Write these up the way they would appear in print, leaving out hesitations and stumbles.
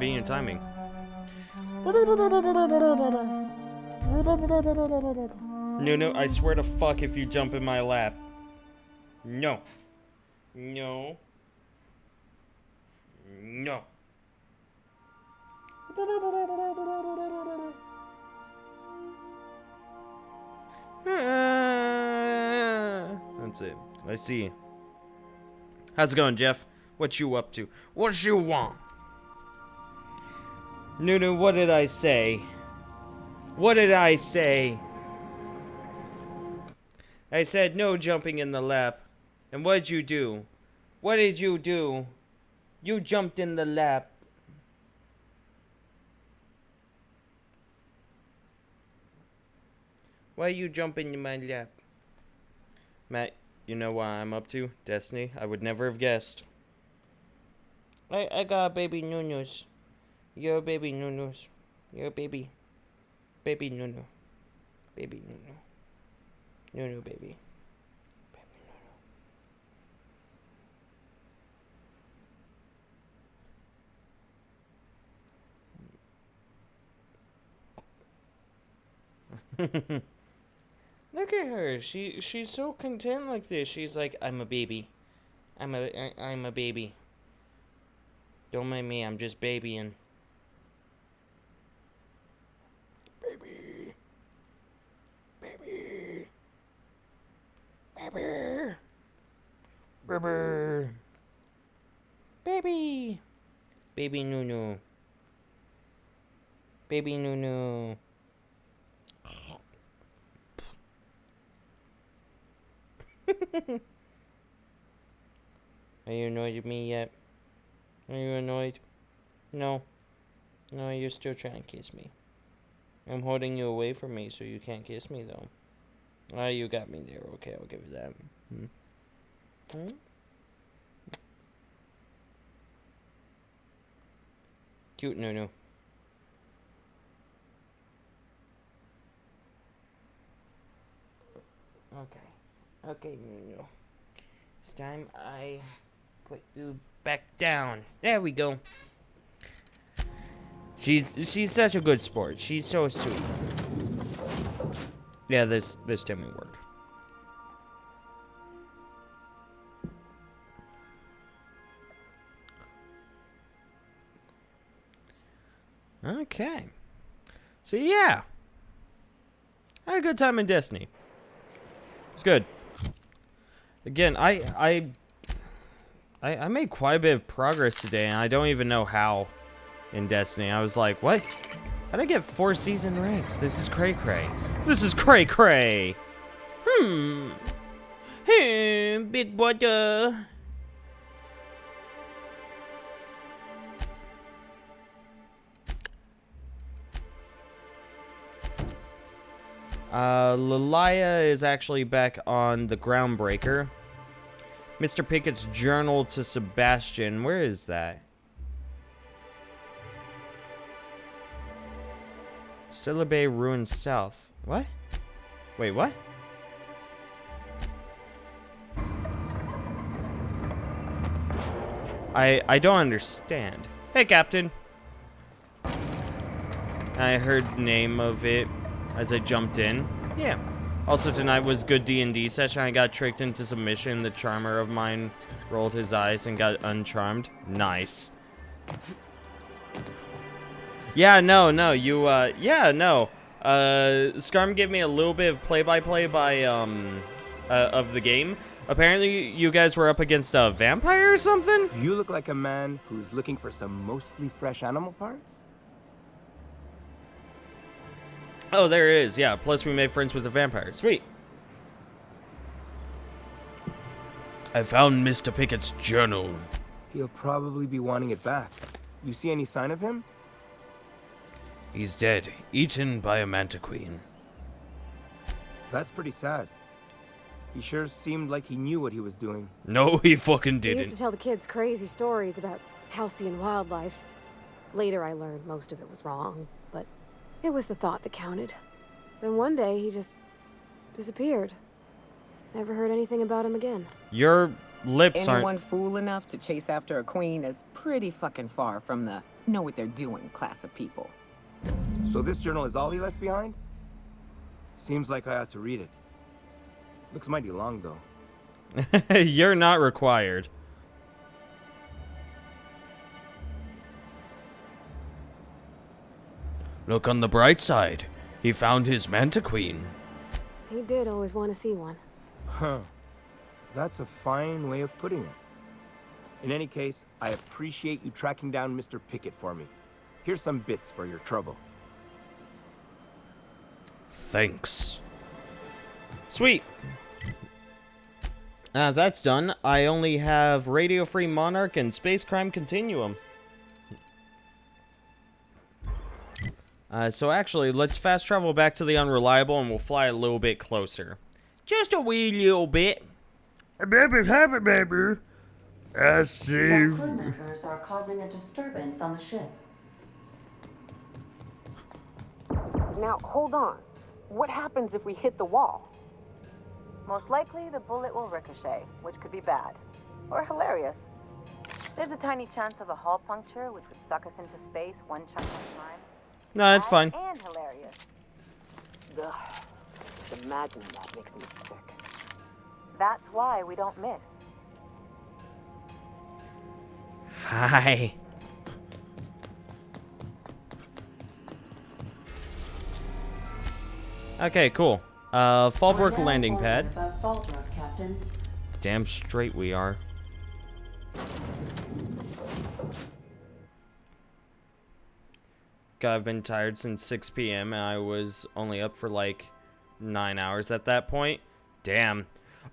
convenient timing. No, I swear to fuck if you jump in my lap. No. No. No. That's it. I see. How's it going, Jeff? What you up to? What you want? Nunu, what did I say? What did I say? I said no jumping in the lap. And what did you do? What did you do? You jumped in the lap. Why you jumping in my lap? Matt, you know what I'm up to? Destiny? I would never have guessed. I got a baby Nunus. You're a baby Nunus. You're a baby. Baby Nunu. Baby Nunu. Nunu baby. Baby Nunu. Look at her. She's so content like this. She's like, I'm a baby. I'm a baby. Don't mind me. I'm just babying. Baby. Baby. Baby. Baby. Baby. Baby Nunu. Baby Nunu. Are you annoyed at me yet? Are you annoyed? No. No, you're still trying to kiss me. I'm holding you away from me so you can't kiss me, though. Oh, you got me there. Okay, I'll give you that. Cute Nunu. Okay, Nunu. It's time I put you back down. There we go. She's such a good sport. She's so sweet. Yeah, this time will work. Okay. So yeah. I had a good time in Destiny. It's good. Again, I made quite a bit of progress today, and I don't even know how in Destiny. I was like, what? How'd I get 4 season ranks? This is cray-cray. This is cray-cray. Big brother. Lilia is actually back on the Groundbreaker. Mr. Pickett's journal to Sebastian. Where is that? Stella Bay Ruins South. What? Wait, what? I don't understand. Hey, Captain. I heard the name of it as I jumped in. Yeah. Also, tonight was good D&D session. I got tricked into submission. The charmer of mine rolled his eyes and got uncharmed. Nice. Yeah, no. Yeah, no. Scarm gave me a little bit of play-by-play of the game. Apparently, you guys were up against a vampire or something? You look like a man who's looking for some mostly fresh animal parts? Oh, there it is. Yeah, plus we made friends with the vampire. Sweet. I found Mr. Pickett's journal. He'll probably be wanting it back. You see any sign of him? He's dead, eaten by a mantiqueen. That's pretty sad. He sure seemed like he knew what he was doing. No, he fucking He used didn't. to tell the kids crazy stories about halcyon wildlife. Later I learned most of it was wrong, but it was the thought that counted. Then one day he just disappeared. Never heard anything about him again. You're lips aren't... Anyone fool enough to chase after a queen is pretty fucking far from the know what they're doing class of people. So this journal is all he left behind? Seems like I ought to read it. Looks mighty long, though. You're not required. Look on the bright side. He found his Manta Queen. He did always want to see one. Huh. That's a fine way of putting it. In any case, I appreciate you tracking down Mr. Pickett for me. Here's some bits for your trouble. Thanks. Sweet. That's done. I only have Radio Free Monarch and Space Crime Continuum. So actually, let's fast travel back to the Unreliable and we'll fly a little bit closer. Just a wee little bit. I see. Some crew members are causing a disturbance on the ship. Now, hold on. What happens if we hit the wall? Most likely, the bullet will ricochet, which could be bad. Or hilarious. There's a tiny chance of a hull puncture, which would suck us into space one chunk at a time. No, that's fine. And hilarious. Ugh. Imagining that makes me sick. That's why we don't miss. Hi. Okay, cool. Fallbrook landing pad. Above Fallbrook, Captain. Damn straight we are. God, I've been tired since 6 p.m. and I was only up for like 9 hours at that point. Damn.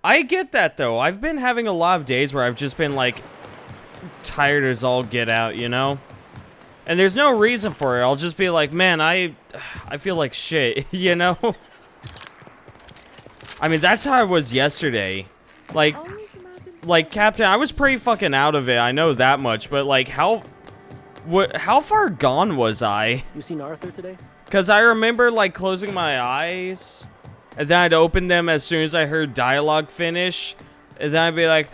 I get that though. I've been having a lot of days where I've just been like tired as all get out, you know? And there's no reason for it. I'll just be like, man, I feel like shit, you know? I mean, that's how I was yesterday. Like, Captain, I was pretty fucking out of it. I know that much, but like, how far gone was I? You seen Arthur today? Because I remember, like, closing my eyes, and then I'd open them as soon as I heard dialogue finish, and then I'd be like,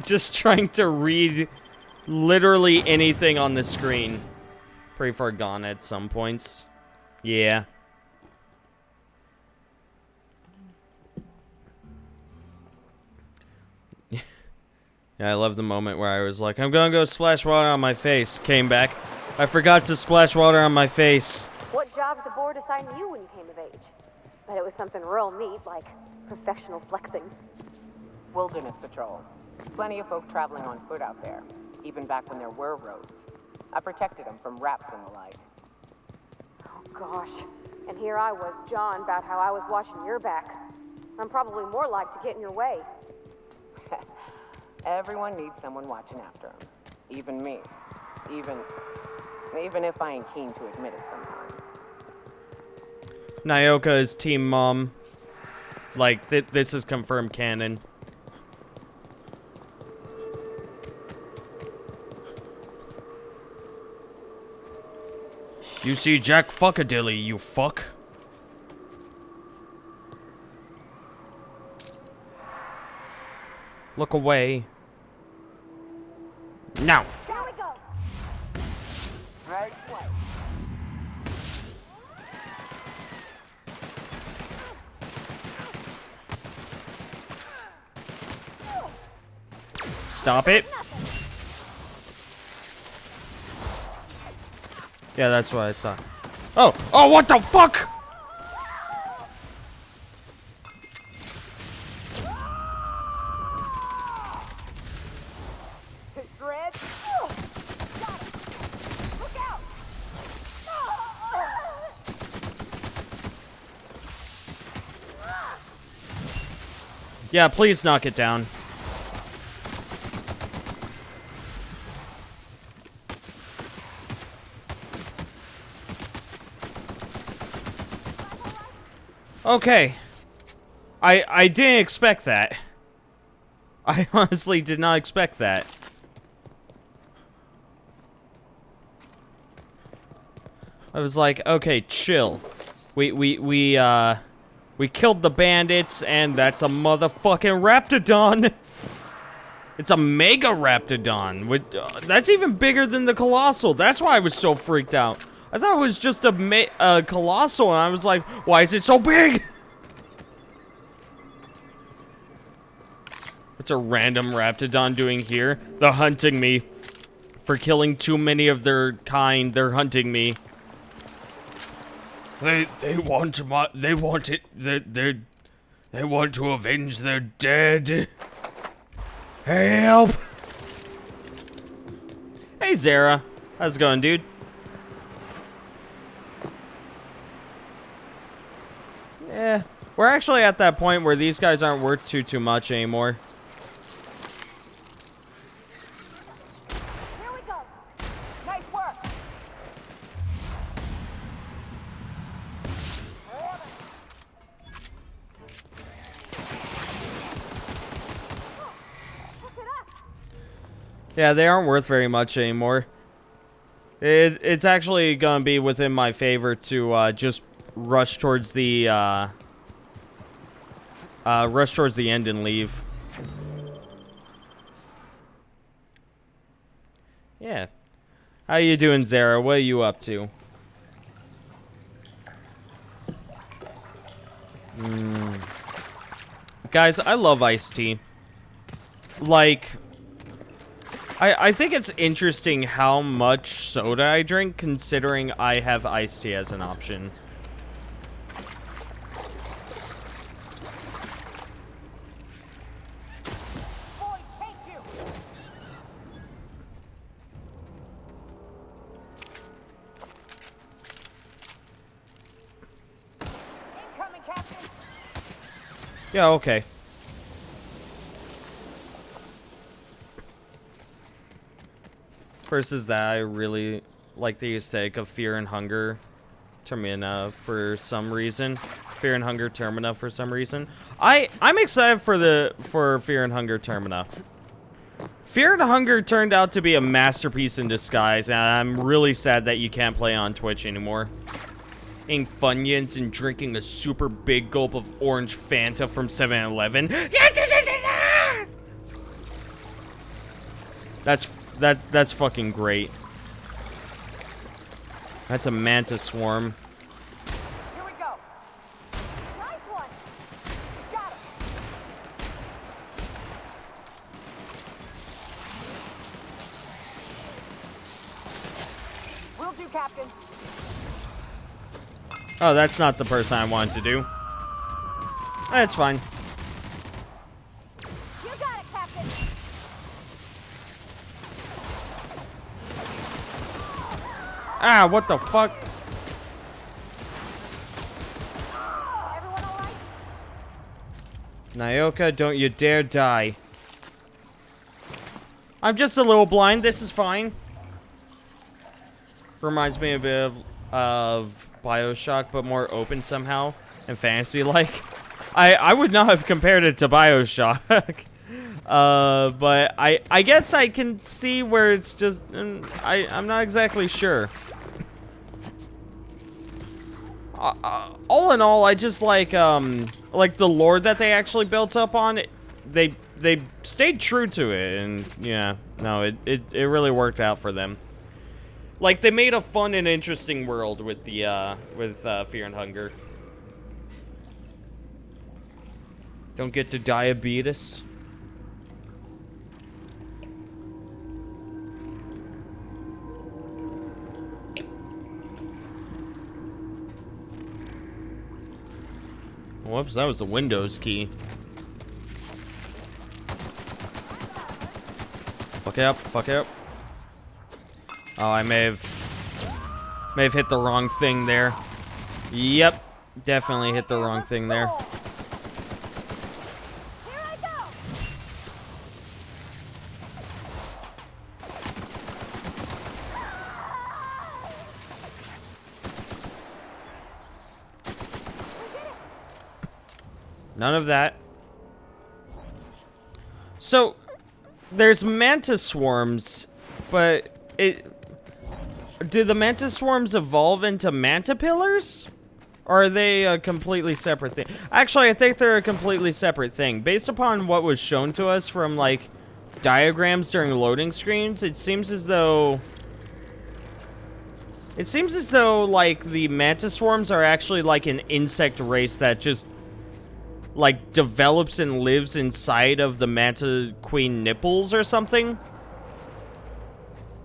just trying to read literally anything on the screen. Pretty far gone at some points. Yeah. Yeah, I love the moment where I was like, I'm gonna go splash water on my face. Came back. I forgot to splash water on my face. What job did the board assign you when you came of age? Bet it was something real neat, like professional flexing. Wilderness patrol. Plenty of folk traveling on foot out there, even back when there were roads. I protected them from raps and the like. Oh gosh. And here I was jawing about how I was watching your back. I'm probably more like to get in your way. Everyone needs someone watching after them. Even me. Even if I ain't keen to admit it sometimes. Nyoka is team mom. Like, this is confirmed canon. You see Jack Fuckadilly, you fuck. Look away. Now. Here we go. Right way. Stop it. Yeah, that's what I thought. Oh, what the fuck? Red. Got it. Look out. Yeah, please knock it down. Okay. I didn't expect that. I honestly did not expect that. I was like, okay, chill. We We killed the bandits, and that's a motherfucking Raptidon. It's a Mega Raptidon. That's even bigger than the Colossal. That's why I was so freaked out. I thought it was just a Colossal, and I was like, why is it so big? What's a random Raptidon doing here? They're hunting me. For killing too many of their kind, they're hunting me. They want to avenge their dead. Help! Hey Zara, how's it going, dude? Yeah, we're actually at that point where these guys aren't worth too much anymore. Here we go. Nice work. Yeah, they aren't worth very much anymore. It's actually gonna be within my favor to just rush towards the end and leave. Yeah. How you doing, Zara? What are you up to? Guys, I love iced tea. Like, I think it's interesting how much soda I drink, considering I have iced tea as an option. Boy, thank you. Incoming, Captain. Yeah, okay. Versus that, I really like the aesthetic of Fear and Hunger Termina for some reason. Fear and Hunger Termina for some reason. I'm excited for Fear and Hunger Termina. Fear and Hunger turned out to be a masterpiece in disguise, and I'm really sad that you can't play on Twitch anymore. Eating Funyuns and drinking a super big gulp of orange Fanta from 7-Eleven. That's fucking great. That's a Manta Swarm. Here we go. Nice one. Got him. Will do, Captain. Oh, that's not the person I wanted to do. That's fine. You got it, Captain. Ah, what the fuck? Everyone all right? Nyoka, don't you dare die. I'm just a little blind. This is fine. Reminds me a bit of BioShock, but more open somehow and fantasy-like. I would not have compared it to BioShock. But I guess I can see where it's just... I'm not exactly sure. All in all, I just like the lore that they actually built up on. They stayed true to it, and yeah, no, it really worked out for them. Like, they made a fun and interesting world with the Fear and Hunger. Don't get to diabetes. Whoops, that was the Windows key. Fuck it up, fuck it up. Oh, I may have hit the wrong thing there. Yep, definitely hit the wrong thing there. Here I go. None of that. So, there's Manta Swarms, but do the Manta Swarms evolve into Manta Pillars? Or are they a completely separate thing? Actually, I think they're a completely separate thing. Based upon what was shown to us from, like, diagrams during loading screens, it seems as though... It seems as though, like, the mantis swarms are actually, like, an insect race that just, like, develops and lives inside of the manta queen nipples or something.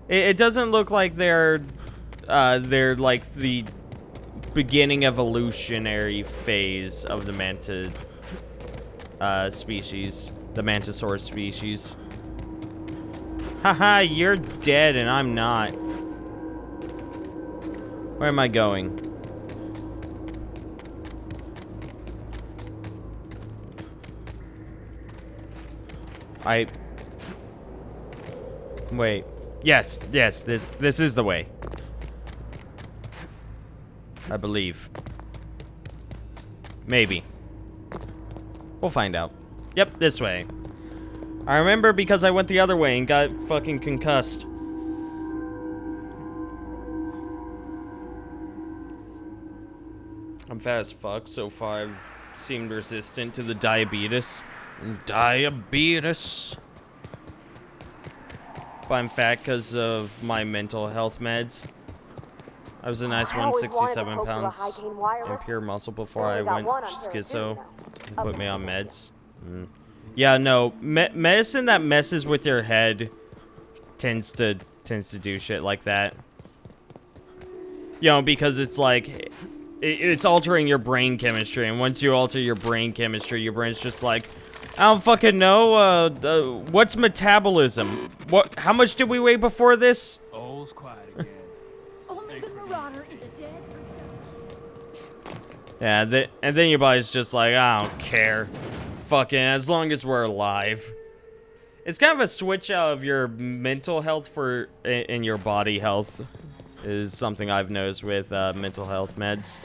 It doesn't look like they're like, the beginning evolutionary phase of the manta species, the mantisaur species. Haha, you're dead and I'm not. Where am I going? Wait. Yes, this is the way. I believe. Maybe. We'll find out. Yep, this way. I remember because I went the other way and got fucking concussed. I'm fat as fuck, so far I've seemed resistant to the diabetes. Diabetes. But I'm fat because of my mental health meds. I was a nice 167 pounds in pure muscle before I went schizo and put me on meds. Yeah, no, medicine that messes with your head tends to do shit like that. You know, because it's like, it's altering your brain chemistry, and once you alter your brain chemistry, your brain's just like, I don't fucking know, what's metabolism? How much did we weigh before this? All's quiet again. Only good marauder is a dead. Yeah, and then your body's just like, I don't care. Fucking, as long as we're alive. It's kind of a switch out of your mental health in your body health. Is something I've noticed with mental health meds.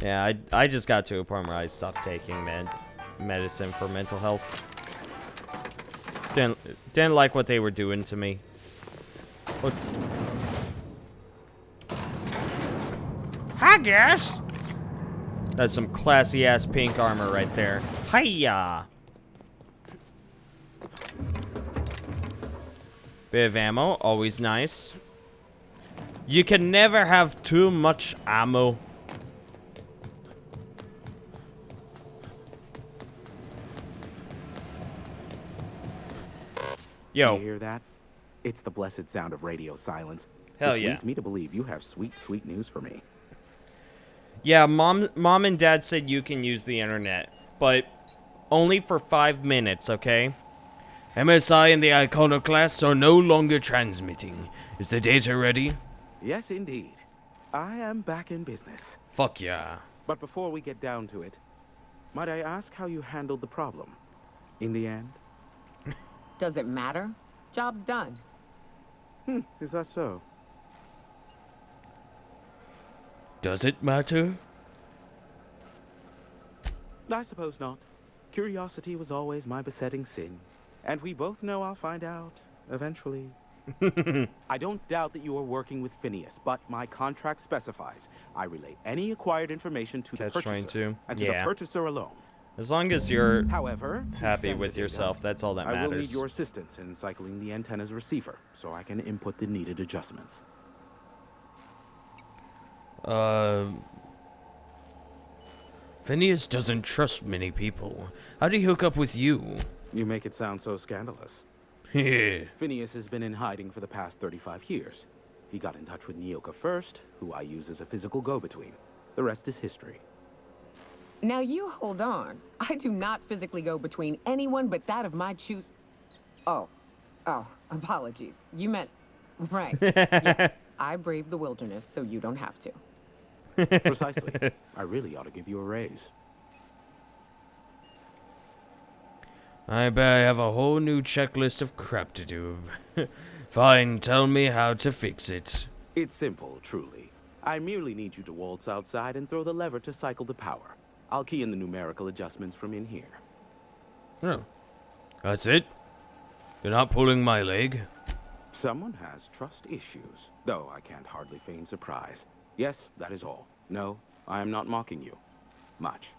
Yeah, I just got to a point where I stopped taking medicine for mental health. Didn't like what they were doing to me. What? I guess. That's some classy ass pink armor right there. Hiya. Bit of ammo, always nice. You can never have too much ammo. Yo. You hear that? It's the blessed sound of radio silence. Hell which yeah. leads me to believe you have sweet, sweet news for me. Yeah, mom and dad said you can use the internet, but only for 5 minutes, okay? MSI and the Iconoclasts are no longer transmitting. Is the data ready? Yes, indeed. I am back in business. Fuck yeah. But before we get down to it, might I ask how you handled the problem? In the end? Does it matter? Job's done. Is that so? Does it matter? I suppose not. Curiosity was always my besetting sin. And we both know I'll find out, eventually. I don't doubt that you are working with Phineas, but my contract specifies I relay any acquired information to the purchaser, and to the purchaser alone. As long as you're However, happy with yourself, that's all that matters. I will need your assistance in cycling the antenna's receiver, so I can input the needed adjustments. Phineas doesn't trust many people. How did he hook up with you? You make it sound so scandalous. Phineas has been in hiding for the past 35 years. He got in touch with Nyoka first, who I use as a physical go-between. The rest is history. Now you hold on. I do not physically go between anyone but that of my choose. Oh, apologies. You meant, right. Yes, I braved the wilderness, so you don't have to. Precisely. I really ought to give you a raise. I bet I have a whole new checklist of crap to do. Fine, tell me how to fix it. It's simple, truly. I merely need you to waltz outside and throw the lever to cycle the power. I'll key in the numerical adjustments from in here. Oh. That's it? You're not pulling my leg? Someone has trust issues, though I can't hardly feign surprise. Yes, that is all. No, I am not mocking you. Much.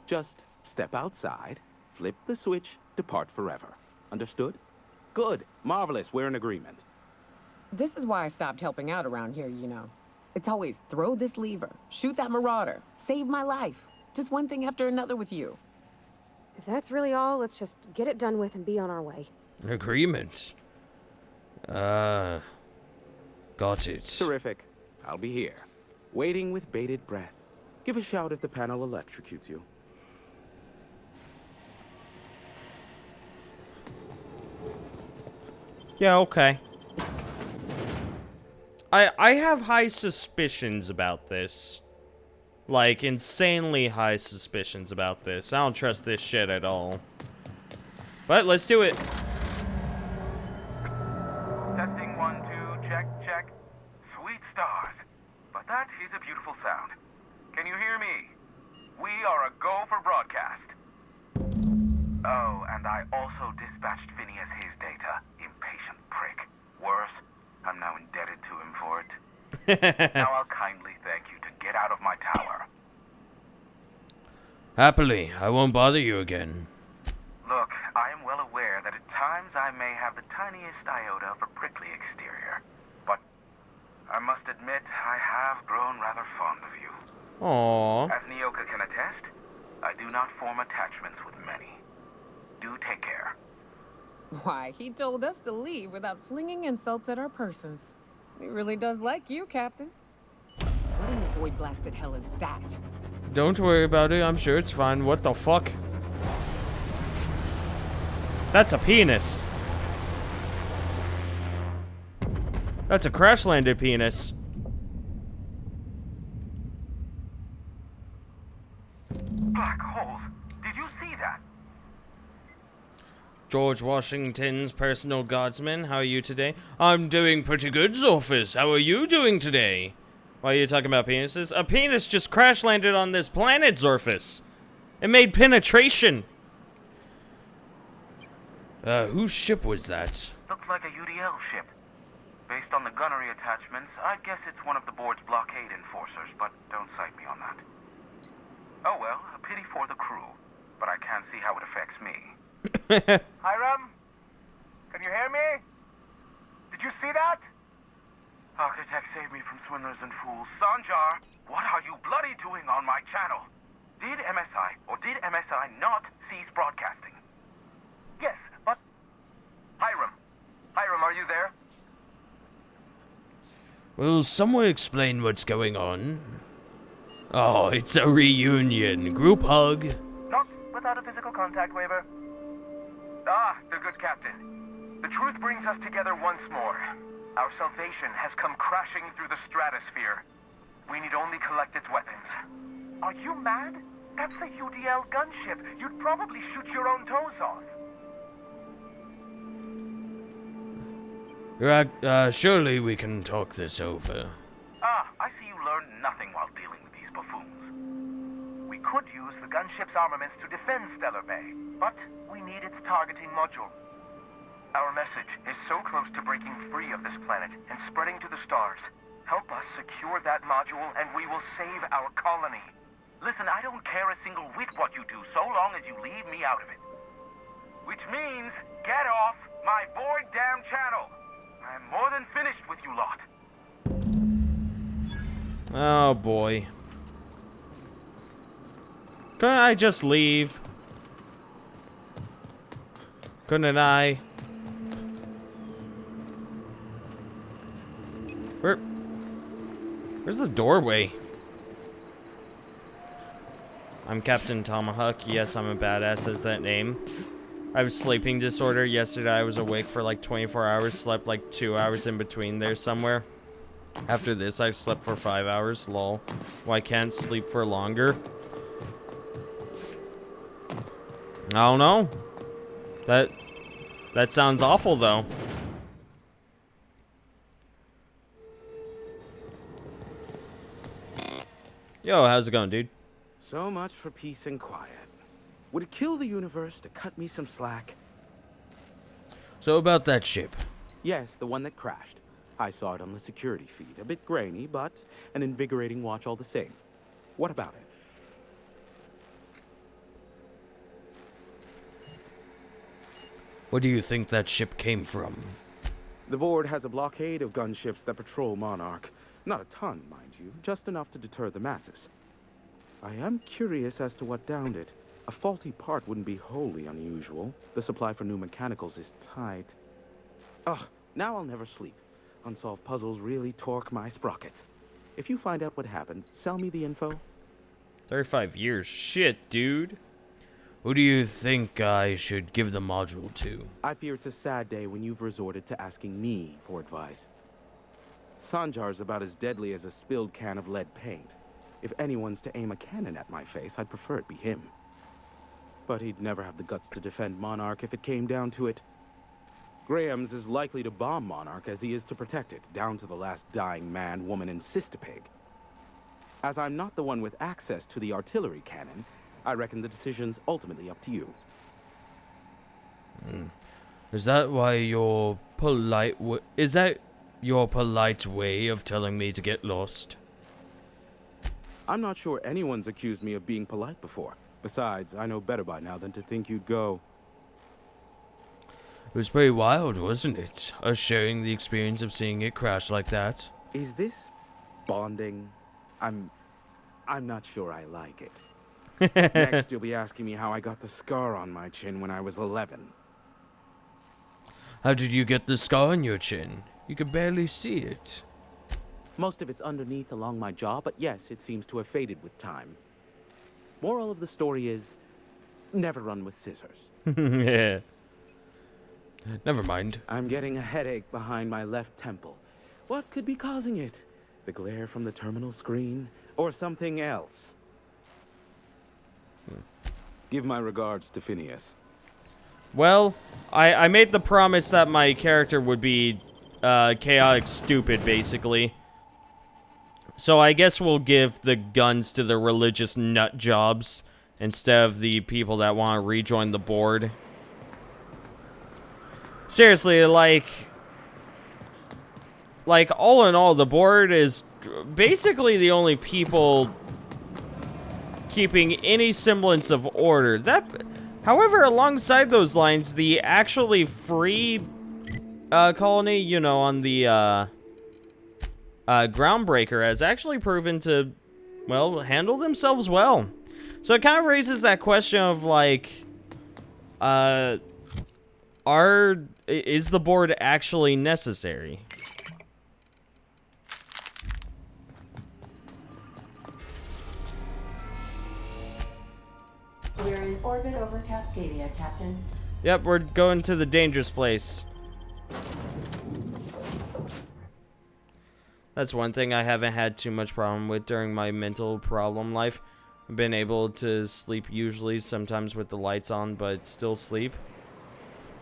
Just step outside, flip the switch, depart forever. Understood? Good. Marvelous. We're in agreement. This is why I stopped helping out around here, you know. It's always throw this lever, shoot that marauder, save my life. Just one thing after another with you. If that's really all, let's just get it done with and be on our way. Agreement. Got it. Terrific. I'll be here, waiting with bated breath. Give a shout if the panel electrocutes you. Yeah, okay. I have high suspicions about this. Like, insanely high suspicions about this. I don't trust this shit at all. But let's do it. Testing 1, 2, check, check. Sweet stars. But that is a beautiful sound. Can you hear me? We are a go for broadcast. Oh, and I also dispatched Phineas his data. Impatient prick. Worse, I'm now indebted to him for it. Now I'll kindly thank you to get out of my tower. Happily, I won't bother you again. Look, I am well aware that at times I may have the tiniest iota of a prickly exterior. But I must admit, I have grown rather fond of you. Aww. As Nyoka can attest, I do not form attachments with many. Do take care. Why, he told us to leave without flinging insults at our persons. He really does like you, Captain. What in the void-blasted hell is that? Don't worry about it, I'm sure it's fine. What the fuck? That's a penis. That's a crash-landed penis. Black holes. Did you see that? George Washington's personal guardsman, how are you today? I'm doing pretty good, Zorphus. How are you doing today? Why are you talking about penises? A penis just crash-landed on this planet, Zorphus. It made penetration. Whose ship was that? Looked like a UDL ship. Based on the gunnery attachments, I'd guess it's one of the board's blockade enforcers, but don't cite me on that. Oh well, a pity for the crew, but I can't see how it affects me. Hiram? Can you hear me? Did you see that? Architect saved me from swindlers and fools. Sanjar, what are you bloody doing on my channel? Did MSI or did MSI not cease broadcasting? Yes, but... Hiram, are you there? Will someone explain what's going on? Oh, it's a reunion. Group hug. Not without a physical contact waiver. Ah, the good captain. The truth brings us together once more. Our salvation has come crashing through the stratosphere. We need only collect its weapons. Are you mad? That's a UDL gunship. You'd probably shoot your own toes off. Surely we can talk this over. Ah, I see you learned nothing while dealing with these buffoons. We could use the gunship's armaments to defend Stellar Bay, but we need its targeting module. Our message is so close to breaking free of this planet and spreading to the stars. Help us secure that module and we will save our colony. Listen, I don't care a single whit what you do so long as you leave me out of it. Which means, get off my void damn channel. I am more than finished with you lot. Oh boy. Couldn't I just leave? Couldn't I? Where's the doorway? I'm Captain Tomahawk. Yes, I'm a badass, says that name. I have sleeping disorder. Yesterday I was awake for like 24 hours, slept like 2 hours in between there somewhere. After this I slept for 5 hours, lol. Well, I can't sleep for longer. I don't know. That sounds awful though. Yo, how's it going, dude? So much for peace and quiet. Would it kill the universe to cut me some slack? So about that ship. Yes, the one that crashed. I saw it on the security feed. A bit grainy, but an invigorating watch all the same. What about it? What do you think that ship came from? The board has a blockade of gunships that patrol Monarch. Not a ton, mind you, just enough to deter the masses. I am curious as to what downed it. A faulty part wouldn't be wholly unusual. The supply for new mechanicals is tight. Ugh, now I'll never sleep. Unsolved puzzles really torque my sprockets. If you find out what happened, sell me the info. 35 years. Shit, dude. Who do you think I should give the module to? I fear it's a sad day when you've resorted to asking me for advice. Sanjar's about as deadly as a spilled can of lead paint. If anyone's to aim a cannon at my face, I'd prefer it be him. But he'd never have the guts to defend Monarch if it came down to it. Graham's as likely to bomb Monarch as he is to protect it, down to the last dying man, woman, and sister-pig. As I'm not the one with access to the artillery cannon, I reckon the decision's ultimately up to you. Is that why your polite is that your polite way of telling me to get lost? I'm not sure anyone's accused me of being polite before. Besides, I know better by now than to think you'd go. It was pretty wild, wasn't it? Us sharing the experience of seeing it crash like that. Is this bonding? I'm not sure I like it. Next, you'll be asking me how I got the scar on my chin when I was 11. How did you get the scar on your chin? You could barely see it. Most of it's underneath along my jaw, but yes, it seems to have faded with time. Moral of the story is, never run with scissors. Yeah. Never mind. I'm getting a headache behind my left temple. What could be causing it? The glare from the terminal screen? Or something else? Give my regards to Phineas. Well, I made the promise that my character would be chaotic stupid, basically. So I guess we'll give the guns to the religious nut jobs instead of the people that want to rejoin the board. Seriously, like all in all, the board is basically the only people keeping any semblance of order. However, alongside those lines, the actually free colony, you know, on the Groundbreaker has actually proven to, well, handle themselves well. So it kind of raises that question of, like, is the board actually necessary? We're in orbit over Cascadia, Captain. Yep, we're going to the dangerous place. That's one thing I haven't had too much problem with during my mental problem life. I've been able to sleep usually, sometimes with the lights on, but still sleep.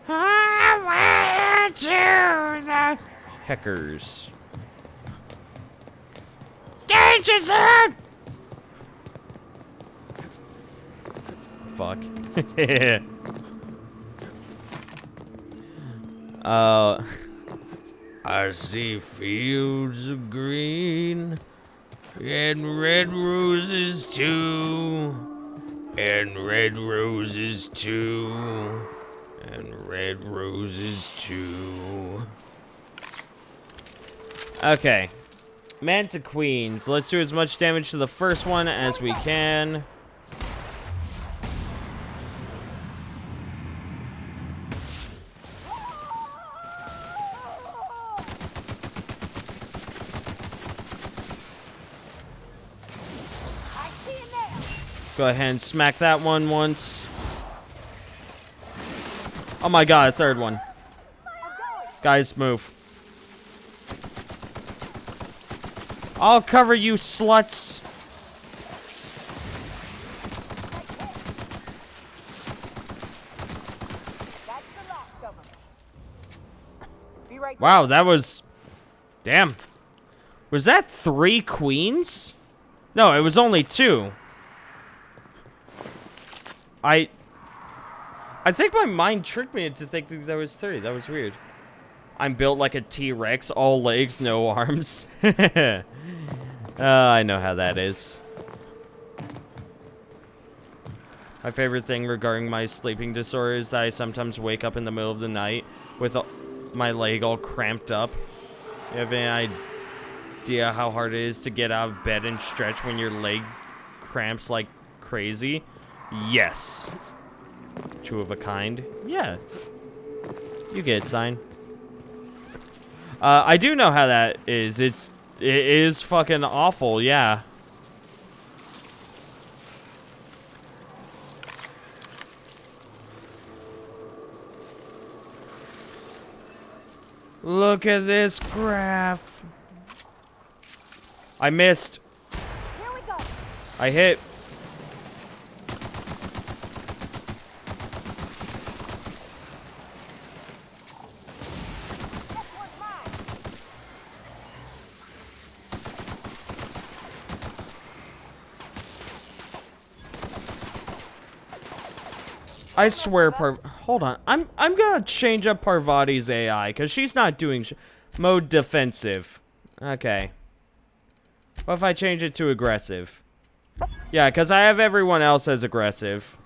I went to the Heckers. Danger zone! Fuck. I see fields of green and red roses too, and red roses too, and red roses too. Okay. Manta Queens. Let's do as much damage to the first one as we can. Go ahead and smack that one once. Oh my god, a third one. Guys, move. I'll cover you, sluts. Wow, that was... Damn. Was that 3 queens? No, it was only 2. I think my mind tricked me into thinking there was 3. That was weird. I'm built like a T-Rex, all legs, no arms. I know how that is. My favorite thing regarding my sleeping disorder is that I sometimes wake up in the middle of the night with my leg all cramped up. You have any idea how hard it is to get out of bed and stretch when your leg cramps like crazy? Yes. Two of a kind. Yeah. You get it, sign. I do know how that is. It is fucking awful, yeah. Look at this graph. I missed. Here we go. I hit. I swear, hold on. I'm gonna change up Parvati's AI because she's not doing mode defensive. Okay. What if I change it to aggressive? Yeah, because I have everyone else as aggressive.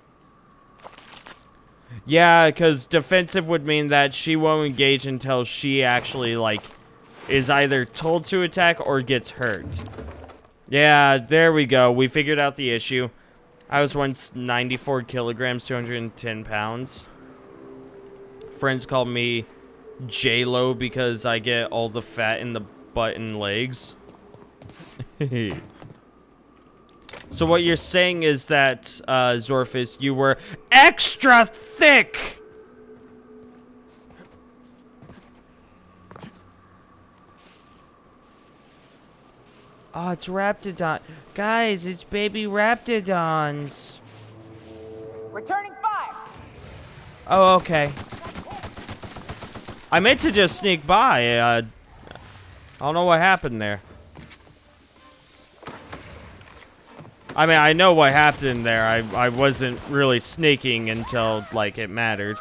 Yeah, because defensive would mean that she won't engage until she actually, like, is either told to attack or gets hurt. Yeah, there we go. We figured out the issue. I was once 94 kilograms, 210 pounds. Friends called me J-Lo because I get all the fat in the butt and legs. So what you're saying is that, Zorphus, you were extra thick! Oh, it's Raptidon. Guys, it's baby Raptidons. Returning fire! Oh, okay. I meant to just sneak by. I don't know what happened there. I mean, I know what happened there. I wasn't really sneaking until, like, it mattered.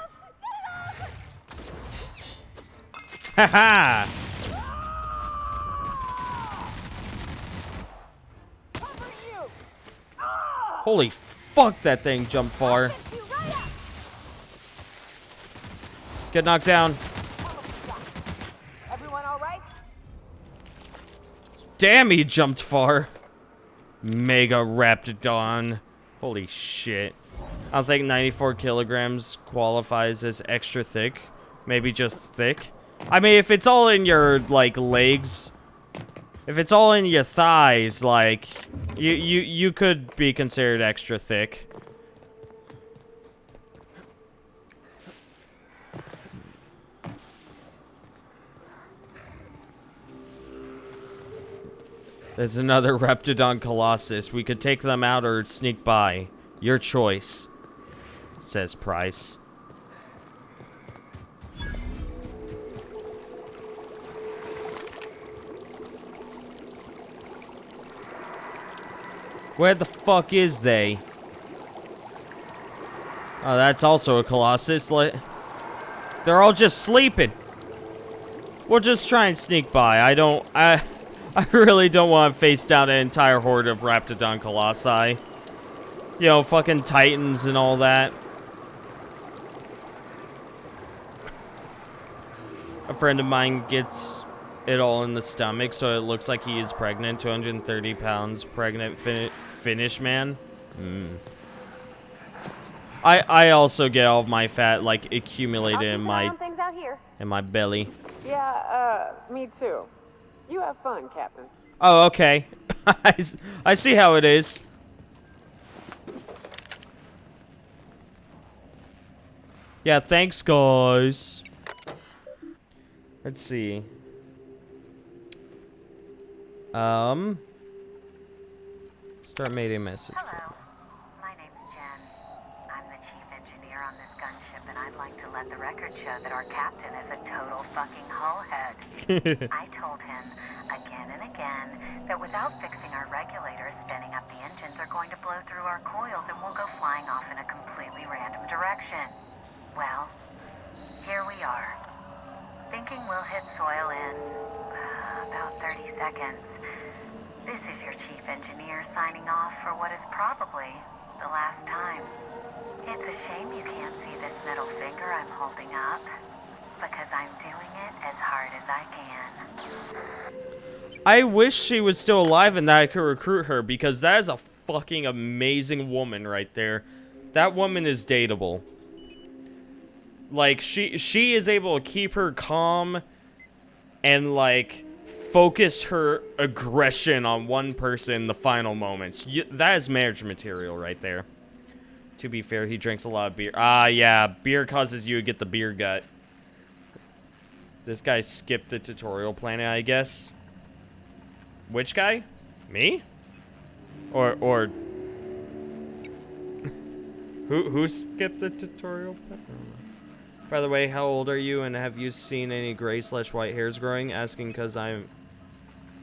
Haha! Holy fuck, that thing jumped far. Get knocked down. Everyone all right? Damn, he jumped far. Mega Raptidon. Holy shit. I don't think 94 kilograms qualifies as extra thick. Maybe just thick. I mean, if it's all in your, like, legs, if it's all in your thighs, like, you could be considered extra thick. There's another Raptidon Colossus. We could take them out or sneak by. Your choice, says Price. Where the fuck is they? Oh, that's also a Colossus. They're all just sleeping. We'll just try and sneak by. I really don't want to face down an entire horde of Raptidon Colossi. You know, fucking Titans and all that. A friend of mine gets it all in the stomach, so it looks like he is pregnant. 230 pounds, pregnant Finnish man. I also get all of my fat, like, accumulated in my belly. Yeah, me too. You have fun, Captain. Oh, okay. I see how it is. Yeah, thanks, guys. Let's see. Start media message. Hello, my name's Jen. I'm the chief engineer on this gunship, and I'd like to let the record show that our captain is a total fucking hullhead. I told him again and again that without fixing our regulators, spinning up the engines are going to blow through our coils and we'll go flying off in a completely random direction. Well, here we are. Thinking we'll seconds. This is your chief engineer signing off for what is probably the last time. It's a shame you can't see this middle finger I'm holding up, because I'm doing it as hard as I can. I wish she was still alive and that I could recruit her, because that is a fucking amazing woman right there. That woman is dateable. Like, she is able to keep her calm and, like, focus her aggression on one person in the final moments. That is marriage material right there. To be fair, he drinks a lot of beer. Ah, yeah, beer causes you to get the beer gut. This guy skipped the tutorial planet, I guess. Which guy? Me? Or who skipped the tutorial planet? By the way, how old are you, and have you seen any gray/white hairs growing? Asking because I'm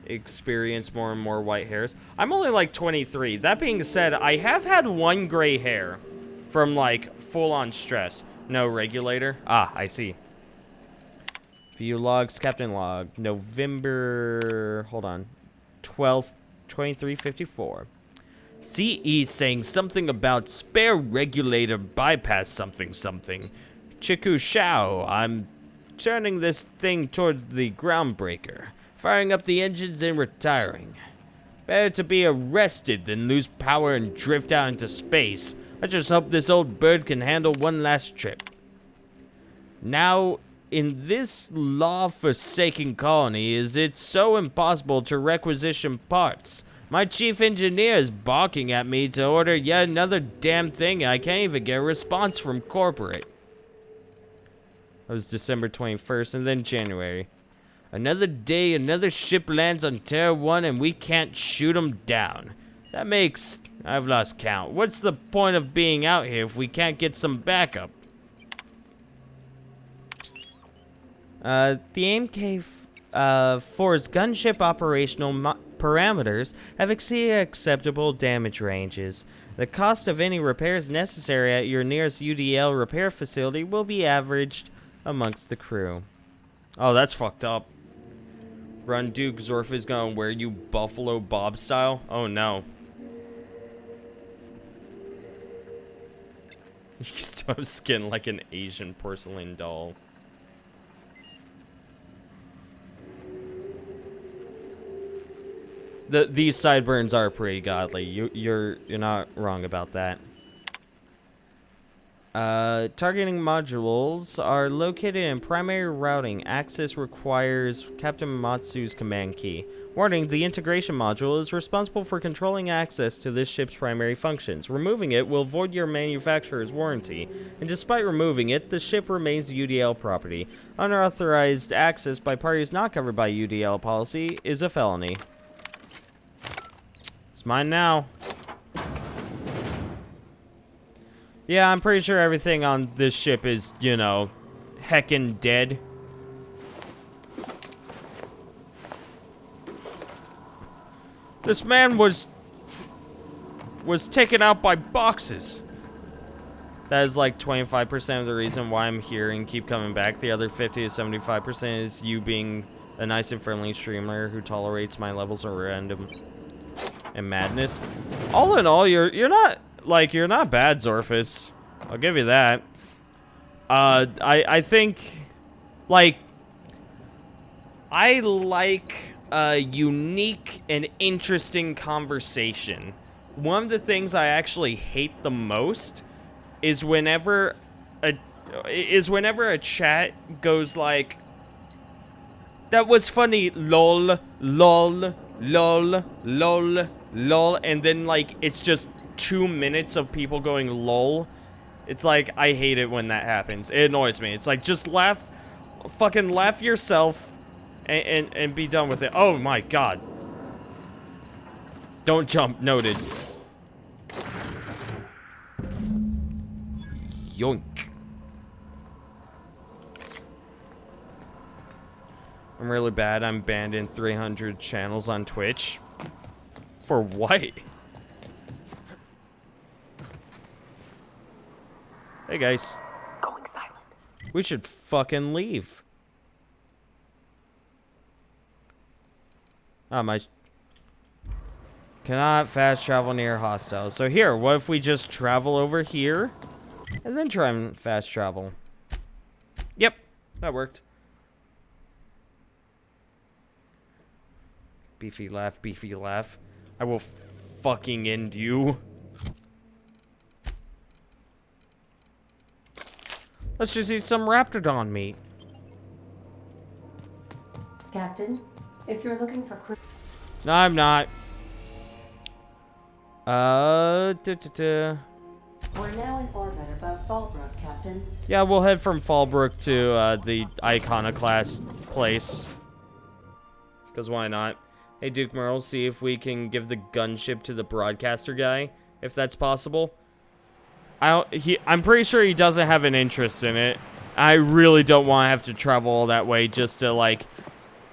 experience more and more white hairs. I'm only like 23. That being said, I have had one gray hair from like full-on stress. No regulator. Ah, I see. View logs, Captain log, November. Hold on, 12th, 2354. CE saying something about spare regulator bypass something something. Chiku Shao, I'm turning this thing toward the groundbreaker. Firing up the engines and retiring. Better to be arrested than lose power and drift out into space. I just hope this old bird can handle one last trip. Now, in this law-forsaken colony, is it so impossible to requisition parts? My chief engineer is barking at me to order yet another damn thing, and I can't even get a response from corporate. That was December 21st, and then January. Another day, another ship lands on Terra 1, and we can't shoot them down. That makes... I've lost count. What's the point of being out here if we can't get some backup? The AMK-4's gunship operational parameters have exceeded acceptable damage ranges. The cost of any repairs necessary at your nearest UDL repair facility will be averaged amongst the crew. Oh, that's fucked up. Run Duke Zorf is gonna wear you Buffalo Bob style? Oh no. You still have skin like an Asian porcelain doll. These sideburns are pretty godly. You're not wrong about that. Targeting modules are located in primary routing. Access requires Captain Matsu's command key. Warning, the integration module is responsible for controlling access to this ship's primary functions. Removing it will void your manufacturer's warranty, and despite removing it, the ship remains UDL property. Unauthorized access by parties not covered by UDL policy is a felony. It's mine now. Yeah, I'm pretty sure everything on this ship is, you know, heckin' dead. This man was taken out by boxes. That is like 25% of the reason why I'm here and keep coming back. The other 50 to 75% is you being a nice and friendly streamer who tolerates my levels of random and madness. All in all, you're not bad, Zorfus. I'll give you that. I think, like, I like a unique and interesting conversation. One of the things I actually hate the most is whenever a chat goes like, "That was funny, lol, lol, lol, lol, lol," and then like it's just 2 minutes of people going lol. It's like, I hate it when that happens. It annoys me. It's like, just laugh, fucking laugh yourself and be done with it. Oh my god. Don't jump, noted. Yoink. I'm really bad. I'm banned in 300 channels on Twitch. For what? Hey guys. Going silent. We should fucking leave. Oh, my... Cannot fast travel near hostiles. So here, what if we just travel over here? And then try and fast travel. Yep, that worked. Beefy laugh, beefy laugh. I will fucking end you. Let's just eat some Raptordon meat. Captain, if you're looking for No, I'm not. We're now in orbit above Fallbrook, Captain. Yeah, we'll head from Fallbrook to the Iconoclast place. Because why not? Hey, Duke Merle, see if we can give the gunship to the broadcaster guy, if that's possible. I'm pretty sure he doesn't have an interest in it. I really don't want to have to travel all that way just to, like...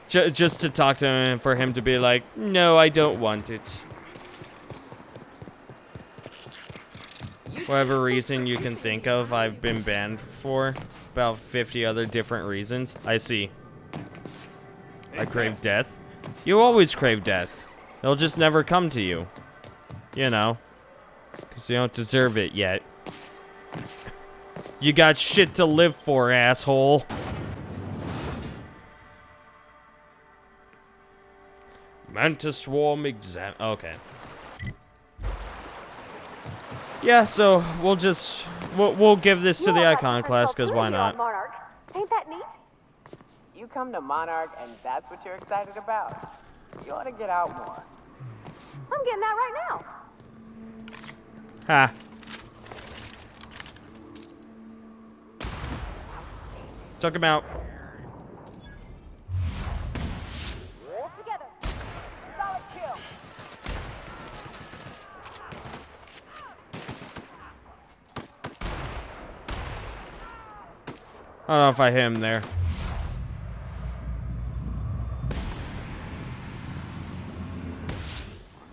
just to talk to him and for him to be like, no, I don't want it. Whatever reason you can think of, I've been banned for. About 50 other different reasons. I see. I crave death. You always crave death. It'll just never come to you. You know. Because you don't deserve it yet. You got shit to live for, asshole. Mantis Swarm exam. Okay. Yeah, so we'll give this to the Iconoclast, because why not? Monarch. Ain't that neat? You come to Monarch and that's what you're excited about. You ought to get out more. I'm getting that right now. Ha. Took him out. Together. Solid kill. I don't know if I hit him there.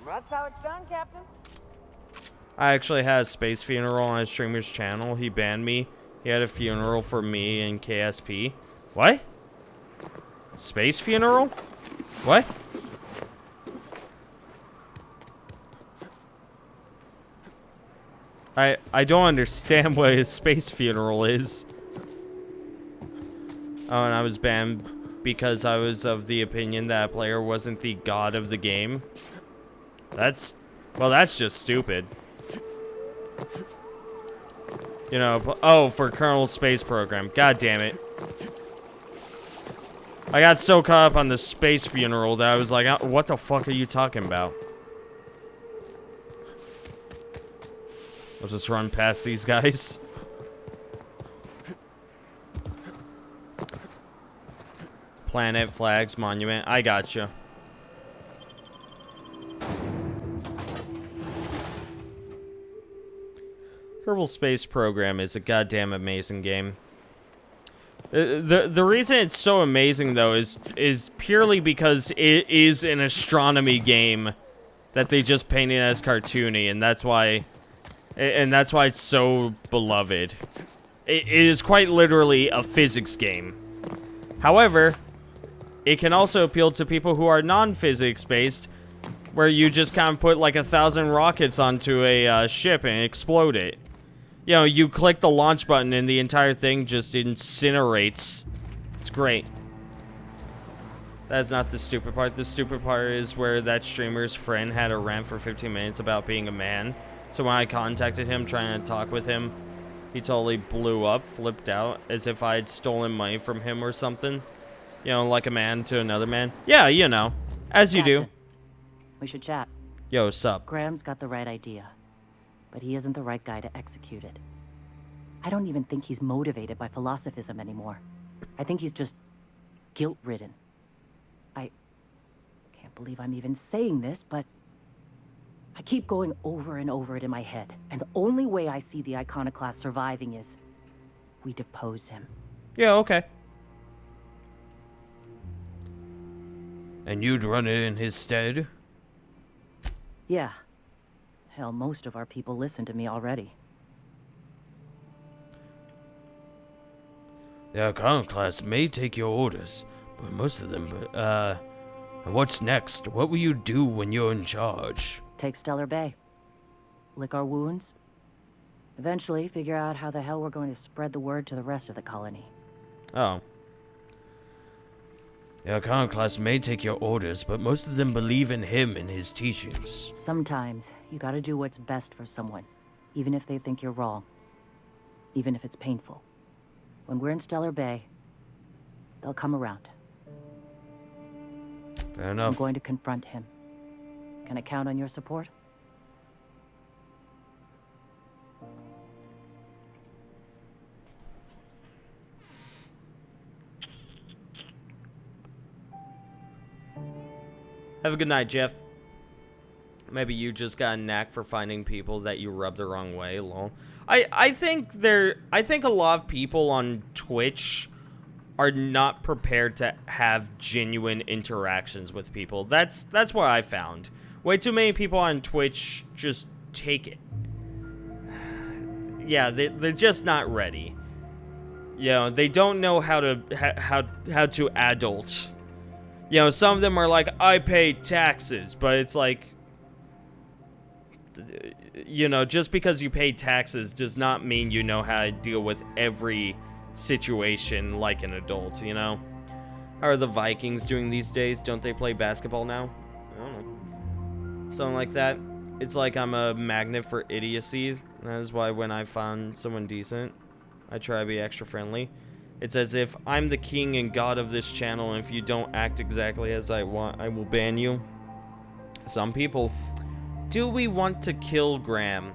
That's how it's done, Captain. I actually had a space funeral on a streamer's channel. He banned me. He had a funeral for me and KSP. What? Space funeral? What? I don't understand what his space funeral is. Oh, and I was banned because I was of the opinion that a player wasn't the god of the game. Well, that's just stupid. You know, oh, for Colonel Space Program. God damn it. I got so caught up on the space funeral that I was like, what the fuck are you talking about? I'll just run past these guys. Planet, flags, monument. I gotcha. Kerbal Space Program is a goddamn amazing game. The reason it's so amazing though is purely because it is an astronomy game that they just painted as cartoony, and that's why it's so beloved. It is quite literally a physics game. However, it can also appeal to people who are non-physics based, where you just kind of put like 1,000 rockets onto a ship and explode it. You know, you click the launch button and the entire thing just incinerates. It's great. That's not the stupid part. The stupid part is where that streamer's friend had a rant for 15 minutes about being a man. So when I contacted him trying to talk with him, he totally blew up, flipped out, as if I had stolen money from him or something. You know, like a man to another man. Yeah, you know. As you do. We should chat. Yo, sup? Graham's got the right idea, but he isn't the right guy to execute it. I don't even think he's motivated by philosophism anymore. I think he's just guilt-ridden. I can't believe I'm even saying this, but I keep going over and over it in my head, and the only way I see the Iconoclast surviving is we depose him. Yeah, okay. And you'd run it in his stead? Yeah. Hell, most of our people listen to me already. The Iconoclast may take your orders, but most of them, And what's next? What will you do when you're in charge? Take Stellar Bay. Lick our wounds. Eventually, figure out how the hell we're going to spread the word to the rest of the colony. Oh. The Iconoclasts may take your orders, but most of them believe in him and his teachings. Sometimes, you gotta do what's best for someone, even if they think you're wrong. Even if it's painful. When we're in Stellar Bay, they'll come around. Fair enough. I'm going to confront him. Can I count on your support? Have a good night, Jeff. Maybe you just got a knack for finding people that you rub the wrong way. Lol. I think a lot of people on Twitch are not prepared to have genuine interactions with people. That's what I found. Way too many people on Twitch just take it. Yeah, they're just not ready. You know, they don't know how to adult. You know, some of them are like, I pay taxes, but it's like, you know, just because you pay taxes does not mean you know how to deal with every situation like an adult, you know? How are the Vikings doing these days? Don't they play basketball now? I don't know. Something like that. It's like I'm a magnet for idiocy. That is why when I find someone decent, I try to be extra friendly. It's as if I'm the king and god of this channel, and if you don't act exactly as I want, I will ban you. Some people. Do we want to kill Graham?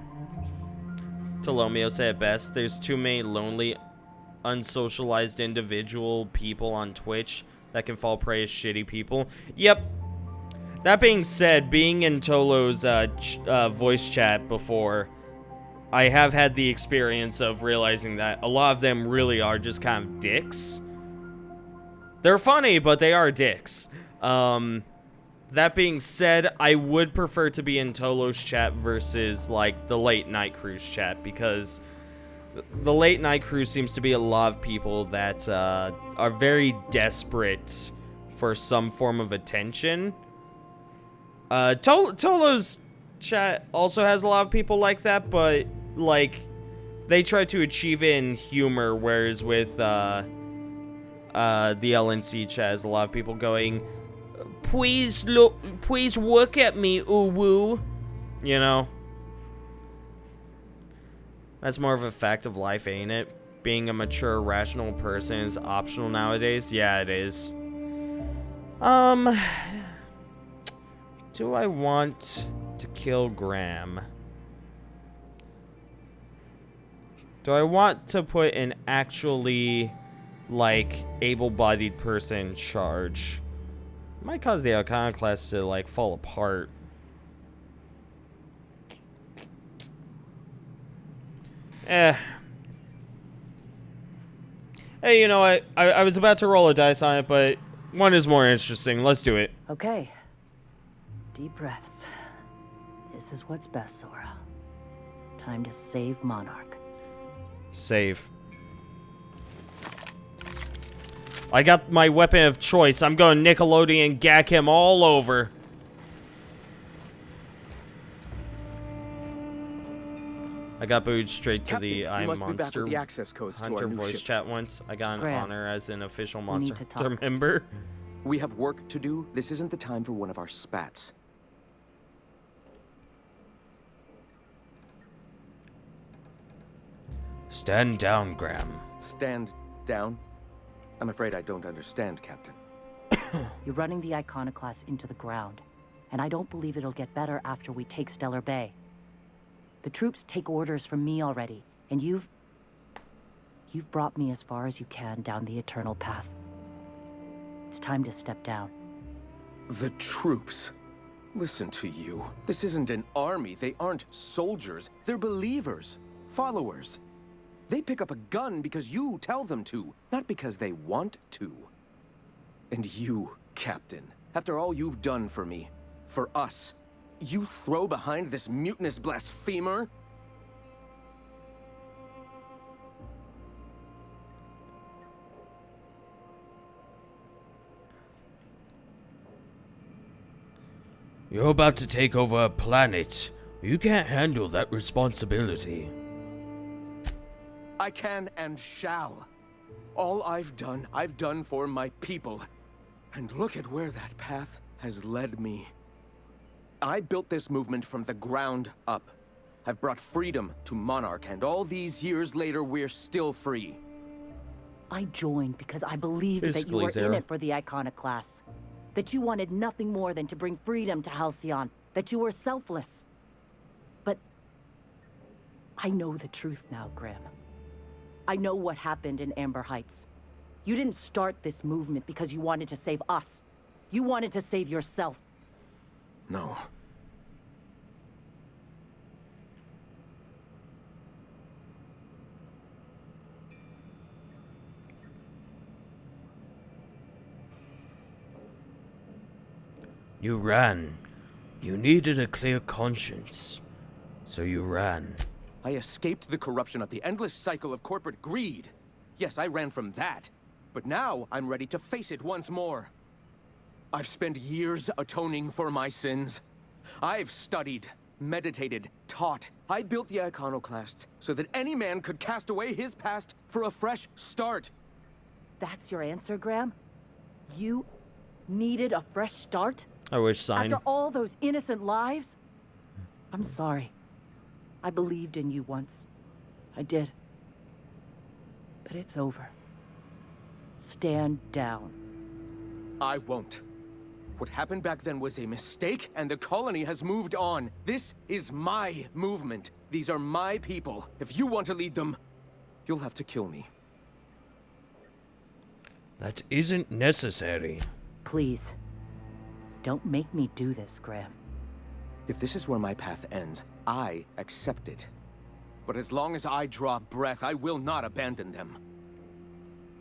Tolomeo said it best. There's too many lonely, unsocialized individual people on Twitch that can fall prey to shitty people. Yep. That being said, being in Tolo's voice chat before, I have had the experience of realizing that a lot of them really are just kind of dicks. They're funny, but they are dicks. That being said, I would prefer to be in Tolo's chat versus, like, the Late Night Cruise chat, because the Late Night Cruise seems to be a lot of people that are very desperate for some form of attention. Tolo's chat also has a lot of people like that, but, like, they try to achieve it in humor, whereas with the LNC chat has a lot of people going, please look at me, ooh-woo. You know? That's more of a fact of life, ain't it? Being a mature, rational person is optional nowadays? Yeah, it is. Do I want to kill Graham? Do I want to put an actually, like, able-bodied person in charge? It might cause the Iconoclast to, like, fall apart. Hey, you know what? I was about to roll a dice on it, but one is more interesting. Let's do it. Okay. Deep breaths. This is what's best, Sora. Time to save Monarch. Save. I got my weapon of choice. I'm going Nickelodeon gack him all over. I got booed straight to the I'm Monster the access codes Hunter to our new voice ship. chat once. I got an Graham, honor as an official we Monster need to Hunter talk. member. We have work to do. This isn't the time for one of our spats. Stand down, Graham. Stand down? I'm afraid I don't understand, Captain. You're running the Iconoclast into the ground, and I don't believe it'll get better after we take Stellar Bay. The troops take orders from me already, and you've brought me as far as you can down the eternal path. It's time to step down. The troops. Listen to you. This isn't an army. They aren't soldiers. They're believers. Followers. They pick up a gun because you tell them to, not because they want to. And you, Captain, after all you've done for me, for us, you throw behind this mutinous blasphemer? You're about to take over a planet. You can't handle that responsibility. I can and shall. All I've done for my people. And look at where that path has led me. I built this movement from the ground up. I've brought freedom to Monarch, and all these years later, we're still free. I joined because I believed that you Basically, were in Zara. it for the Iconoclasts. That you wanted nothing more than to bring freedom to Halcyon. That you were selfless. But I know the truth now, Graham. I know what happened in Amber Heights. You didn't start this movement because you wanted to save us. You wanted to save yourself. No. You ran. You needed a clear conscience. So you ran. I escaped the corruption of the endless cycle of corporate greed. Yes, I ran from that. But now I'm ready to face it once more. I've spent years atoning for my sins. I've studied, meditated, taught. I built the Iconoclasts so that any man could cast away his past for a fresh start. That's your answer, Graham? You needed a fresh start? I wish sign. After all those innocent lives? I'm sorry. I believed in you once. I did. But it's over. Stand down. I won't. What happened back then was a mistake, and the colony has moved on. This is my movement. These are my people. If you want to lead them, you'll have to kill me. That isn't necessary. Please. Don't make me do this, Graham. If this is where my path ends, I accept it. But as long as I draw breath, I will not abandon them.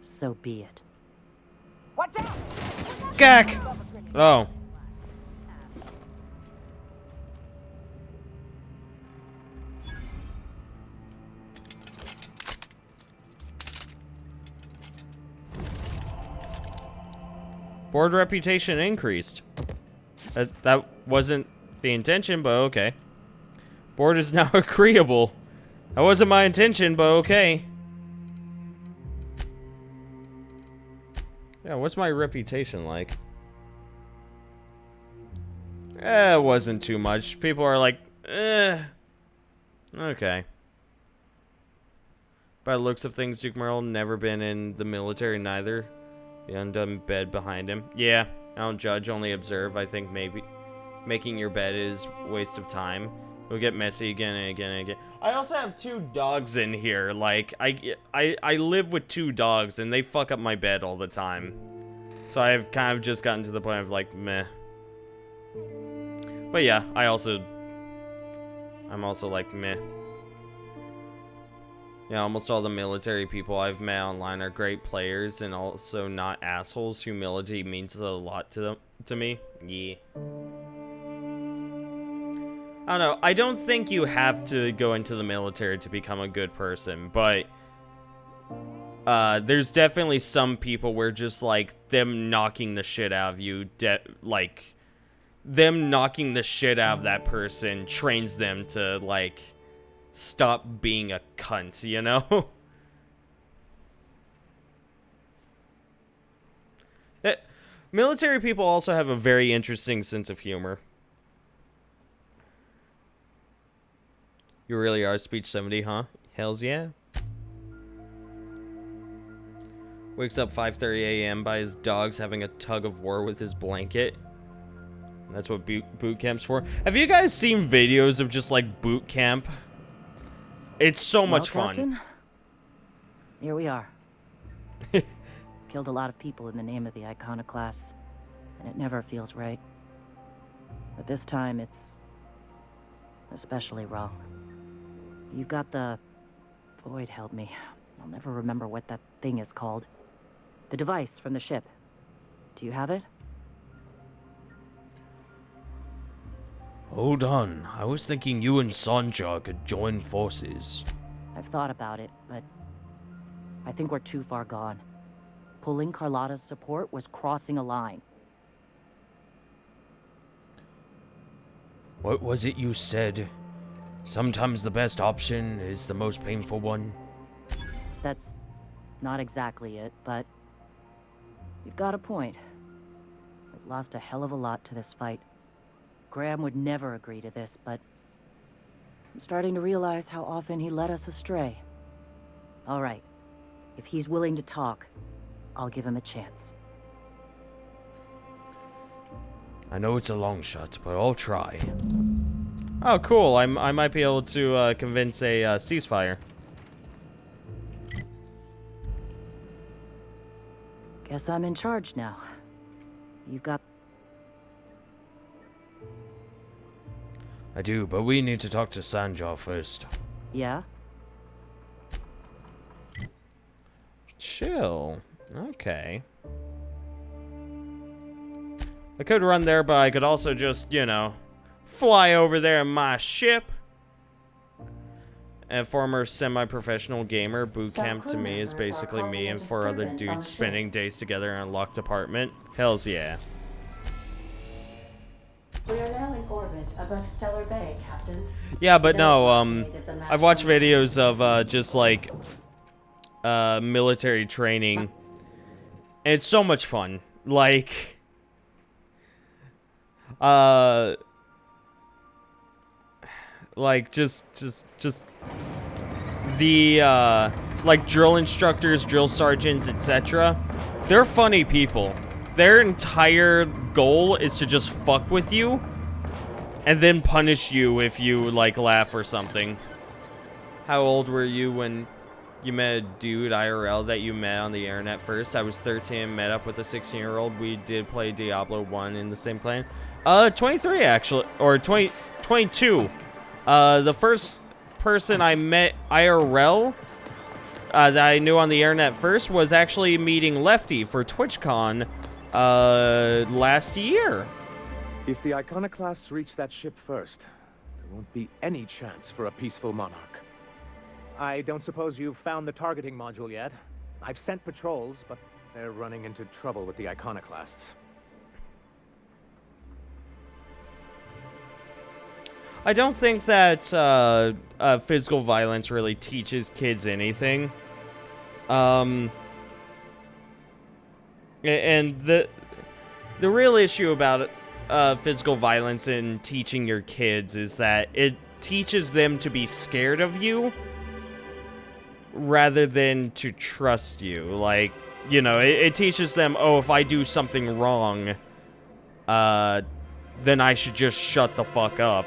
So be it. Gak! Oh. Board reputation increased. That wasn't the intention, but okay. Board is now agreeable. That wasn't my intention, but okay. Yeah, what's my reputation like? It wasn't too much. People are like, eh. Okay. By the looks of things, Duke Merle never been in the military, neither. The undone bed behind him. Yeah, I don't judge, only observe. I think maybe making your bed is a waste of time. It'll get messy again and again and again. I also have 2 dogs in here. Like, I live with 2 dogs, and they fuck up my bed all the time. So I've kind of just gotten to the point of, like, meh. But yeah, I'm also like, meh. Yeah, almost all the military people I've met online are great players and also not assholes. Humility means a lot to me. Yeah. I don't know. I don't think you have to go into the military to become a good person, but there's definitely some people where just like them knocking the shit out of you, like them knocking the shit out of that person trains them to like stop being a cunt, you know? Military people also have a very interesting sense of humor. You really are speech 70, huh? Hells yeah. Wakes up 5:30 a.m. by his dogs having a tug of war with his blanket. That's what boot camp's for. Have you guys seen videos of just like boot camp? It's so much fun. Captain, here we are. Killed a lot of people in the name of the Iconoclasts, and it never feels right. But this time it's especially wrong. You got the... Void held me. I'll never remember what that thing is called. The device from the ship. Do you have it? Hold on. I was thinking you and Sanjar could join forces. I've thought about it, but I think we're too far gone. Pulling Carlotta's support was crossing a line. What was it you said? Sometimes the best option is the most painful one. That's not exactly it, but you've got a point. I've lost a hell of a lot to this fight. Graham would never agree to this, but I'm starting to realize how often he led us astray. All right, if he's willing to talk, I'll give him a chance. I know it's a long shot, but I'll try. Oh, cool. I might be able to convince a ceasefire. Guess I'm in charge now. You've got... I do, but we need to talk to Sanjar first. Yeah? Chill. Okay. I could run there, but I could also just, you know, fly over there in my ship. A former semi-professional gamer, boot camp to me is basically me and 4 other dudes spending days together in a locked apartment. Hells yeah. We are now in orbit above Stellar Bay, Captain. Yeah, but no, I've watched videos of just like military training. And it's so much fun. Like just the like drill instructors, drill sergeants, etc. They're funny people. Their entire goal is to just fuck with you and then punish you if you like laugh or something. How old were you when you met a dude IRL that you met on the internet first? I was 13, met up with a 16-year-old. We did play Diablo 1 in the same clan. 23 actually, or 22. The first person I met IRL that I knew on the internet first was actually meeting Lefty for TwitchCon last year. If the iconoclasts reach that ship first, there won't be any chance for a peaceful monarch. I don't suppose you've found the targeting module yet? I've sent patrols, but they're running into trouble with the iconoclasts. I don't think that physical violence really teaches kids anything. And the real issue about physical violence in teaching your kids is that it teaches them to be scared of you rather than to trust you. Like, you know, it teaches them, oh, if I do something wrong, then I should just shut the fuck up.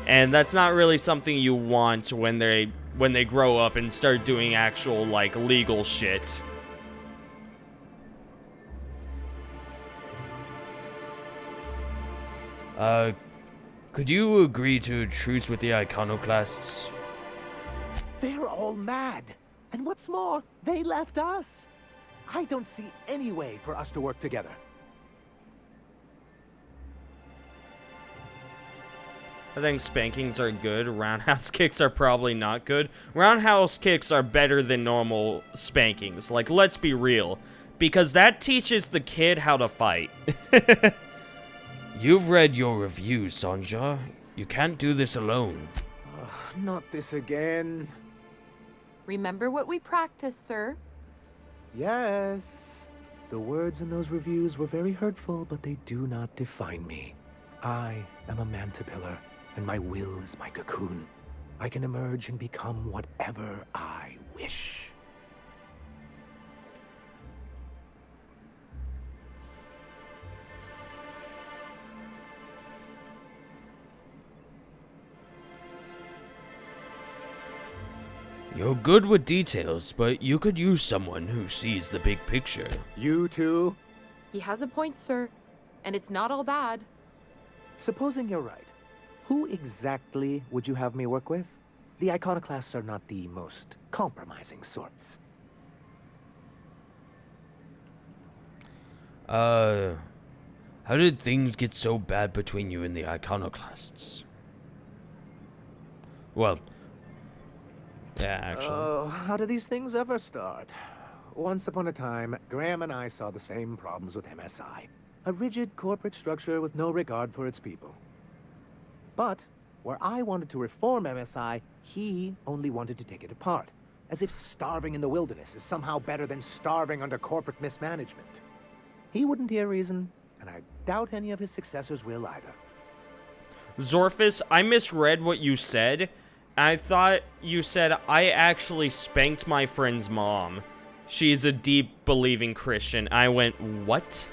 And that's not really something you want when they grow up and start doing actual, like, legal shit. Could you agree to a truce with the iconoclasts? They're all mad. And what's more, they left us. I don't see any way for us to work together. I think spankings are good. Roundhouse kicks are probably not good. Roundhouse kicks are better than normal spankings. Like, let's be real. Because that teaches the kid how to fight. You've read your reviews, Sanjar. You can't do this alone. Not this again. Remember what we practiced, sir. Yes. The words in those reviews were very hurtful, but they do not define me. I am a mantipillar, and my will is my cocoon. I can emerge and become whatever I wish. You're good with details, but you could use someone who sees the big picture. You too? He has a point, sir. And it's not all bad. Supposing you're right, who exactly would you have me work with? The iconoclasts are not the most compromising sorts. How did things get so bad between you and the iconoclasts? Well, yeah, actually. Oh, how do these things ever start? Once upon a time, Graham and I saw the same problems with MSI. A rigid corporate structure with no regard for its people. But where I wanted to reform MSI, he only wanted to take it apart. As if starving in the wilderness is somehow better than starving under corporate mismanagement. He wouldn't hear reason, and I doubt any of his successors will either. Zorphus, I misread what you said. I thought you said I actually spanked my friend's mom. She's a deep believing Christian. I went, what?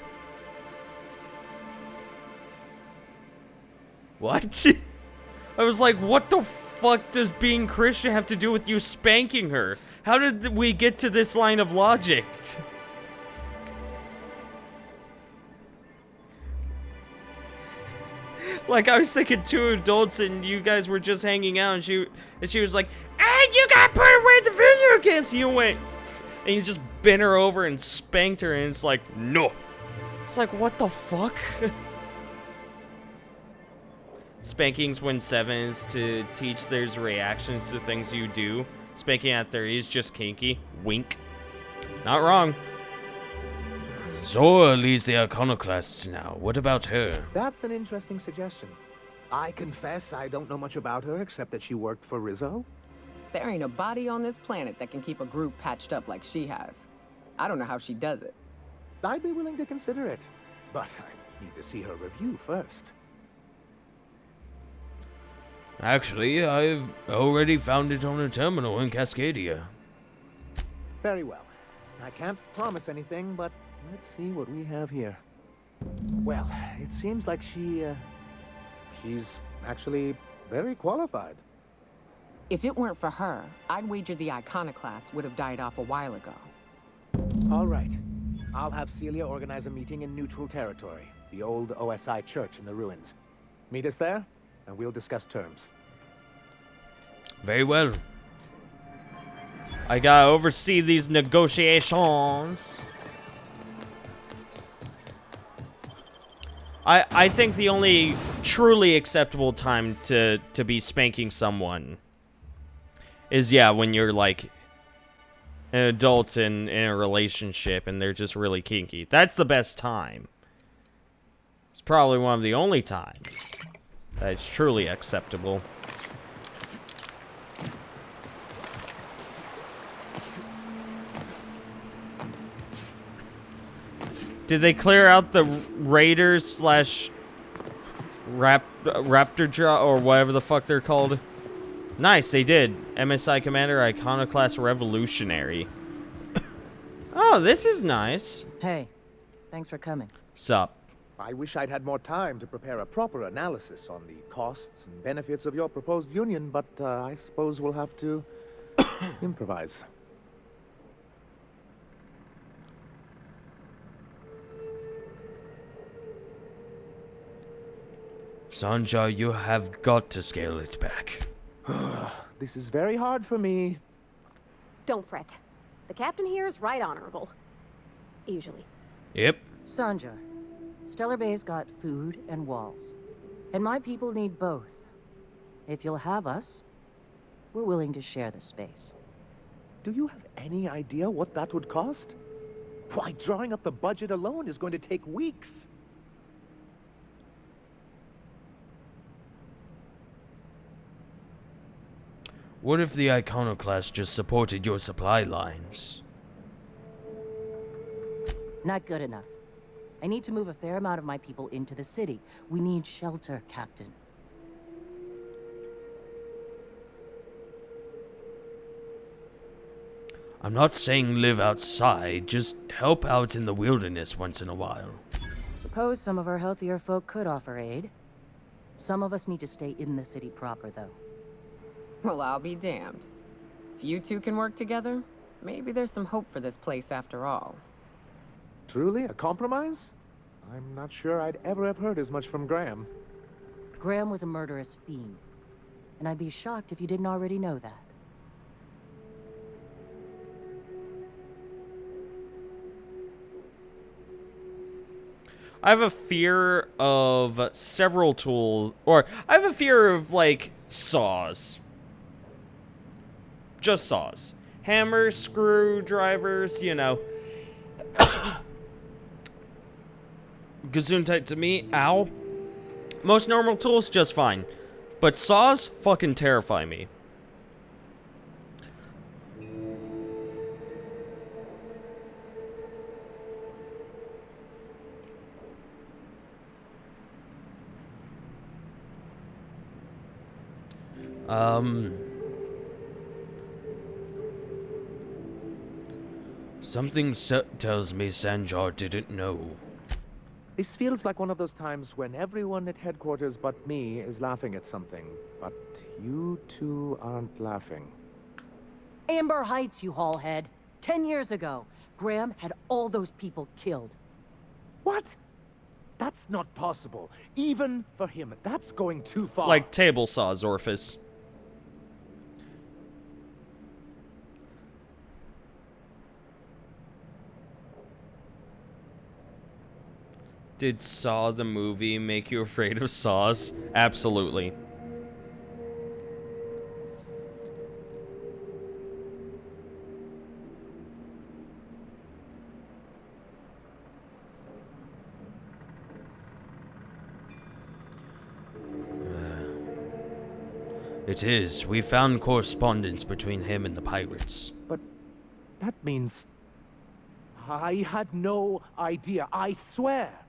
What? I was like, what the fuck does being Christian have to do with you spanking her? How did we get to this line of logic? Like, I was thinking 2 adults and you guys were just hanging out, and she was like, "Hey, you gotta put away the video games!" And you went, and you just bent her over and spanked her, and it's like, no. It's like, what the fuck? Spankings when 7 is to teach there's reactions to things you do. Spanking at 30 is just kinky. Wink. Not wrong. Zora leads the iconoclasts now. What about her? That's an interesting suggestion. I confess I don't know much about her except that she worked for Rizzo. There ain't a body on this planet that can keep a group patched up like she has. I don't know how she does it. I'd be willing to consider it, but I need to see her review first. Actually, I've already found it on a terminal in Cascadia. Very well. I can't promise anything, but let's see what we have here. Well, it seems like she's actually very qualified. If it weren't for her, I'd wager the iconoclast would have died off a while ago. All right. I'll have Celia organize a meeting in neutral territory, the old OSI church in the ruins. Meet us there, and we'll discuss terms. Very well. I gotta oversee these negotiations. I think the only truly acceptable time to be spanking someone is, yeah, when you're like an adult in a relationship and they're just really kinky. That's the best time. It's probably one of the only times that it's truly acceptable. Did they clear out the Raiders slash Raptor Jaw or whatever the fuck they're called? Nice, they did. MSI Commander Iconoclast Revolutionary. Oh, this is nice. Hey, thanks for coming. Sup? I wish I'd had more time to prepare a proper analysis on the costs and benefits of your proposed union, but I suppose we'll have to improvise. Sanja, you have got to scale it back. This is very hard for me. Don't fret. The captain here is right honorable. Usually. Yep. Sanja, Stellar Bay's got food and walls. And my people need both. If you'll have us, we're willing to share the space. Do you have any idea what that would cost? Why, drawing up the budget alone is going to take weeks. What if the Iconoclast just supported your supply lines? Not good enough. I need to move a fair amount of my people into the city. We need shelter, Captain. I'm not saying live outside, just help out in the wilderness once in a while. Suppose some of our healthier folk could offer aid. Some of us need to stay in the city proper, though. Well, I'll be damned. If you two can work together, maybe there's some hope for this place after all. Truly, a compromise? I'm not sure I'd ever have heard as much from Graham. Graham was a murderous fiend, and I'd be shocked if you didn't already know that. I have a fear of several tools, or I have a fear of, like, saws. Just saws. Hammers, screwdrivers, you know. Gesundheit to me. Ow. Most normal tools, just fine. But saws fucking terrify me. Something tells me Sanjar didn't know. This feels like one of those times when everyone at headquarters but me is laughing at something. But you two aren't laughing. Amber Heights, you haulhead. 10 years ago, Graham had all those people killed. What? That's not possible. Even for him, that's going too far. Like table saws, Orphus. Did Saw the movie make you afraid of saws? Absolutely. It is. We found correspondence between him and the pirates. But that means... I had no idea, I swear.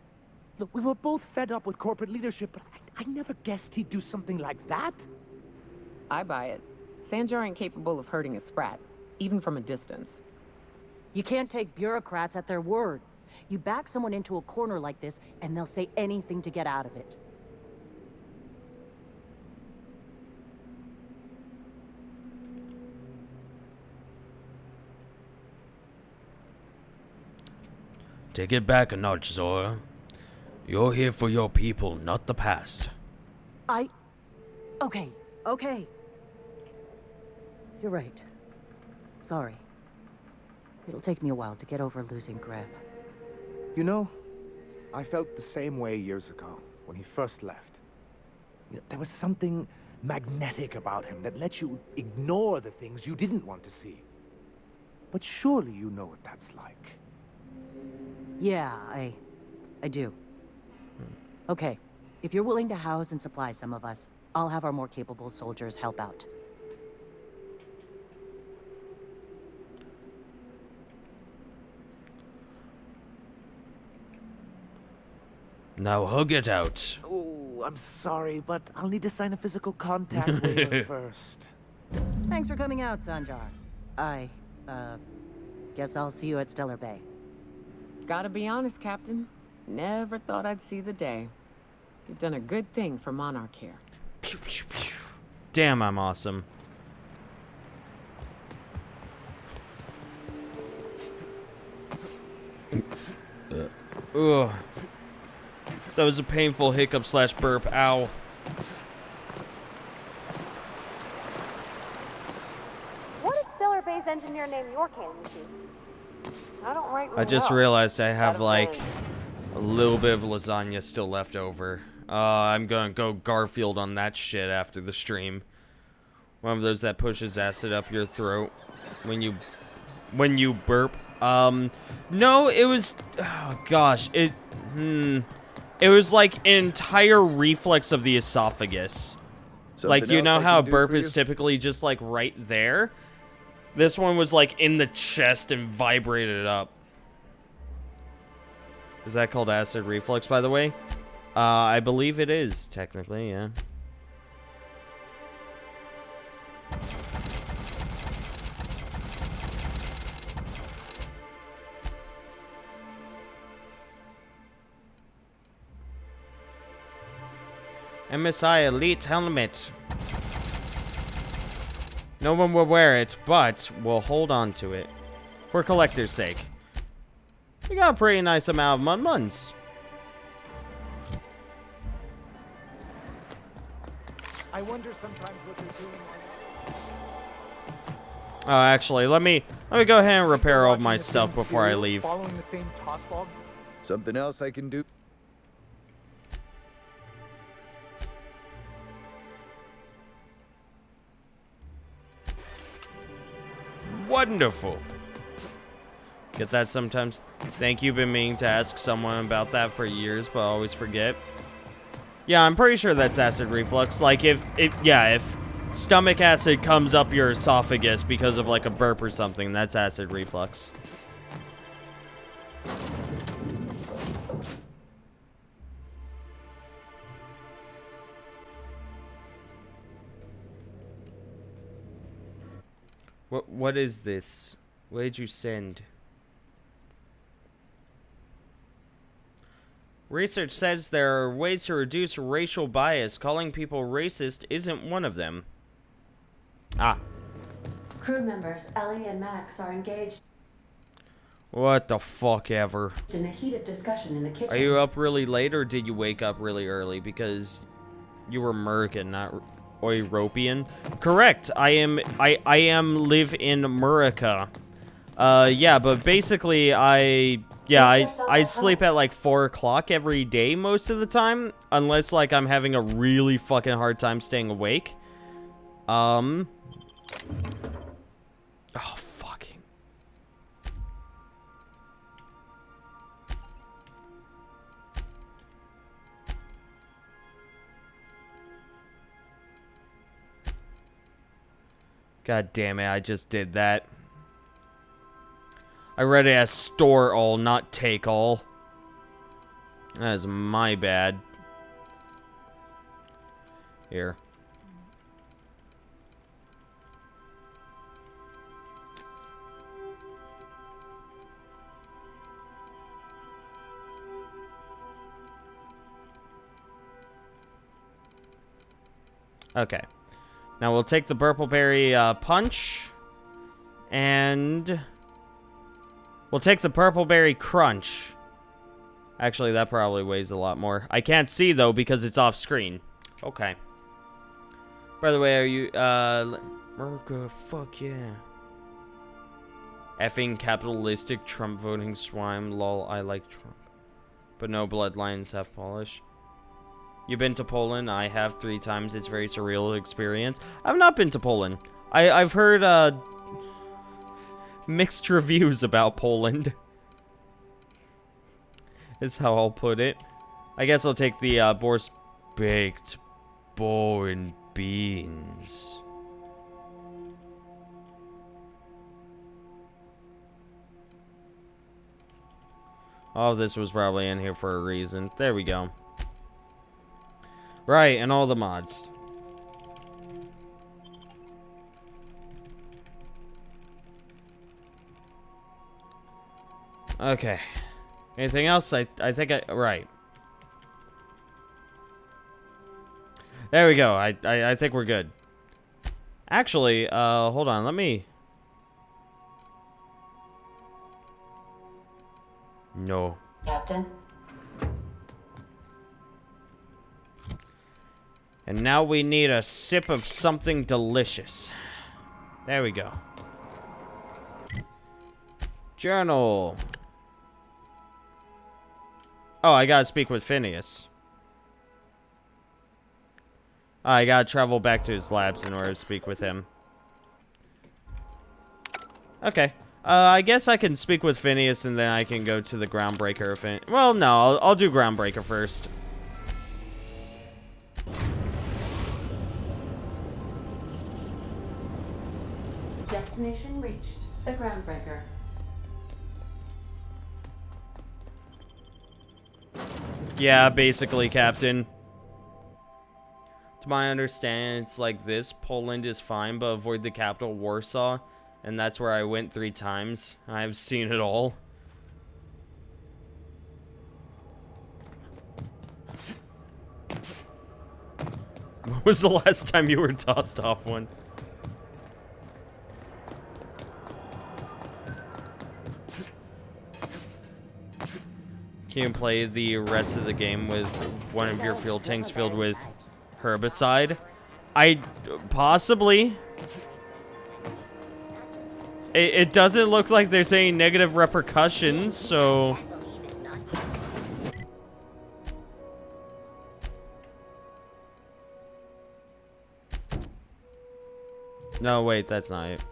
Look, we were both fed up with corporate leadership, but I never guessed he'd do something like that. I buy it. Sanjar ain't capable of hurting a sprat, even from a distance. You can't take bureaucrats at their word. You back someone into a corner like this, and they'll say anything to get out of it. Take it back a notch, Zora. You're here for your people, not the past. Okay. You're right. Sorry. It'll take me a while to get over losing Graham. You know, I felt the same way years ago, when he first left. You know, there was something magnetic about him that let you ignore the things you didn't want to see. But surely you know what that's like. Yeah, I do. Okay, if you're willing to house and supply some of us, I'll have our more capable soldiers help out. Now hug it out. Oh, I'm sorry, but I'll need to sign a physical contact waiver first. Thanks for coming out, Sanjar. I, guess I'll see you at Stellar Bay. Gotta be honest, Captain. Never thought I'd see the day. You've done a good thing for Monarch here. Pew, pew, pew. Damn, I'm awesome. Ugh. That was a painful hiccup slash burp. Ow. What did Stellar Bay's engineer name your cannon to? I don't rightly I just know. realized I have Out of like range. a little bit of lasagna still left over. I'm gonna go Garfield on that shit after the stream. One of those that pushes acid up your throat when you burp. No, it was, oh gosh, it was like an entire reflex of the esophagus. Like, you know how a burp is typically just like right there? This one was like in the chest and vibrated up. Is that called acid reflux, by the way? I believe it is, technically, yeah. MSI Elite Helmet. No one will wear it, but we'll hold on to it. For collector's sake. We got a pretty nice amount of Mun-Muns. I wonder sometimes what they're doing. Oh, actually, let me go ahead and repair all of my stuff before I leave. Following the same toss ball? Something else I can do? Wonderful. Get that sometimes. Thank you. Been meaning to ask someone about that for years, but I always forget. Yeah, I'm pretty sure that's acid reflux. Like, if stomach acid comes up your esophagus because of, like, a burp or something, that's acid reflux. What is this? What did you send? Research says there are ways to reduce racial bias. Calling people racist isn't one of them. Ah. Crew members Ellie and Max are engaged What the fuck ever. in a heated discussion in the kitchen. Are you up really late or did you wake up really early? Because you were American, not European. Correct. I am live in America. Yeah, but basically I sleep at like 4 o'clock every day most of the time, unless like I'm having a really fucking hard time staying awake. Oh, fucking. God damn it, I just did that. I read it as store all, not take all. That is my bad. Here. Okay. Now we'll take the Purpleberry Punch. And we'll take the Purpleberry Crunch. Actually, that probably weighs a lot more. I can't see, though, because it's off screen. Okay. By the way, are you, America, fuck yeah. Effing capitalistic Trump voting swine, lol, I like Trump. But no bloodlines have polish. You've been to Poland? I have 3 times. It's a very surreal experience. I've not been to Poland. I've heard, mixed reviews about Poland. Is how I'll put it. I guess I'll take the, Boris baked boring beans. All of this was probably in here for a reason. There we go. Right, and all the mods. Okay. Anything else? I think right. There we go. I think we're good. Actually, hold on. Let me... No. Captain? And now we need a sip of something delicious. There we go. Journal. Oh, I gotta speak with Phineas. I gotta travel back to his labs in order to speak with him. Okay. I guess I can speak with Phineas and then I can go to the Groundbreaker. If it, well, no, I'll do Groundbreaker first. Destination reached. The Groundbreaker. Yeah, basically, Captain. To my understanding, it's like this. Poland is fine, but avoid the capital, Warsaw. And that's where I went 3 times. I've seen it all. When was the last time you were tossed off one? Can you play the rest of the game with one of your fuel tanks filled with herbicide? Possibly. It doesn't look like there's any negative repercussions, so... No, wait, that's not it.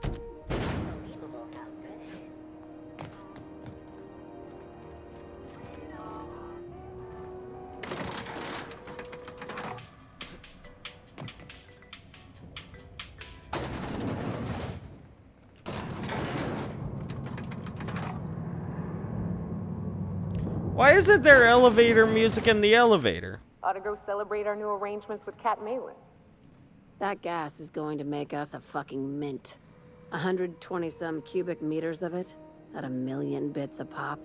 Why isn't there elevator music in the elevator? Ought to go celebrate our new arrangements with Cat Malin. That gas is going to make us a fucking mint. 120-some cubic meters of it, at 1,000,000 bits a pop.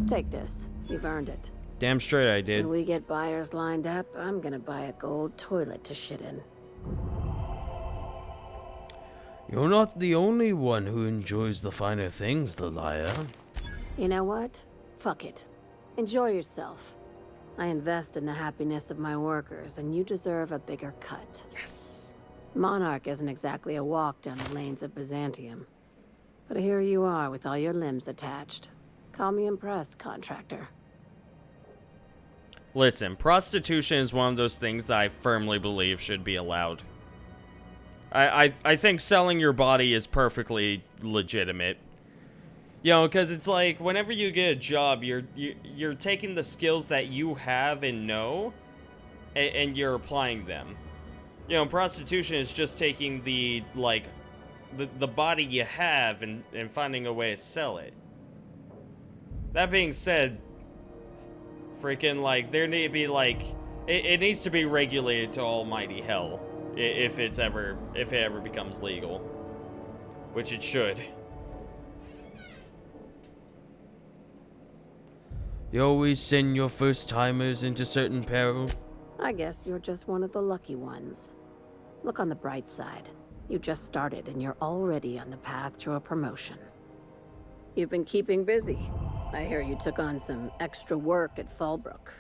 Take this. You've earned it. Damn straight I did. When we get buyers lined up, I'm gonna buy a gold toilet to shit in. You're not the only one who enjoys the finer things, the liar. You know what? Fuck it. Enjoy yourself. I invest in the happiness of my workers, and you deserve a bigger cut. Yes. Monarch isn't exactly a walk down the lanes of Byzantium. But here you are with all your limbs attached. Call me impressed, contractor. Listen, prostitution is one of those things that I firmly believe should be allowed. I think selling your body is perfectly legitimate. You know, because it's like, whenever you get a job, you're taking the skills that you have and know, and you're applying them. You know, prostitution is just taking the, like, the body you have and finding a way to sell it. That being said, freaking, like, there need to be, like, it needs to be regulated to almighty hell if it ever becomes legal, which it should. You always send your first-timers into certain peril? I guess you're just one of the lucky ones. Look on the bright side. You just started and you're already on the path to a promotion. You've been keeping busy. I hear you took on some extra work at Fallbrook.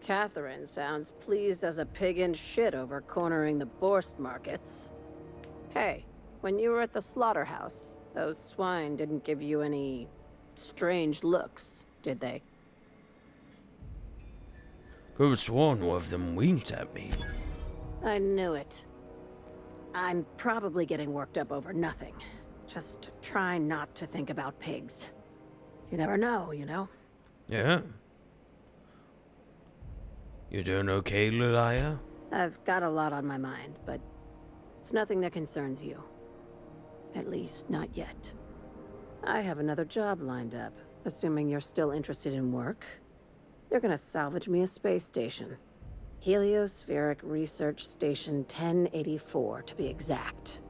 Catherine sounds pleased as a pig in shit over cornering the Borst markets. Hey, when you were at the slaughterhouse, those swine didn't give you any strange looks, did they? Could have sworn one of them winked at me. I knew it. I'm probably getting worked up over nothing. Just try not to think about pigs. You never know, you know? Yeah. You doing okay, Lilia? I've got a lot on my mind, but it's nothing that concerns you. At least, not yet. I have another job lined up, assuming you're still interested in work. They're gonna salvage me a space station. Heliospheric Research Station 1084, to be exact.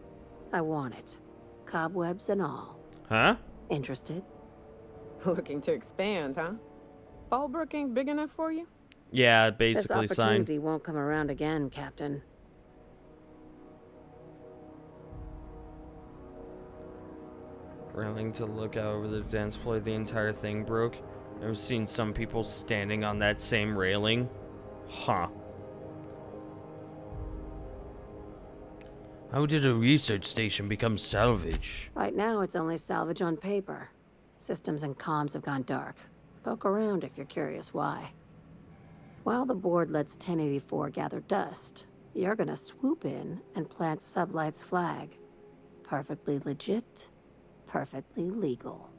I want it. Cobwebs and all. Huh? Interested? Looking to expand, huh? Fallbrook ain't big enough for you? Yeah, basically this signed. opportunity won't come around again, Captain. Railing to look out over the dance floor, the entire thing broke. I've seen some people standing on that same railing. Huh. How did a research station become salvage? Right now, it's only salvage on paper. Systems and comms have gone dark. Poke around if you're curious why. While the board lets 1084 gather dust, you're gonna swoop in and plant Sublight's flag. Perfectly legit, perfectly legal.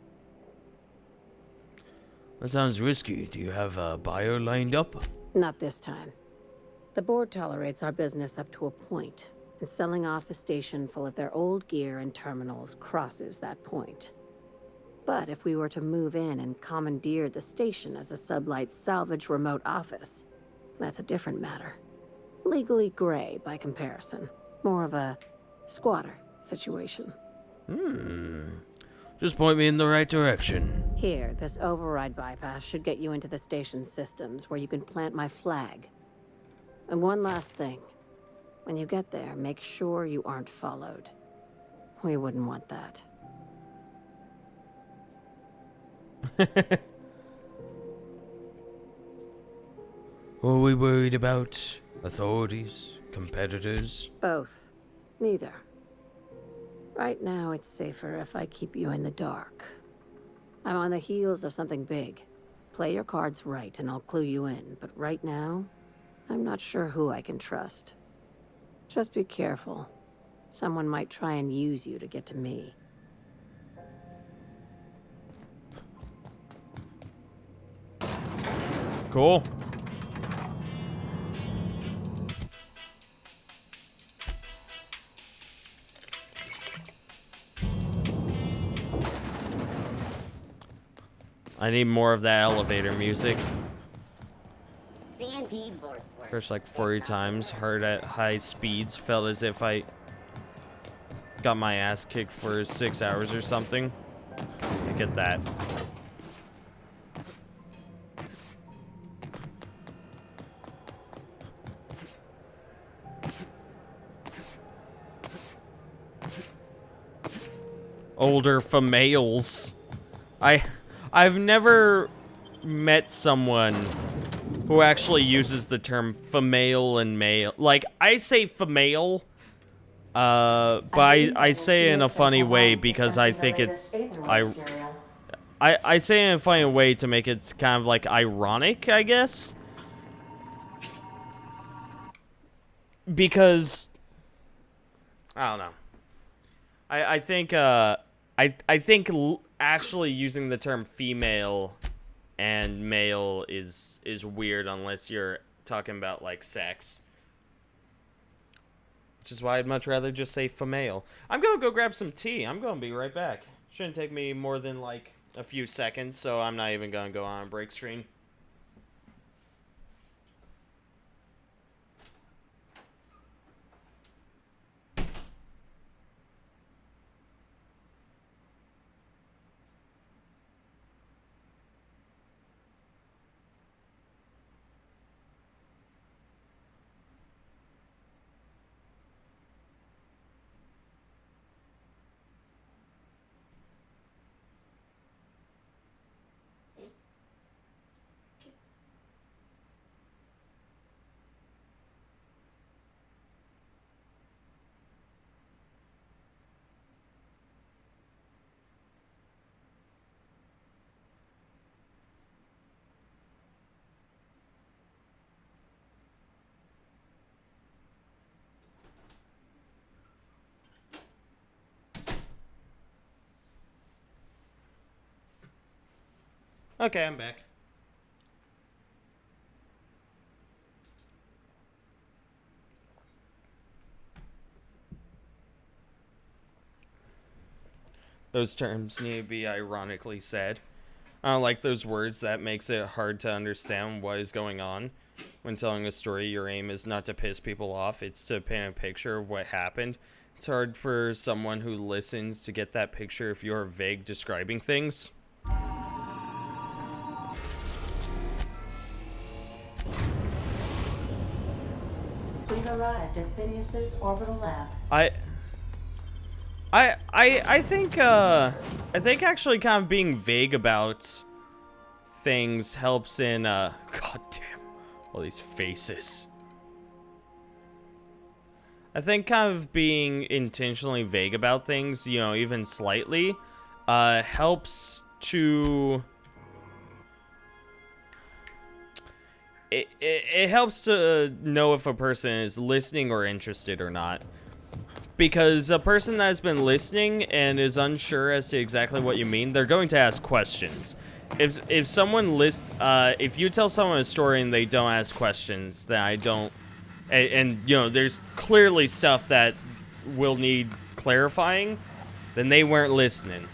That sounds risky. Do you have a buyer lined up? Not this time. The board tolerates our business up to a point, and selling off a station full of their old gear and terminals crosses that point. But if we were to move in and commandeer the station as a Sublight salvage remote office, that's a different matter. Legally gray by comparison. More of a squatter situation. Just point me in the right direction. Here, this override bypass should get you into the station's systems where you can plant my flag. And one last thing. When you get there, make sure you aren't followed. We wouldn't want that. Who are we worried about? Authorities? Competitors? Both. Neither. Right now, it's safer if I keep you in the dark. I'm on the heels of something big. Play your cards right and I'll clue you in, but right now, I'm not sure who I can trust. Just be careful. Someone might try and use you to get to me. Cool. I need more of that elevator music. First like 40 times, heard at high speeds, felt as if I got my ass kicked for 6 hours or something. I get that. Older females. I've never met someone who actually uses the term female and male. Like, I say female, but I say it in a funny way because I think it's I say it in a funny way to make it kind of like ironic, I guess. Because I don't know. I think I think actually using the term female and male is weird unless you're talking about like sex. Which is why I'd much rather just say female. I'm gonna go grab some tea. I'm gonna be right back. Shouldn't take me more than like a few seconds, so I'm not even gonna go on break screen. Okay, I'm back. Those terms need to be ironically said. I don't like those words. That makes it hard to understand what is going on. When telling a story, your aim is not to piss people off. It's to paint a picture of what happened. It's hard for someone who listens to get that picture if you're vague describing things. We've arrived at Phineas's orbital lab. I think actually kind of being vague about things helps in god damn all these faces. I think kind of being intentionally vague about things, you know, even slightly, helps to it helps to know if a person is listening or interested or not. Because a person that has been listening and is unsure as to exactly what you mean, they're going to ask questions. If someone if you tell someone a story and they don't ask questions, then I don't, and you know, there's clearly stuff that will need clarifying, then they weren't listening.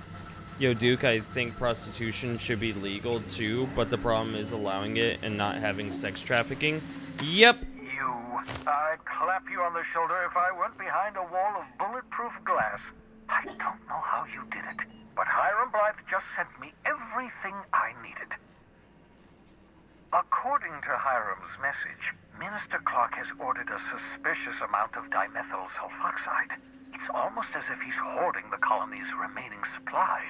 Yo, Duke, I think prostitution should be legal too, but the problem is allowing it and not having sex trafficking. Yep. I'd clap you on the shoulder if I went behind a wall of bulletproof glass. I don't know how you did it, but Hiram Blythe just sent me everything I needed. According to Hiram's message, Minister Clark has ordered a suspicious amount of dimethyl sulfoxide. It's almost as if he's hoarding the colony's remaining supply.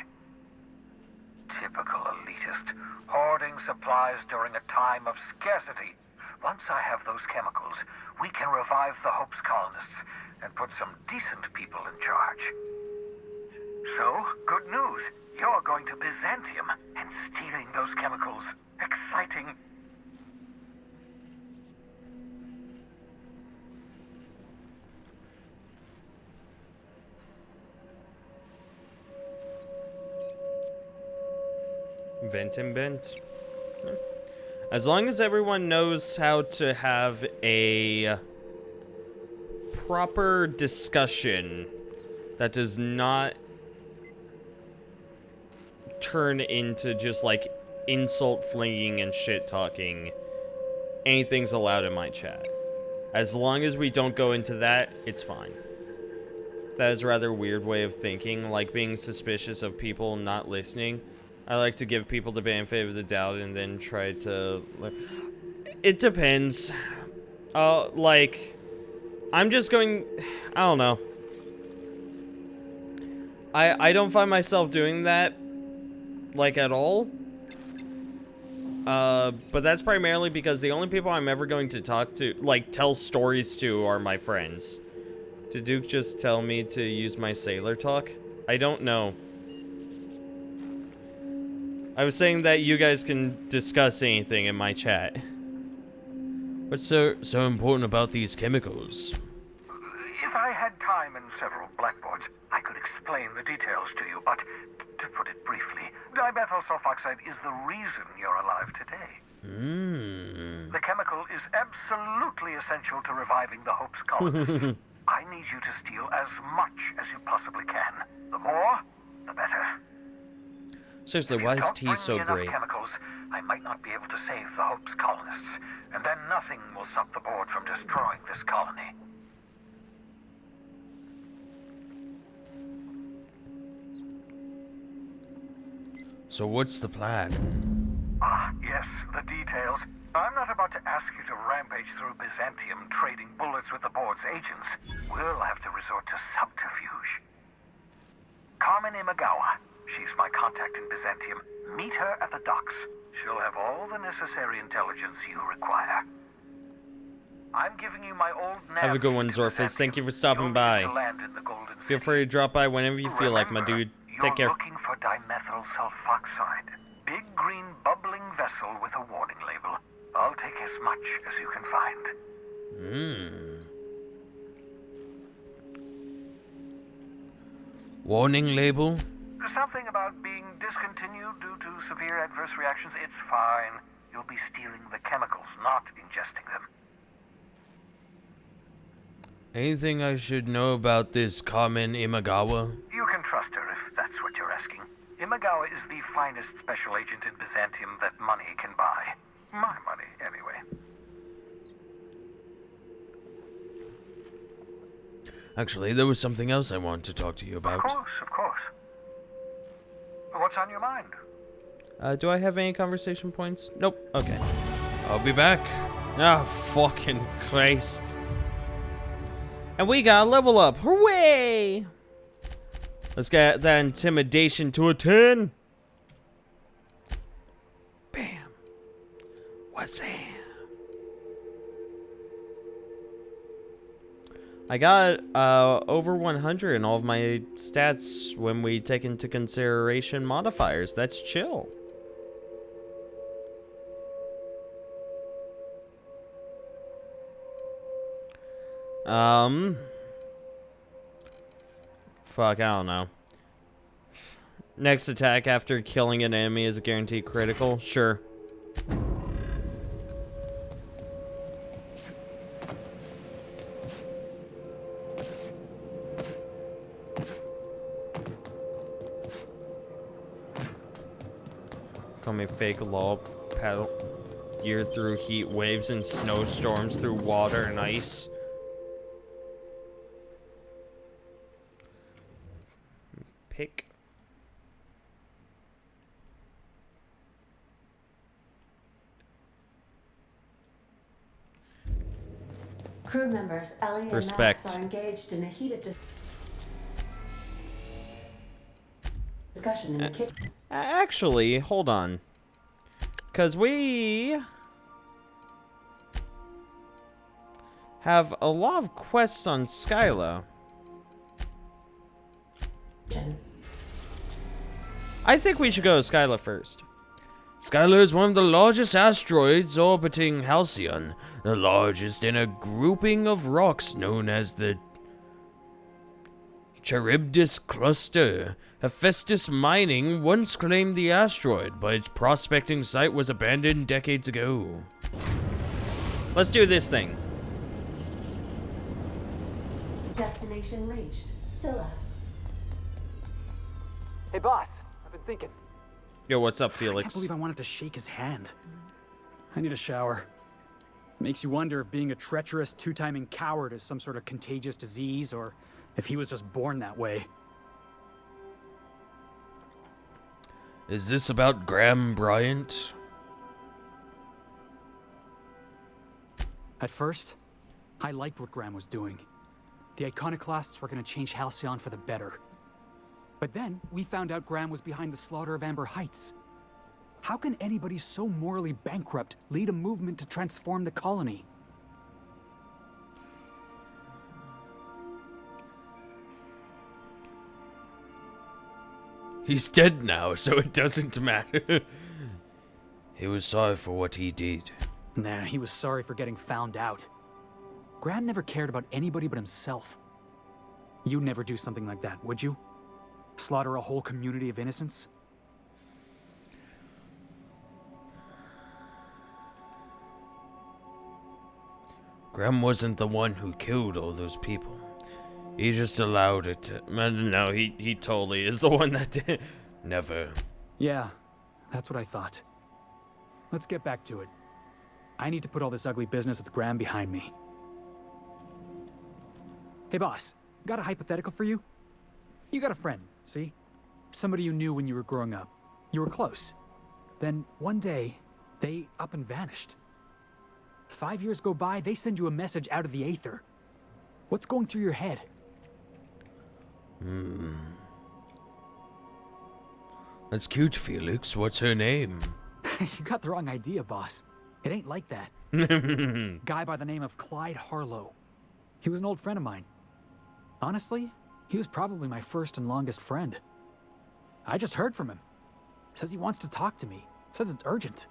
Typical elitist, hoarding supplies during a time of scarcity. Once I have those chemicals, we can revive the Hope's colonists and put some decent people in charge. So, good news. You're going to Byzantium and stealing those chemicals. Exciting. Vent and bent. As long as everyone knows how to have a proper discussion that does not turn into just like insult flinging and shit talking, anything's allowed in my chat. As long as we don't go into that, it's fine. That is a rather weird way of thinking, like being suspicious of people not listening. I like to give people the benefit of the doubt and then try to... It depends. Like, I'm just going... I don't know. I don't find myself doing that, like, at all. But that's primarily because the only people I'm ever going to talk to, like, tell stories to are my friends. Did Duke just tell me to use my sailor talk? I don't know. I was saying that you guys can discuss anything in my chat. What's so important about these chemicals? If I had time and several blackboards, I could explain the details to you, but to put it briefly, dimethyl sulfoxide is the reason you're alive today. The chemical is absolutely essential to reviving the Hope's colonists. I need you to steal as much as you possibly can. The more, the better. Seriously, why is tea so great? Chemicals, I might not be able to save the Hope's colonists, and then nothing will stop the board from destroying this colony. So what's the plan? Ah, yes, the details. I'm not about to ask you to rampage through Byzantium trading bullets with the board's agents. We'll have to resort to subterfuge. Carmen Imagawa. She's my contact in Byzantium. Meet her at the docks. She'll have all the necessary intelligence you require. I'm giving you my old nav. Have a good one, Zorfus. Thank you for stopping by. Feel free to drop by whenever you feel like, my dude. Take care. You're looking for dimethyl sulfoxide. Big green bubbling vessel with a warning label. I'll take as much as you can find. Warning label? Something about being discontinued due to severe adverse reactions. It's fine. You'll be stealing the chemicals, not ingesting them. Anything I should know about this Carmen Imagawa? You can trust her if that's what you're asking. Imagawa is the finest special agent in Byzantium that money can buy. My money, anyway. Actually, there was something else I wanted to talk to you about. Of course. What's on your mind? Do I have any conversation points? Nope. Okay. I'll be back. Ah, fucking Christ. And we got a level up. Hooray! Let's get that intimidation to a 10. Bam. What's that? I got over 100 in all of my stats when we take into consideration modifiers. That's chill. Fuck, I don't know. Next attack after killing an enemy is a guaranteed critical? Sure. Call me fake law paddle. Geared through heat waves and snowstorms through water and ice. Pick. Crew members Ellie and Respect. Max are engaged in a heated discussion in the kitchen. Actually, hold on. Because we have a lot of quests on Skyla. I think we should go to Skyla first. Skyla is one of the largest asteroids orbiting Halcyon, the largest in a grouping of rocks known as the Charybdis Cluster. Hephaestus Mining once claimed the asteroid, but its prospecting site was abandoned decades ago. Let's do this thing. Destination reached. Scylla. Hey, boss. I've been thinking. Yo, what's up, I Felix? can't believe I wanted to shake his hand. I need a shower. Makes you wonder if being a treacherous, two-timing coward is some sort of contagious disease, or if he was just born that way. Is this about Graham Bryant? At first, I liked what Graham was doing. The Iconoclasts were going to change Halcyon for the better. But then, we found out Graham was behind the slaughter of Amber Heights. How can anybody so morally bankrupt lead a movement to transform the colony? He's dead now, so it doesn't matter. He was sorry for what he did. Nah, he was sorry for getting found out. Graham never cared about anybody but himself. You'd never do something like that, would you? Slaughter a whole community of innocents? Graham wasn't the one who killed all those people. He just allowed it to... No, he totally is the one that did. Never. Yeah, that's what I thought. Let's get back to it. I need to put all this ugly business with Graham behind me. Hey boss, got a hypothetical for you? You got a friend, see? Somebody you knew when you were growing up. You were close. Then one day, they up and vanished. 5 years go by, they send you a message out of the aether. What's going through your head? That's cute, Felix. What's her name? You got the wrong idea, boss. It ain't like that. Guy by the name of Clyde Harlow. He was an old friend of mine. Honestly, he was probably my first and longest friend. I just heard from him. Says he wants to talk to me. Says it's urgent.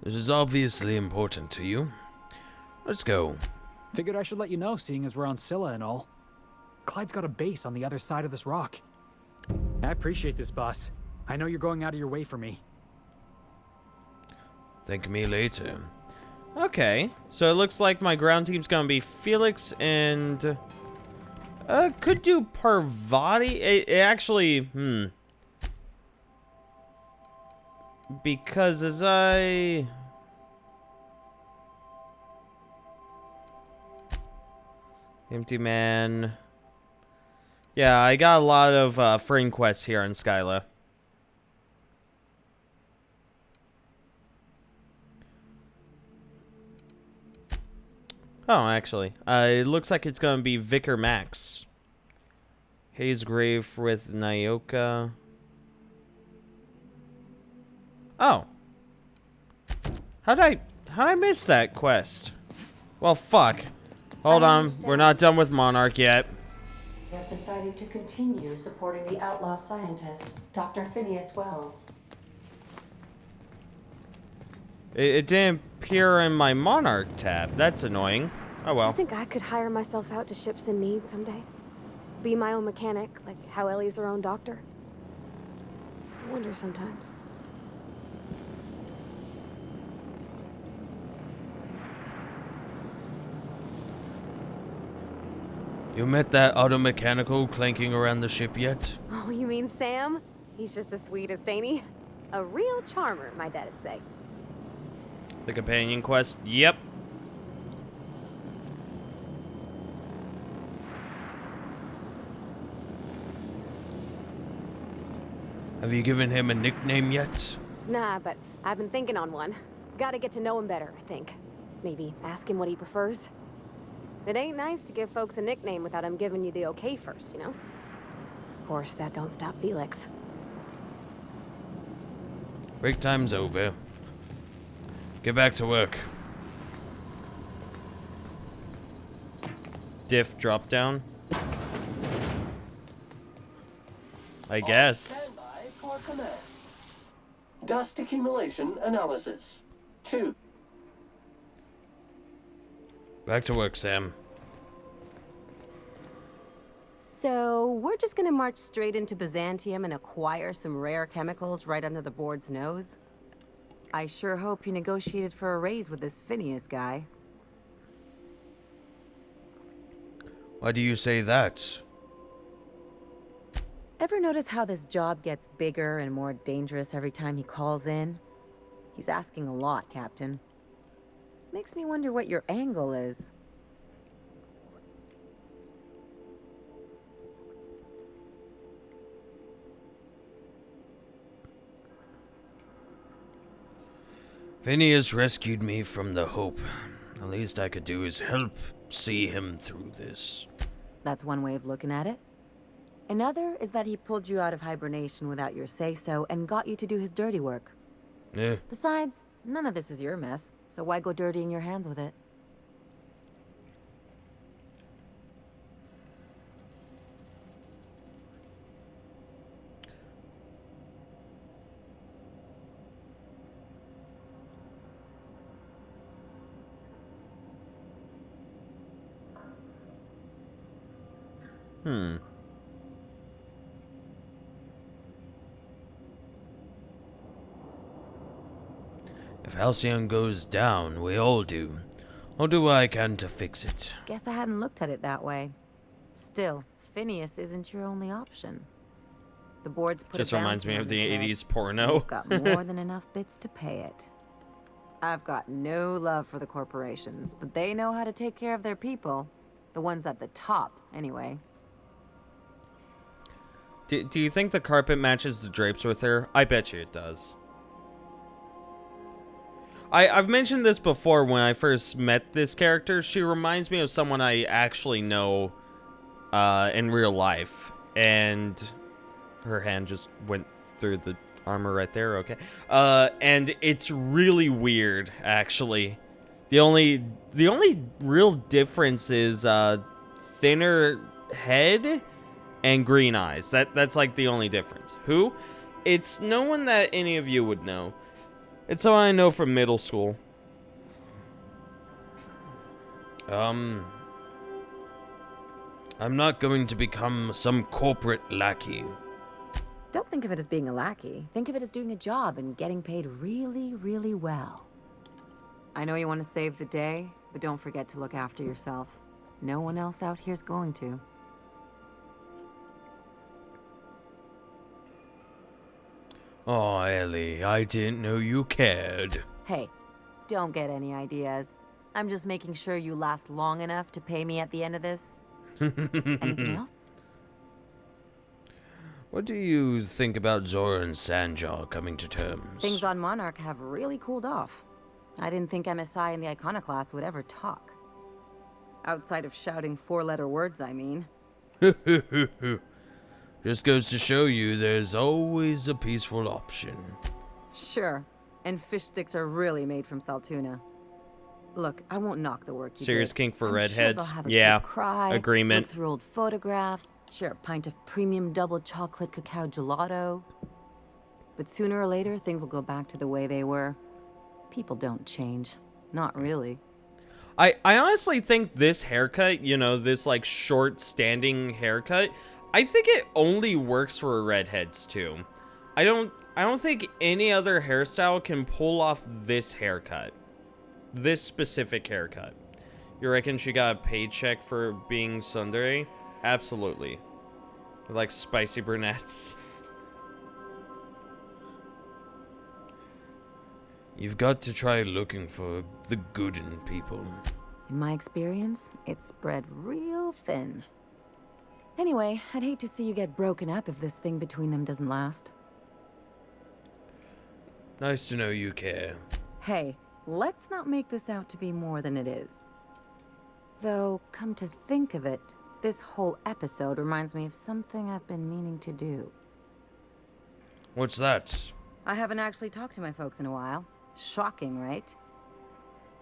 This is obviously important to you. Let's go. Figured I should let you know, seeing as we're on Scylla and all. Clyde's got a base on the other side of this rock. I appreciate this, boss. I know you're going out of your way for me. Thank me later. Okay, so it looks like my ground team's gonna be Felix and... could do Parvati. It actually, because as I... Empty Man. Yeah, I got a lot of friend quests here on Skyla. Oh, actually. It looks like it's going to be Vicar Max. Hayes Grave with Nyoka. Oh. How'd I miss that quest? Well, fuck. Hold on. We're not done with Monarch yet. You have decided to continue supporting the outlaw scientist, Dr. Phineas Wells. It didn't appear in my Monarch tab. That's annoying. Oh well. You think I could hire myself out to ships in need someday? Be my own mechanic, like how Ellie's her own doctor? I wonder sometimes. You met that auto mechanical clanking around the ship yet? Oh, you mean Sam? He's just the sweetest, ain't he? A real charmer, my dad'd say. The companion quest? Yep. Have you given him a nickname yet? Nah, but I've been thinking on one. Gotta get to know him better, I think. Maybe ask him what he prefers. It ain't nice to give folks a nickname without him giving you the okay first, you know? Of course, that don't stop Felix. Break time's over. Get back to work. Diff drop down. I guess. Stand by for command. Dust accumulation analysis. 2. Back to work, Sam. So, we're just gonna march straight into Byzantium and acquire some rare chemicals right under the board's nose? I sure hope you negotiated for a raise with this Phineas guy. Why do you say that? Ever notice how this job gets bigger and more dangerous every time he calls in? He's asking a lot, Captain. Makes me wonder what your angle is. Phineas rescued me from the Hope. The least I could do is help see him through this. That's one way of looking at it. Another is that he pulled you out of hibernation without your say-so and got you to do his dirty work. Yeah. Besides, none of this is your mess, so why go dirtying your hands with it? If Halcyon goes down, we all do. I'll do what I can to fix it. Guess I hadn't looked at it that way. Still, Phineas isn't your only option. The board's put Just a reminds me bounty of on the his 80s head. porno. You've got more than enough bits to pay it. I've got no love for the corporations, but they know how to take care of their people. The ones at the top, anyway. Do you think the carpet matches the drapes with her? I bet you it does. I've mentioned this before when I first met this character. She reminds me of someone I actually know in real life. And her hand just went through the armor right there, okay. And it's really weird, actually. The only real difference is thinner head and green eyes. That's like the only difference. Who? It's no one that any of you would know. It's someone I know from middle school. I'm not going to become some corporate lackey. Don't think of it as being a lackey. Think of it as doing a job and getting paid really, really well. I know you want to save the day, but don't forget to look after yourself. No one else out here's going to. Oh, Ellie, I didn't know you cared. Hey, don't get any ideas. I'm just making sure you last long enough to pay me at the end of this. Anything else? What do you think about Zora and Sanjar coming to terms? Things on Monarch have really cooled off. I didn't think MSI and the Iconoclast would ever talk. Outside of shouting four-letter words, I mean. Just goes to show you there's always a peaceful option. Sure. And fish sticks are really made from Saltuna. Look, I won't knock the work you Serious did. kink for I'm redheads. Sure they'll have a Yeah. good cry, Agreement. Look through old photographs, share a pint of premium double chocolate cacao gelato. But sooner or later, things will go back to the way they were. People don't change. Not really. I honestly think this haircut, you know, this like short standing haircut, I think it only works for redheads too. I don't think any other hairstyle can pull off this haircut. This specific haircut. You reckon she got a paycheck for being tsundere? Absolutely. Like spicy brunettes. You've got to try looking for the good in people. In my experience, it's spread real thin. Anyway, I'd hate to see you get broken up if this thing between them doesn't last. Nice to know you care. Hey, let's not make this out to be more than it is. Though, come to think of it, this whole episode reminds me of something I've been meaning to do. What's that? I haven't actually talked to my folks in a while. Shocking, right?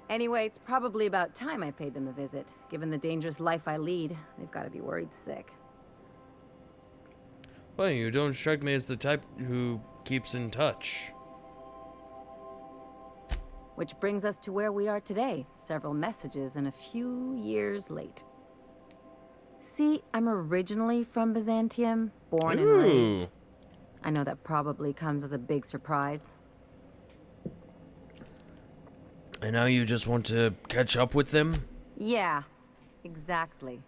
Anyway, it's probably about time I paid them a visit. Given the dangerous life I lead, they've got to be worried sick. Well, you don't strike me as the type who keeps in touch. Which brings us to where we are today. Several messages and a few years late. See, I'm originally from Byzantium, born and raised. I know that probably comes as a big surprise. And now you just want to catch up with them? Yeah, exactly.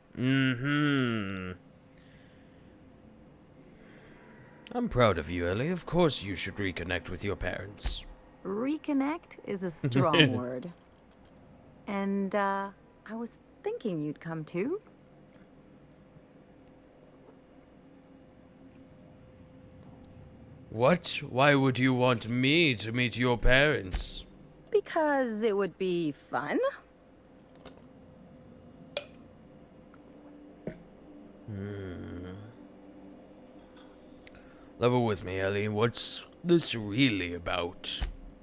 I'm proud of you, Ellie. Of course you should reconnect with your parents. Reconnect is a strong word. And, I was thinking you'd come too. What? Why would you want me to meet your parents? Because it would be fun. Level with me, Ellie. What's this really about?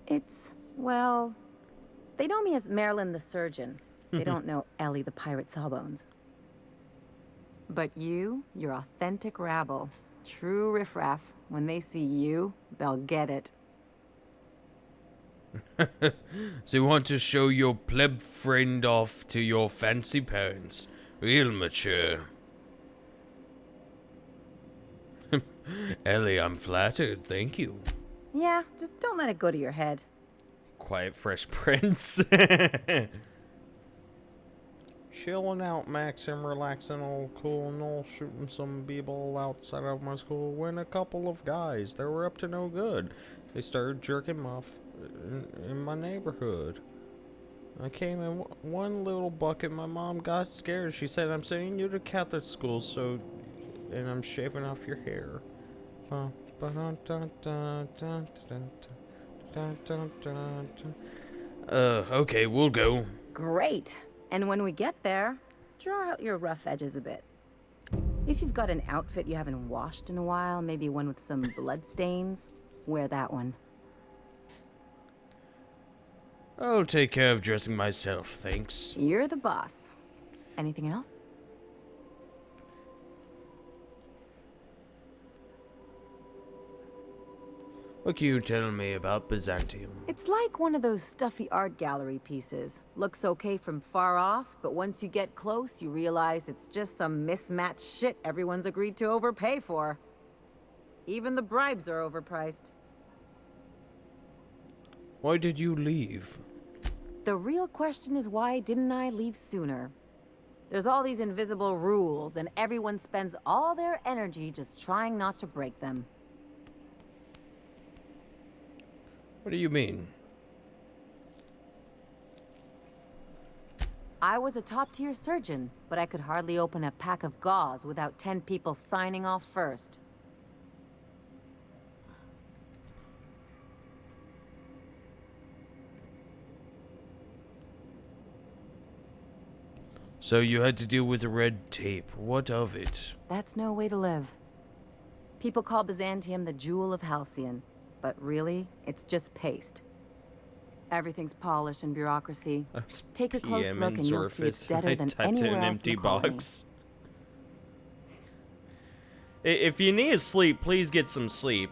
It's, well, they know me as Marilyn the surgeon. They don't know Ellie the pirate Sawbones. But you're authentic rabble. True riffraff. When they see you, they'll get it. So you want to show your pleb friend off to your fancy parents. Real mature. Ellie, I'm flattered, thank you. Yeah, just don't let it go to your head. Quiet Fresh Prince. Chilling out, maxing, relaxing, all cool and all, shooting some b-ball outside of my school when a couple of guys, they were up to no good. They started jerking off in my neighborhood. I came in one little bucket, my mom got scared. She said, I'm sending you to Catholic school, and I'm shaving off your hair. Okay, we'll go. Great. And when we get there, draw out your rough edges a bit. If you've got an outfit you haven't washed in a while, maybe one with some blood stains, wear that one. I'll take care of dressing myself, thanks. You're the boss. Anything else? What can you tell me about Byzantium? It's like one of those stuffy art gallery pieces. Looks okay from far off, but once you get close, you realize it's just some mismatched shit everyone's agreed to overpay for. Even the bribes are overpriced. Why did you leave? The real question is, why didn't I leave sooner? There's all these invisible rules, and everyone spends all their energy just trying not to break them. What do you mean? I was a top-tier surgeon, but I could hardly open a pack of gauze without 10 people signing off first. So you had to deal with the red tape. What of it? That's no way to live. People call Byzantium the jewel of Halcyon, but really, it's just paste. Everything's polished and bureaucracy. Take a close look and you'll see it's deader than anywhere else in the colony. If you need sleep, please get some sleep.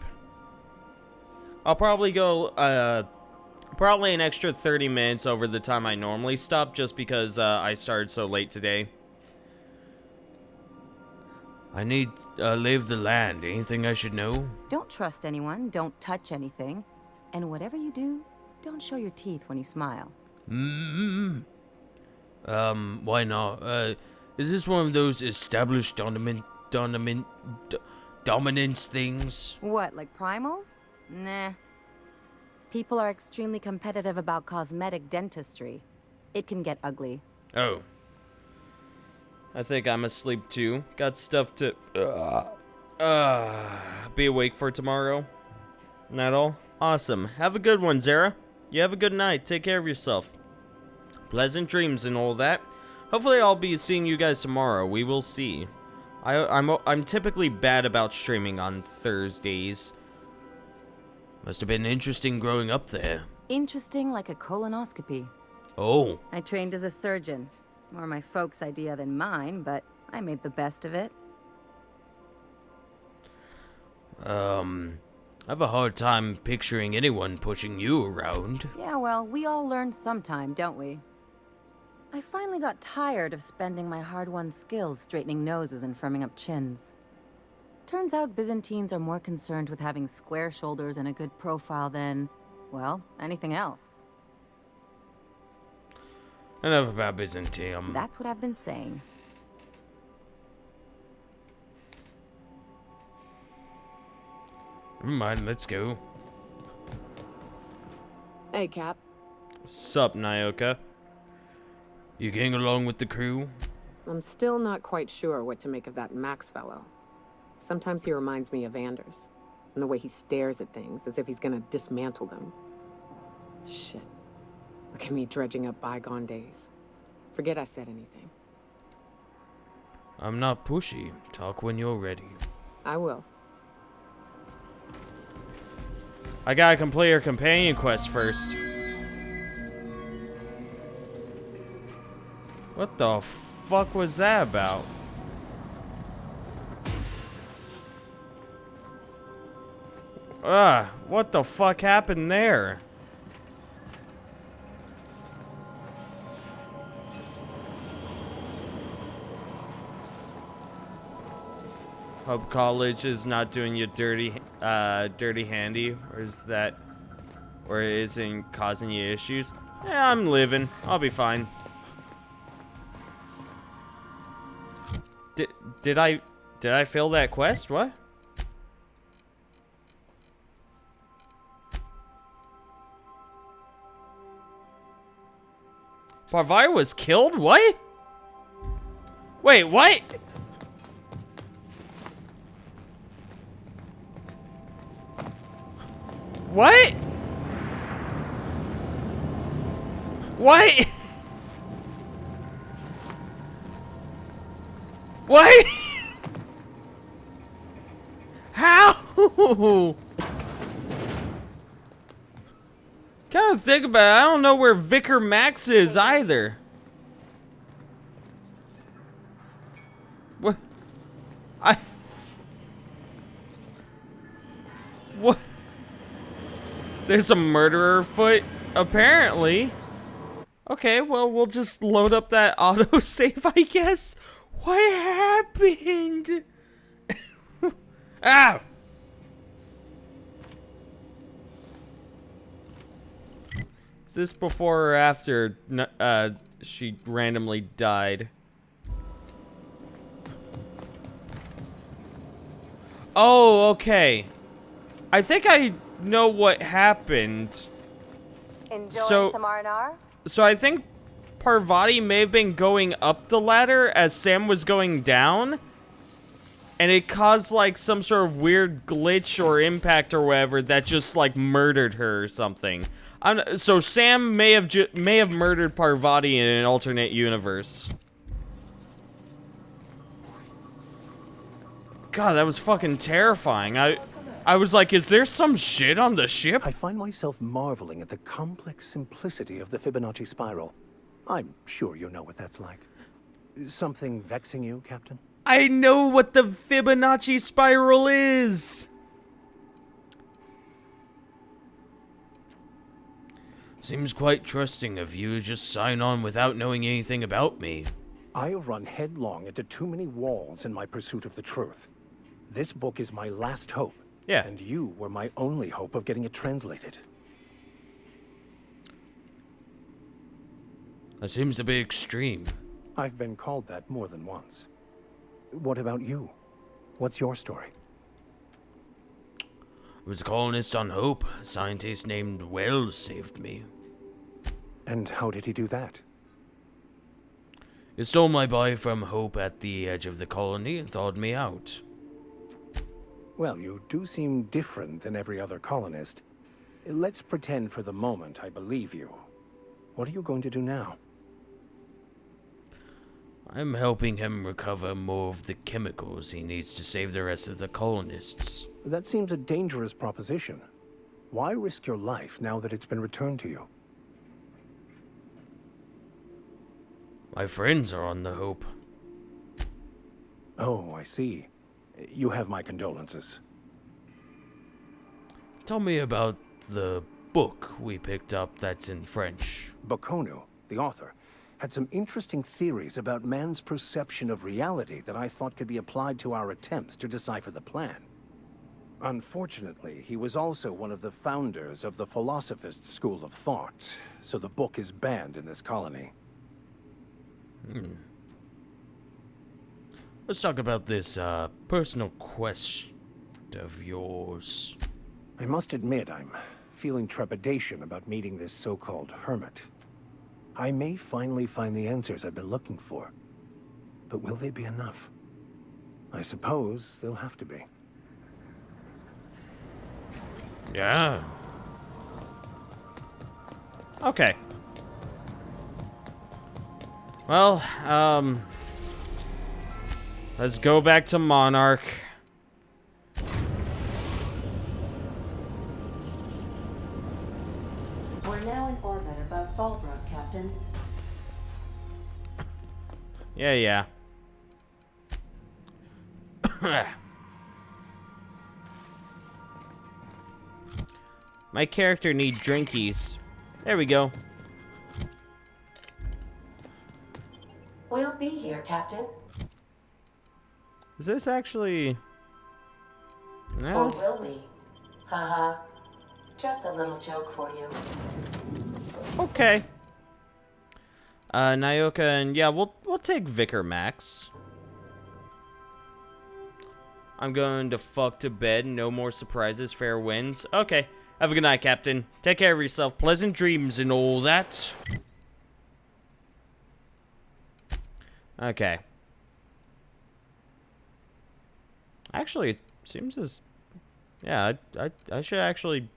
I'll probably go, probably an extra 30 minutes over the time I normally stop, just because I started so late today. I need lay of the land. Anything I should know? Don't trust anyone, don't touch anything, and whatever you do, don't show your teeth when you smile. Why not? Is this one of those established dominance things? What, like primals? Nah. People are extremely competitive about cosmetic dentistry. It can get ugly. Oh. I think I'm asleep too. Got stuff to be awake for tomorrow. Not all? Awesome. Have a good one, Zara. You have a good night. Take care of yourself. Pleasant dreams and all that. Hopefully I'll be seeing you guys tomorrow. We will see. I'm typically bad about streaming on Thursdays. Must have been interesting growing up there. Interesting like a colonoscopy. Oh. I trained as a surgeon. More my folks' idea than mine, but I made the best of it. I have a hard time picturing anyone pushing you around. Yeah, well, we all learn sometime, don't we? I finally got tired of spending my hard-won skills straightening noses and firming up chins. Turns out Byzantines are more concerned with having square shoulders and a good profile than, well, anything else. Enough about Byzantium. That's what I've been saying. Never mind, let's go. Hey, Cap. Sup, Nyoka? You getting along with the crew? I'm still not quite sure what to make of that Max fellow. Sometimes he reminds me of Anders, and the way he stares at things as if he's gonna dismantle them. Shit. Look at me dredging up bygone days. Forget I said anything. I'm not pushy. Talk when you're ready. I will. I gotta complete your companion quest first. What the fuck was that about? What the fuck happened there? Hope college is not doing you dirty handy, or isn't causing you issues. Yeah, I'm living. I'll be fine. Did I fail that quest? What? Parvati was killed? What? Wait, what? What? What? What? How? Kind of think about it. I don't know where Vicar Max is either. What? What? There's a murderer afoot, apparently. Okay, well, we'll just load up that autosave, I guess. What happened? Ah! Is this before or after she randomly died? Oh, okay. I think I know what happened. Enjoying some R&R? So I think Parvati may have been going up the ladder as Sam was going down, and it caused like some sort of weird glitch or impact or whatever that just like murdered her or something. So Sam may have murdered Parvati in an alternate universe. God, that was fucking terrifying. I was like, is there some shit on the ship? I find myself marveling at the complex simplicity of the Fibonacci spiral. I'm sure you know what that's like. Something vexing you, Captain? I know what the Fibonacci spiral is! Seems quite trusting of you to just sign on without knowing anything about me. I have run headlong into too many walls in my pursuit of the truth. This book is my last hope. Yeah. And you were my only hope of getting it translated. That seems to be extreme. I've been called that more than once. What about you? What's your story? I was a colonist on Hope. A scientist named Wells saved me. And how did he do that? He stole my body from Hope at the edge of the colony and thawed me out. Well, you do seem different than every other colonist. Let's pretend for the moment I believe you. What are you going to do now? I'm helping him recover more of the chemicals he needs to save the rest of the colonists. That seems a dangerous proposition. Why risk your life now that it's been returned to you? My friends are on the Hope. Oh, I see. You have my condolences. Tell me about the book we picked up that's in French. Baconu, the author, had some interesting theories about man's perception of reality that I thought could be applied to our attempts to decipher the plan. Unfortunately, he was also one of the founders of the Philosophist school of thought, so the book is banned in this colony. Let's talk about this personal quest of yours. I must admit, I'm feeling trepidation about meeting this so-called hermit. I may finally find the answers I've been looking for. But will they be enough? I suppose they'll have to be. Yeah. Okay. Well, let's go back to Monarch. We're now in orbit above Fallbrook, Captain. Yeah. My character needs drinkies. There we go. We'll be here, Captain. Is this actually... No, Or it's... will we? Haha. Just a little joke for you. Okay. Nyoka, and yeah, we'll take Vicar Max. I'm going to fuck to bed. No more surprises. Fair winds. Okay. Have a good night, Captain. Take care of yourself. Pleasant dreams and all that. Okay. Actually, it seems as... Yeah, I should actually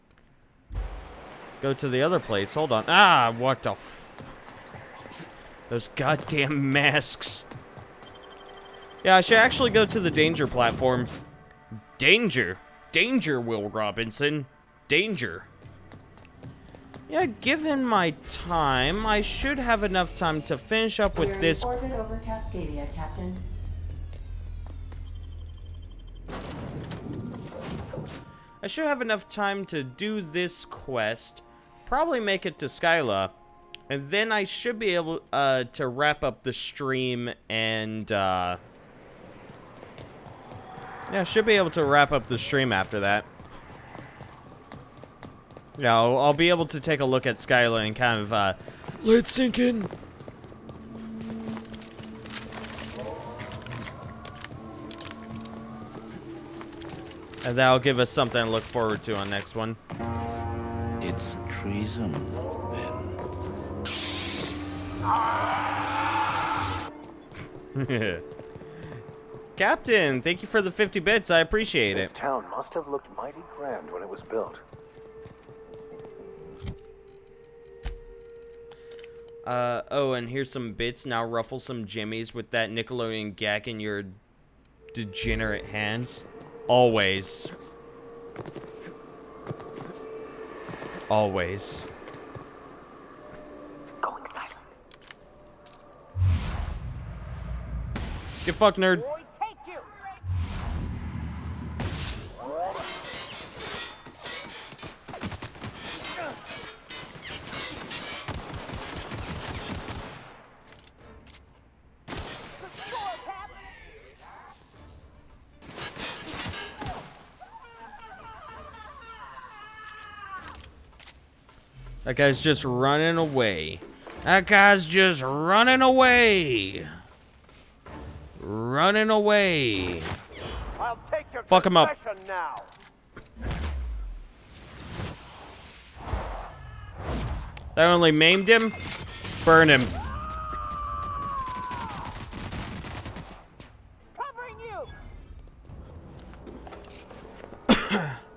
go to the other place. Hold on. Ah, what the... Those goddamn masks. Yeah, I should actually go to the danger platform. Danger? Danger, Will Robinson. Danger. Yeah, given my time, I should have enough time to finish up with We're this. in orbit over Cascadia, Captain. I should have enough time to do this quest, probably make it to Skyla, and then I should be able to wrap up the stream and yeah, I should be able to wrap up the stream after that. Yeah, I'll be able to take a look at Skyla and kind of let it sink in. And that'll give us something to look forward to on next one. It's treason, then. Captain, thank you for the 50 bits. I appreciate it. This town must have looked mighty grand when it was built. Oh, and here's some bits. Now ruffle some jimmies with that Nickelodeon gag in your degenerate hands. Always. Always. Going silent. Get fucked, nerd. That guy's just running away. That guy's just running away. Running away. I'll take your Fuck him up. now. That only maimed him. Burn him. Covering you.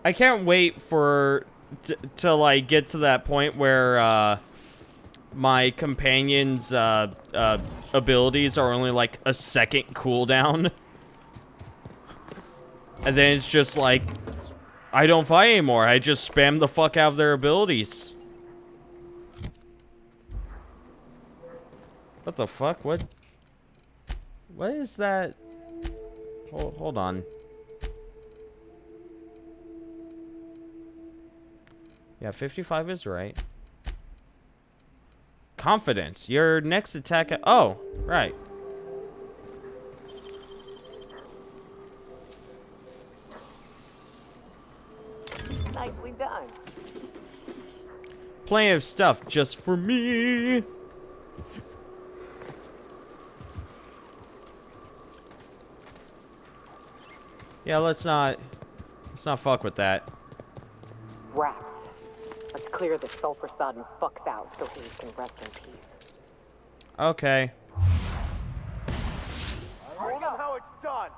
I can't wait for to like get to that point where my companion's abilities are only like a second cooldown. And then it's just like I don't fight anymore. I just spam the fuck out of their abilities. What the fuck? What is that? Hold on. Yeah, 55 is right. Confidence. Your next attack... Oh, right. Nicely done. Plenty of stuff just for me. Yeah, let's not fuck with that. Raps. Let's clear this sulfur-sodden fucks out so Hayes can rest in peace. Okay. Hold on how it's done.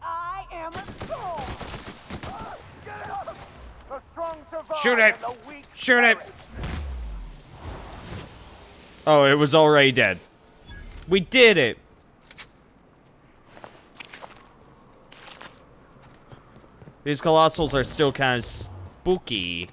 I am a soul. Get it up. The strong survive. Shoot it! And the weak Shoot it! perish. Oh, it was already dead. We did it! These colossals are still kind of spooky.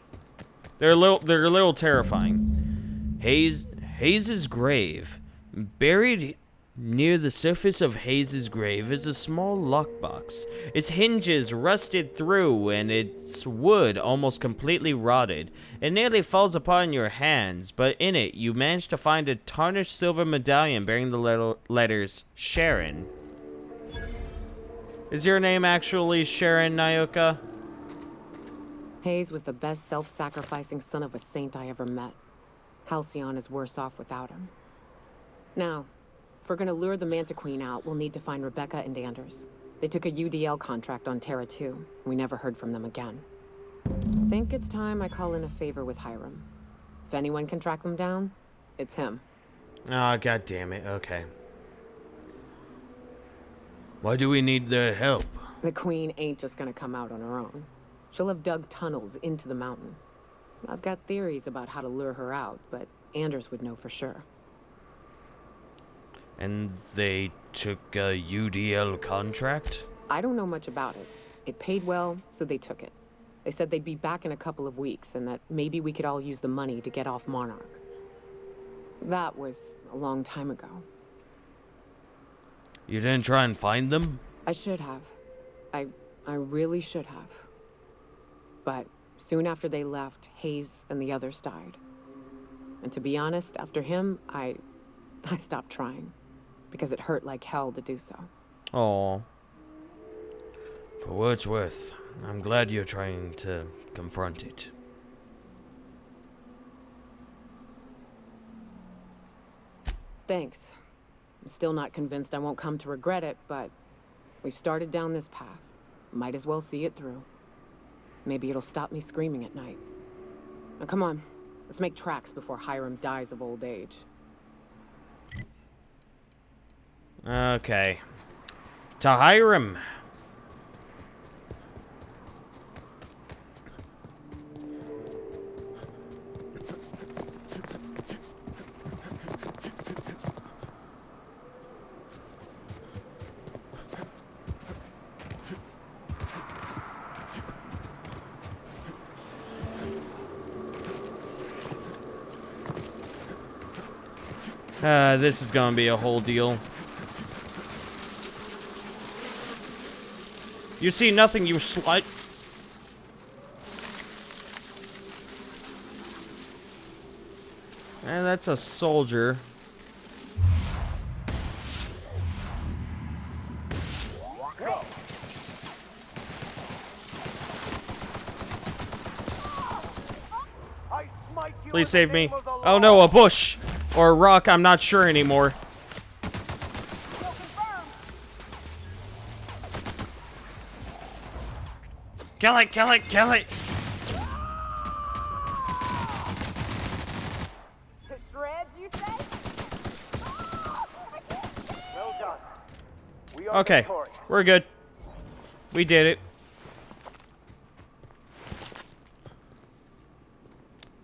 They're a little terrifying. Hayes's grave. Buried near the surface of Hayes's grave is a small lockbox. Its hinges rusted through and its wood almost completely rotted. It nearly falls apart in your hands, but in it you manage to find a tarnished silver medallion bearing the letters Sharon. Is your name actually Sharon, Nayoka? Hayes was the best self-sacrificing son of a saint I ever met. Halcyon is worse off without him. Now, if we're gonna lure the Manta Queen out, we'll need to find Rebecca and Anders. They took a UDL contract on Terra 2. We never heard from them again. Think it's time I call in a favor with Hiram. If anyone can track them down, it's him. Oh, god damn it. Okay. Why do we need their help? The Queen ain't just gonna come out on her own. She'll have dug tunnels into the mountain. I've got theories about how to lure her out, but Anders would know for sure. And they took a UDL contract? I don't know much about it. It paid well, so they took it. They said they'd be back in a couple of weeks, and that maybe we could all use the money to get off Monarch. That was a long time ago. You didn't try and find them? I should have. I really should have. But soon after they left, Hayes and the others died. And to be honest, after him, I stopped trying. Because it hurt like hell to do so. Oh. For what it's worth, I'm glad you're trying to confront it. Thanks. I'm still not convinced I won't come to regret it, but we've started down this path. Might as well see it through. Maybe it'll stop me screaming at night. Now come on, let's make tracks before Hiram dies of old age. Okay. To Hiram. This is gonna be a whole deal. You see nothing, you slut. And that's a soldier. Please save me. Oh no, a bush. Or a rock, I'm not sure anymore. Kill it, kill it, kill it! Well done. We are Okay, victorious. we're good. We did it.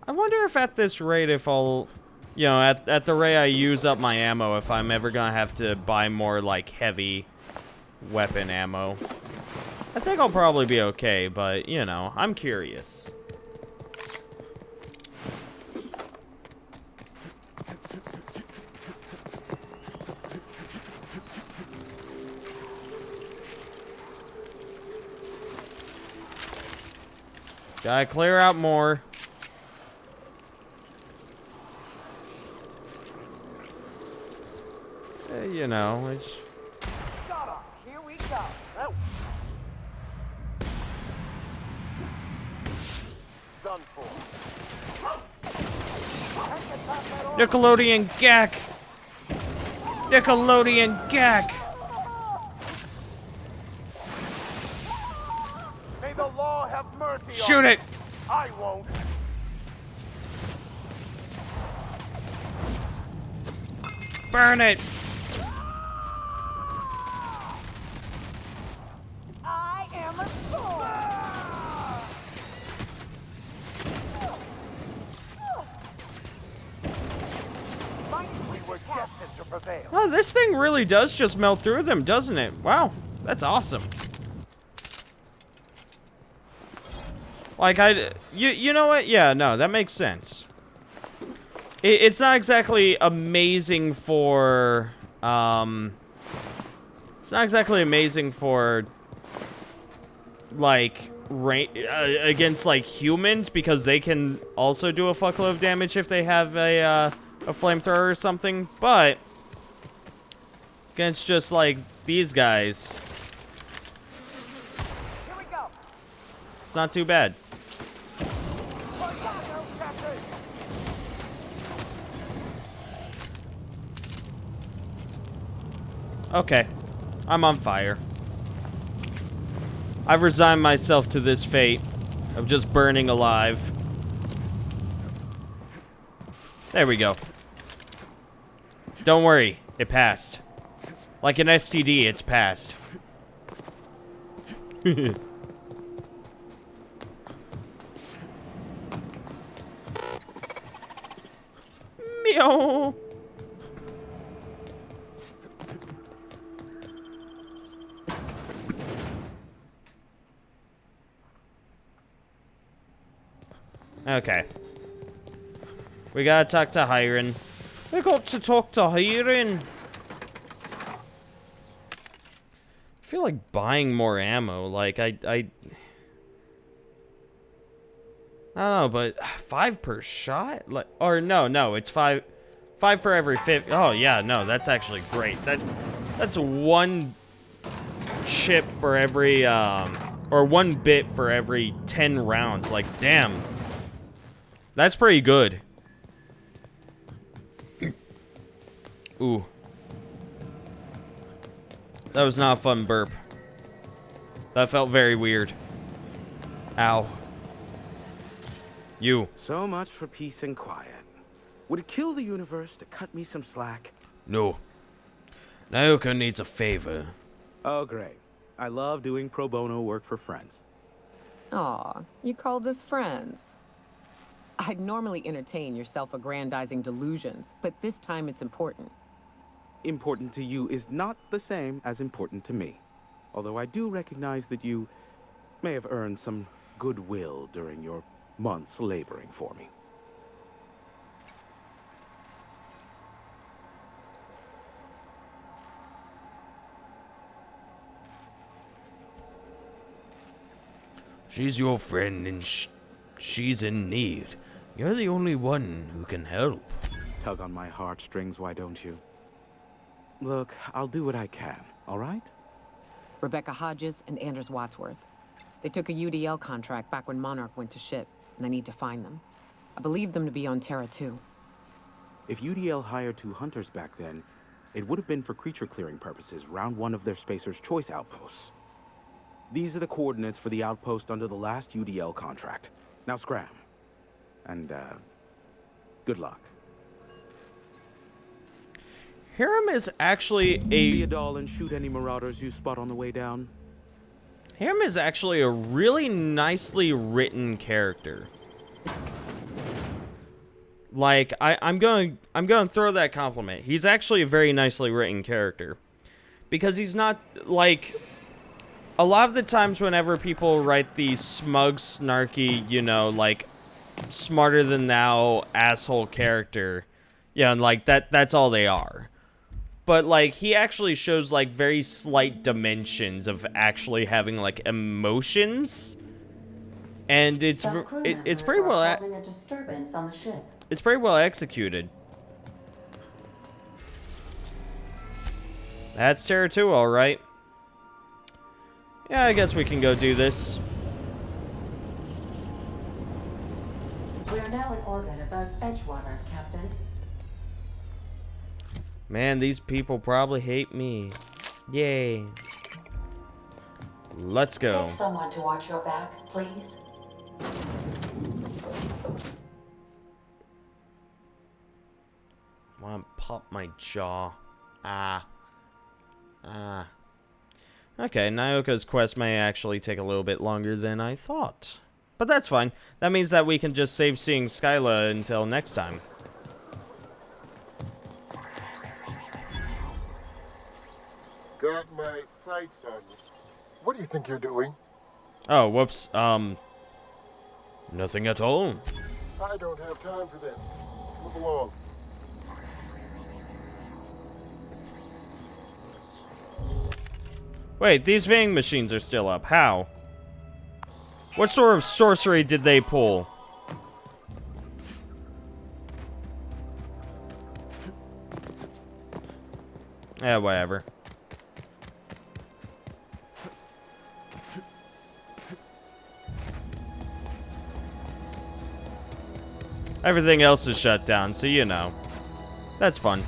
I wonder if at this rate, if I'll... You know, at the rate I use up my ammo, if I'm ever gonna have to buy more, like, heavy weapon ammo. I think I'll probably be okay, but, you know, I'm curious. Gotta clear out more. You know, it's... Shut up. Here we go. Oh. Done for. Nickelodeon gack. Nickelodeon gack. May the law have mercy Shoot on it. you. I won't. Burn it. I am a sword. We were destined to prevail. Oh, this thing really does just melt through them, doesn't it? Wow, that's awesome. Like, you know what? Yeah, no, that makes sense. It's not exactly amazing for, it's not exactly amazing for, like, against, like, humans, because they can also do a fuckload of damage if they have a flamethrower or something, but against just, like, these guys, Here we go. it's not too bad. Okay, I'm on fire. I've resigned myself to this fate of just burning alive. There we go. Don't worry, it passed. Like an STD, it's passed. Meow. Okay. We gotta talk to Hiren. We got to talk to Hiren. I feel like buying more ammo. Like, I don't know, but 5 per shot? Like, or no, it's 5 for every 50. Oh, yeah, no, that's actually great. That's 1 chip for every, or 1 bit for every 10 rounds. Like, damn. That's pretty good. Ooh. That was not a fun burp. That felt very weird. Ow. You. So much for peace and quiet. Would it kill the universe to cut me some slack? No. Naoka needs a favor. Oh, great. I love doing pro bono work for friends. Aw, you called us friends. I'd normally entertain your self-aggrandizing delusions, but this time it's important. Important to you is not the same as important to me. Although I do recognize that you may have earned some goodwill during your months laboring for me. She's your friend and she's in need. You're the only one who can help. Tug on my heartstrings, why don't you? Look, I'll do what I can, all right? Rebecca Hodges and Anders Wadsworth. They took a UDL contract back when Monarch went to shit, and I need to find them. I believe them to be on Terra 2. If UDL hired 2 hunters back then, it would have been for creature clearing purposes, round 1 of their Spacer's Choice outposts. These are the coordinates for the outpost under the last UDL contract. Now scram. And, good luck. Hiram is actually Be a doll and shoot any marauders you spot on the way down. Hiram is actually a really nicely written character. Like, I'm going to throw that compliment. He's actually a very nicely written character. Because he's not, like, a lot of the times whenever people write the smug, snarky, you know, like, smarter than thou asshole character, yeah, and like, that's all they are. But, like, he actually shows, like, very slight dimensions of actually having, like, emotions. And it's pretty well... causing a disturbance on the ship. It's pretty well executed. That's Terra 2, alright. Yeah, I guess we can go do this. We are now in orbit above Edgewater, Captain. Man, these people probably hate me. Yay. Let's go. Take someone to watch your back, please. I want to pop my jaw. Ah. Okay, Nyoka's quest may actually take a little bit longer than I thought. But that's fine. That means that we can just save seeing Skyla until next time. Got my sights on you. What do you think you're doing? Oh, whoops. Nothing at all. I don't have time for this. Move along. Wait, these vending machines are still up. How? What sort of sorcery did they pull? Yeah, whatever. Everything else is shut down, so you know. That's fun.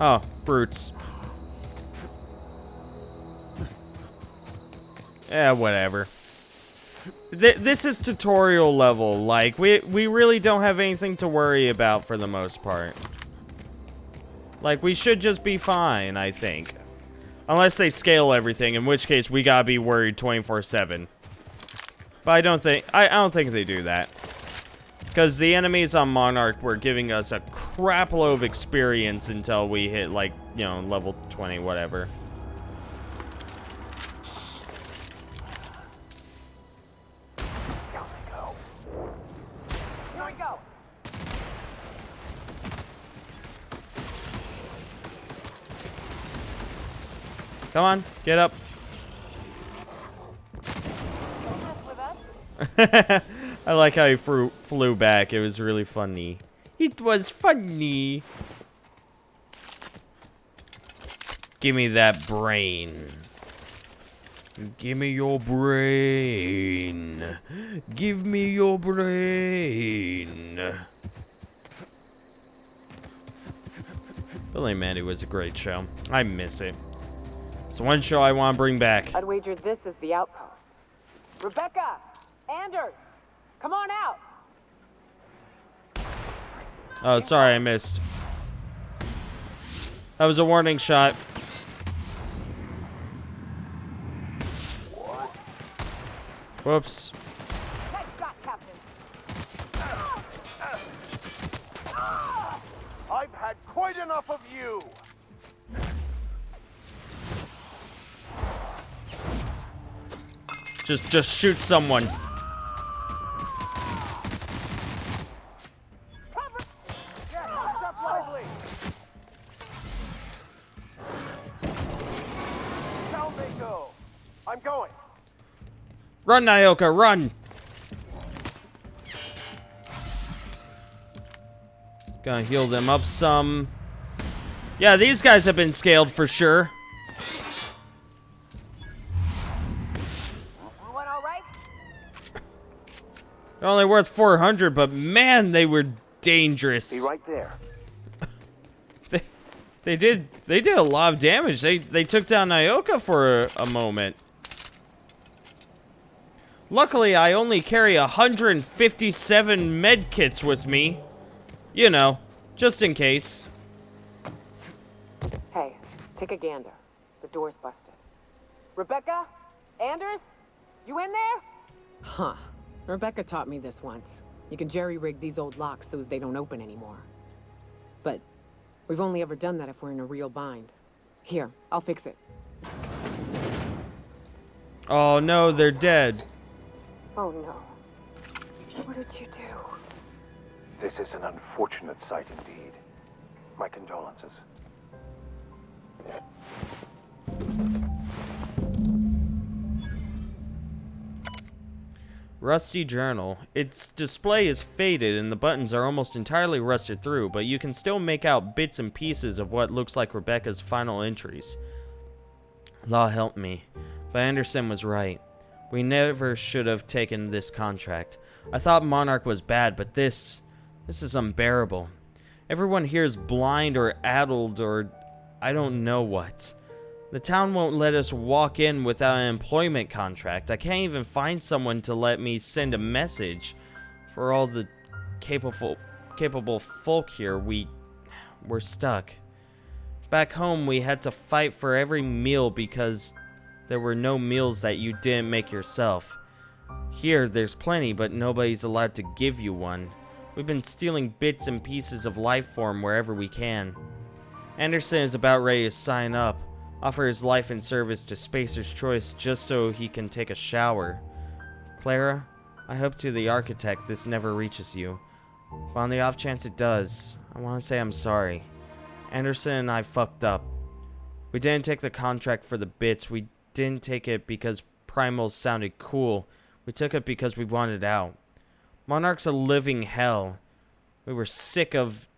Oh, brutes. Yeah, whatever. This is tutorial level. Like, we really don't have anything to worry about for the most part. Like, we should just be fine, I think. Unless they scale everything, in which case we gotta be worried 24/7. But I don't think they do that. Because the enemies on Monarch were giving us a crap load of experience until we hit, like, you know, level 20, whatever. Here we go. Come on, get up. I like how he flew back. It was really funny. It was funny. Give me that brain. Give me your brain. Give me your brain. Billy and Mandy was a great show. I miss it. It's the one show I want to bring back. I'd wager this is the outpost. Rebecca! Anders! Come on out! Oh, sorry, I missed. That was a warning shot. Whoops. Nice shot, Captain. I've had quite enough of you. Just shoot someone. Down they go. I'm going. Run, Nyoka, run! Gonna heal them up some. Yeah, these guys have been scaled for sure. Everyone all right? They're only worth 400, but man, they were dangerous. Be right there. They did a lot of damage. They took down Nyoka for a moment. Luckily, I only carry 157 med kits with me. You know, just in case. Hey, take a gander. The door's busted. Rebecca? Anders? You in there? Huh. Rebecca taught me this once. You can jerry-rig these old locks so as they don't open anymore. But we've only ever done that if we're in a real bind. Here, I'll fix it. Oh no, they're dead. Oh no. What did you do? This is an unfortunate sight indeed. My condolences. Rusty journal. Its display is faded and the buttons are almost entirely rusted through, but you can still make out bits and pieces of what looks like Rebecca's final entries. Law help me, but Anderson was right. We never should have taken this contract. I thought Monarch was bad, but this is unbearable. Everyone here is blind or addled or I don't know what. The town won't let us walk in without an employment contract. I can't even find someone to let me send a message. For all the capable folk here, we're stuck. Back home, we had to fight for every meal because there were no meals that you didn't make yourself. Here, there's plenty, but nobody's allowed to give you one. We've been stealing bits and pieces of life form wherever we can. Anderson is about ready to sign up. Offer his life in service to Spacer's Choice just so he can take a shower. Clara, I hope to the architect this never reaches you. But on the off chance it does, I want to say I'm sorry. Anderson and I fucked up. We didn't take the contract for the bits. We didn't take it because primals sounded cool. We took it because we wanted out. Monarch's a living hell. We were sick of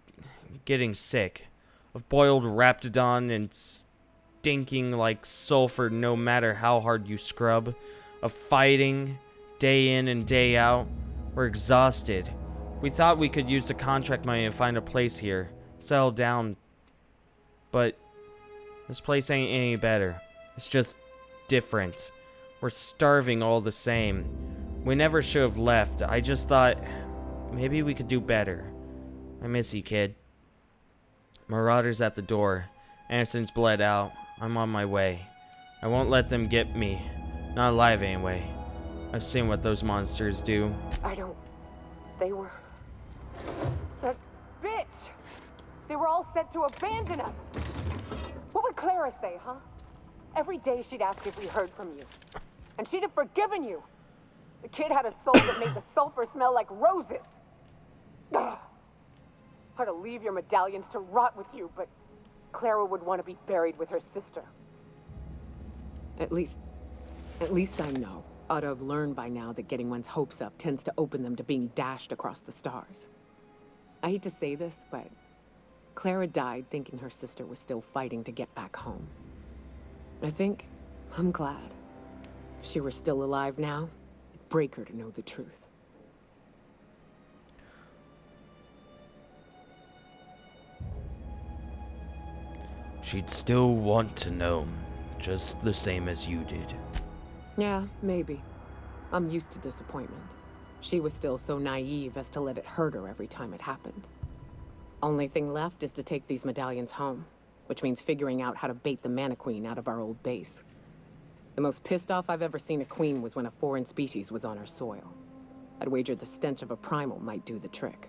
getting sick. Of boiled Raptidon and stinking like sulfur no matter how hard you scrub, of fighting day in and day out. We're exhausted. We thought we could use the contract money to find a place here, settle down, but this place ain't any better. It's just different. We're starving all the same. We never should have left. I just thought maybe we could do better. I miss you, kid. Marauders at the door. Anderson's bled out. I'm on my way. I won't let them get me. Not alive, anyway. I've seen what those monsters do. I don't... They were... That bitch! They were all set to abandon us! What would Clara say, huh? Every day she'd ask if we heard from you. And she'd have forgiven you. The kid had a soul that made the sulfur smell like roses. Ugh. I'd to leave your medallions to rot with you, but Clara would want to be buried with her sister. At least I know. Ought to have learned by now that getting one's hopes up tends to open them to being dashed across the stars. I hate to say this, but Clara died thinking her sister was still fighting to get back home. I'm glad. If she were still alive now, it'd break her to know the truth. She'd still want to know, just the same as you did. Yeah, maybe. I'm used to disappointment. She was still so naive as to let it hurt her every time it happened. Only thing left is to take these medallions home, which means figuring out how to bait the Mana Queen out of our old base. The most pissed off I've ever seen a queen was when a foreign species was on her soil. I'd wager the stench of a primal might do the trick.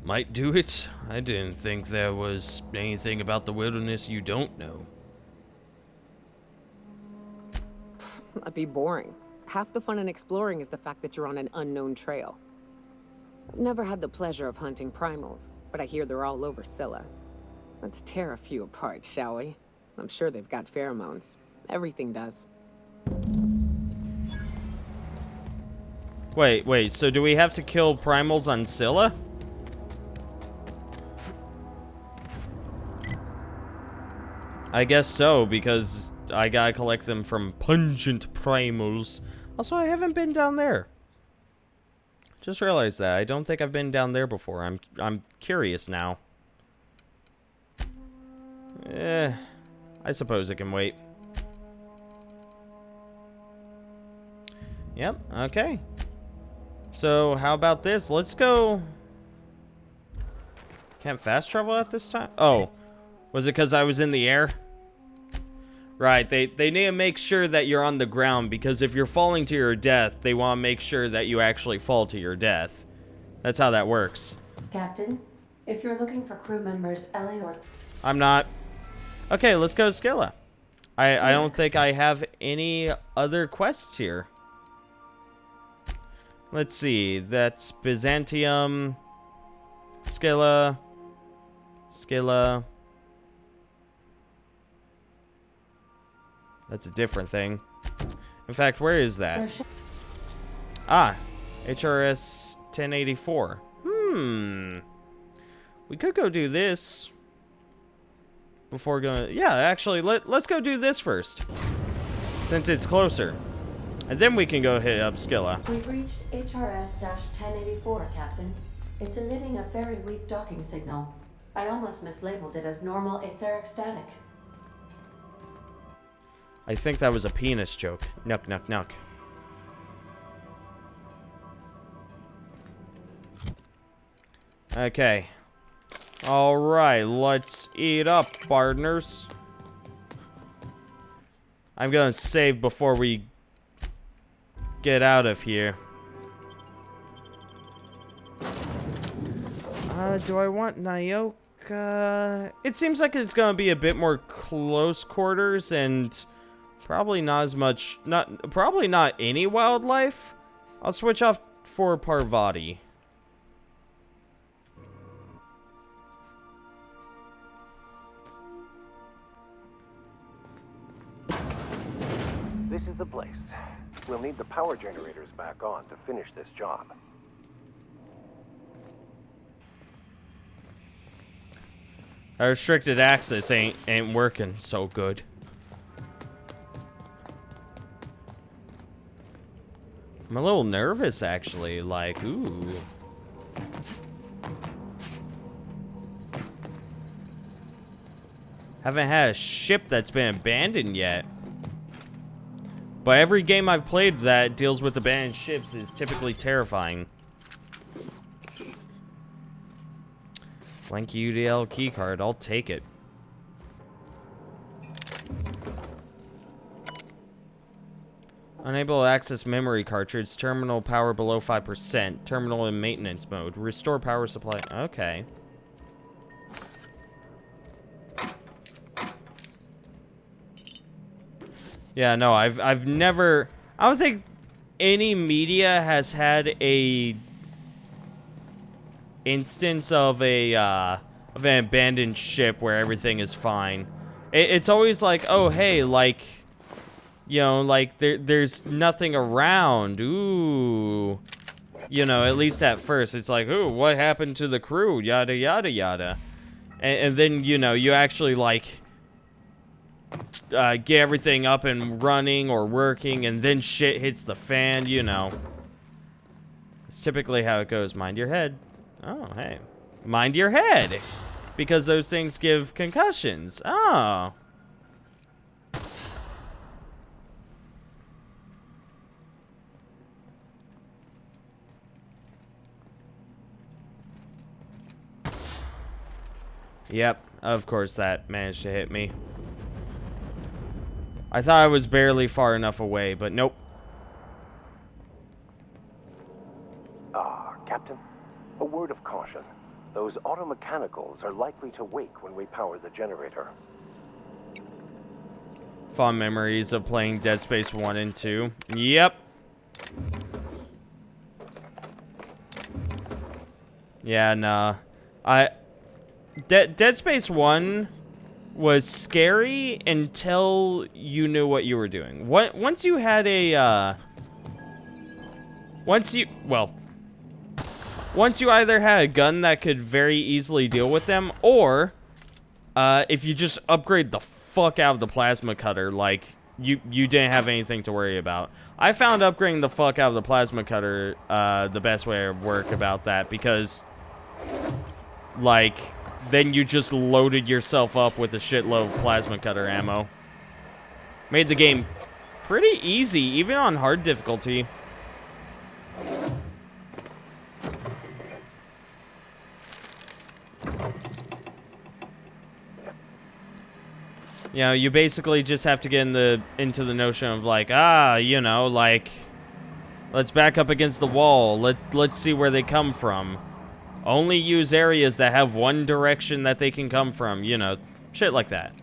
Might do it? I didn't think there was anything about the wilderness you don't know. That'd be boring. Half the fun in exploring is the fact that you're on an unknown trail. I've never had the pleasure of hunting primals, but I hear they're all over Scylla. Let's tear a few apart, shall we? I'm sure they've got pheromones. Everything does. Wait, so do we have to kill primals on Scylla? I guess so, because I gotta collect them from pungent primals. Also, I haven't been down there. Just realized that. I don't think I've been down there before. I'm curious now. I suppose it can wait. Yep, okay. So, how about this? Let's go... Can't fast travel at this time? Oh. Was it because I was in the air? Right, they need to make sure that you're on the ground, because if you're falling to your death, they want to make sure that you actually fall to your death. That's how that works. Captain, if you're looking for crew members, Ellie or... I'm not. Okay, let's go to Scylla. I don't think I have any other quests here. Let's see, that's Byzantium, Scylla. That's a different thing. In fact, where is that? Ah, HRS 1084. We could go do this before going. Yeah, actually, let's go do this first, since it's closer, and then we can go hit up Skilla. We've reached HRS-1084, Captain. It's emitting a very weak docking signal. I almost mislabeled it as normal etheric static. I think that was a penis joke. Nuck, nuck, nuck. Okay. Alright, let's eat up, partners. I'm gonna save before we get out of here. Do I want Nyoka? It seems like it's gonna be a bit more close quarters and probably not as much, probably not any wildlife. I'll switch off for Parvati. This is the place. We'll need the power generators back on to finish this job. Our restricted access ain't working so good. I'm a little nervous, actually. Like, ooh. Haven't had a ship that's been abandoned yet. But every game I've played that deals with abandoned ships is typically terrifying. Blank UDL keycard, I'll take it. Unable to access memory cartridge, terminal power below 5%, terminal in maintenance mode, restore power supply. Okay. Yeah, no, I've never, I don't think any media has had a instance of an abandoned ship where everything is fine. It's always like, oh, hey, like, you know, like, there's nothing around. Ooh. You know, at least at first, it's like, ooh, what happened to the crew? Yada, yada, yada. And then, you know, you actually, like, get everything up and running or working, and then shit hits the fan, you know. It's typically how it goes. Mind your head. Oh, hey. Mind your head. Because those things give concussions. Oh. Yep, of course that managed to hit me. I thought I was barely far enough away, but nope. Captain, a word of caution. Those automechanicals are likely to wake when we power the generator. Fond memories of playing Dead Space 1 and 2. Yep. Yeah, nah. Dead Space 1 was scary until you knew what you were doing. Once you had a, once you either had a gun that could very easily deal with them, or, if you just upgrade the fuck out of the plasma cutter, like, you didn't have anything to worry about. I found upgrading the fuck out of the plasma cutter, the best way to work about that, because, like, then you just loaded yourself up with a shitload of plasma cutter ammo. Made the game pretty easy, even on hard difficulty. You know, you basically just have to get into the notion of like, you know, like, let's back up against the wall. Let's see where they come from. Only use areas that have one direction that they can come from, you know, shit like that.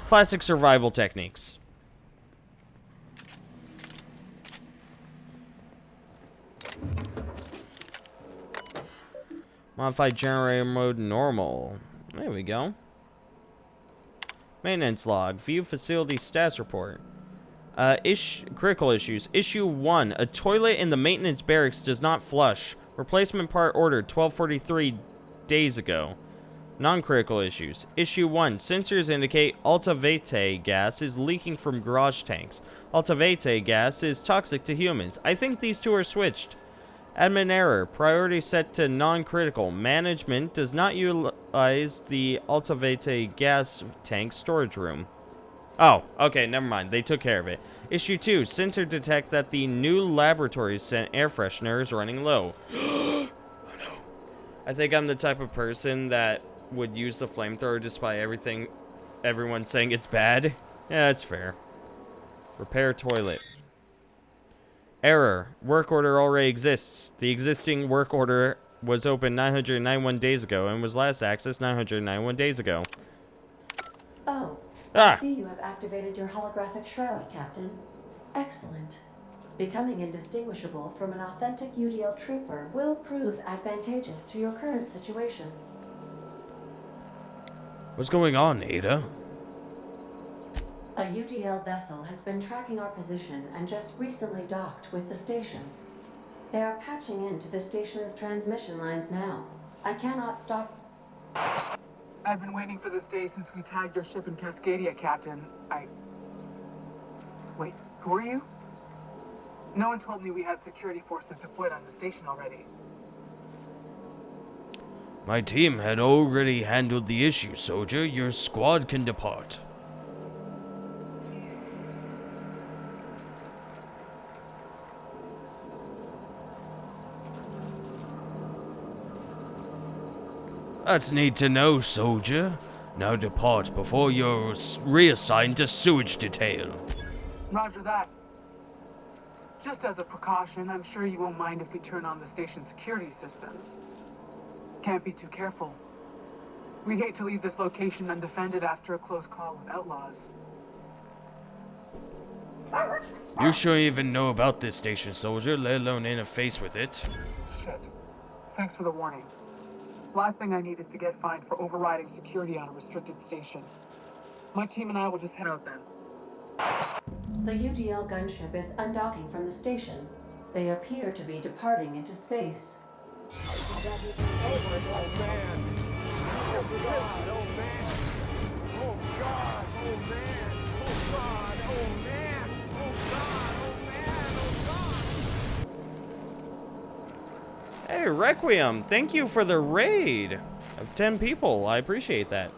Classic survival techniques. Modify generator mode normal. There we go. Maintenance log. View facility status report. Critical issues. Issue 1. A toilet in the maintenance barracks does not flush. Replacement part ordered 1243 days ago. Non-critical issues. Issue 1. Sensors indicate ultraviolet gas is leaking from garage tanks. Ultraviolet gas is toxic to humans. I think these two are switched. Admin error. Priority set to non-critical. Management does not utilize the ultraviolet gas tank storage room. Oh, okay, never mind. They took care of it. Issue 2. Sensor detect that the new laboratory sent air freshener is running low. Oh no. I think I'm the type of person that would use the flamethrower despite everyone saying it's bad. Yeah, that's fair. Repair toilet. Error. Work order already exists. The existing work order was opened 991 days ago and was last accessed 991 days ago. Oh. Ah. I see you have activated your holographic shroud, Captain. Excellent. Becoming indistinguishable from an authentic UDL trooper will prove advantageous to your current situation. What's going on, Ada? A UDL vessel has been tracking our position and just recently docked with the station. They are patching into the station's transmission lines now. I cannot stop... I've been waiting for this day since we tagged your ship in Cascadia, Captain. Wait, who are you? No one told me we had security forces deployed on the station already. My team had already handled the issue, soldier. Your squad can depart. That's neat to know, soldier. Now depart before you're reassigned to sewage detail. Roger that. Just as a precaution, I'm sure you won't mind if we turn on the station's security systems. Can't be too careful. We'd hate to leave this location undefended after a close call with outlaws. You sure even know about this station, soldier, let alone interface with it. Shit. Thanks for the warning. Last thing I need is to get fined for overriding security on a restricted station. My team and I will just head out then. The UDL gunship is undocking from the station. They appear to be departing into space. Oh man! Oh God! Oh man! Oh God! Oh man! Oh God! Oh man! Oh God! Oh man! Oh God! Hey, Requiem, thank you for the raid of 10 people. I appreciate that.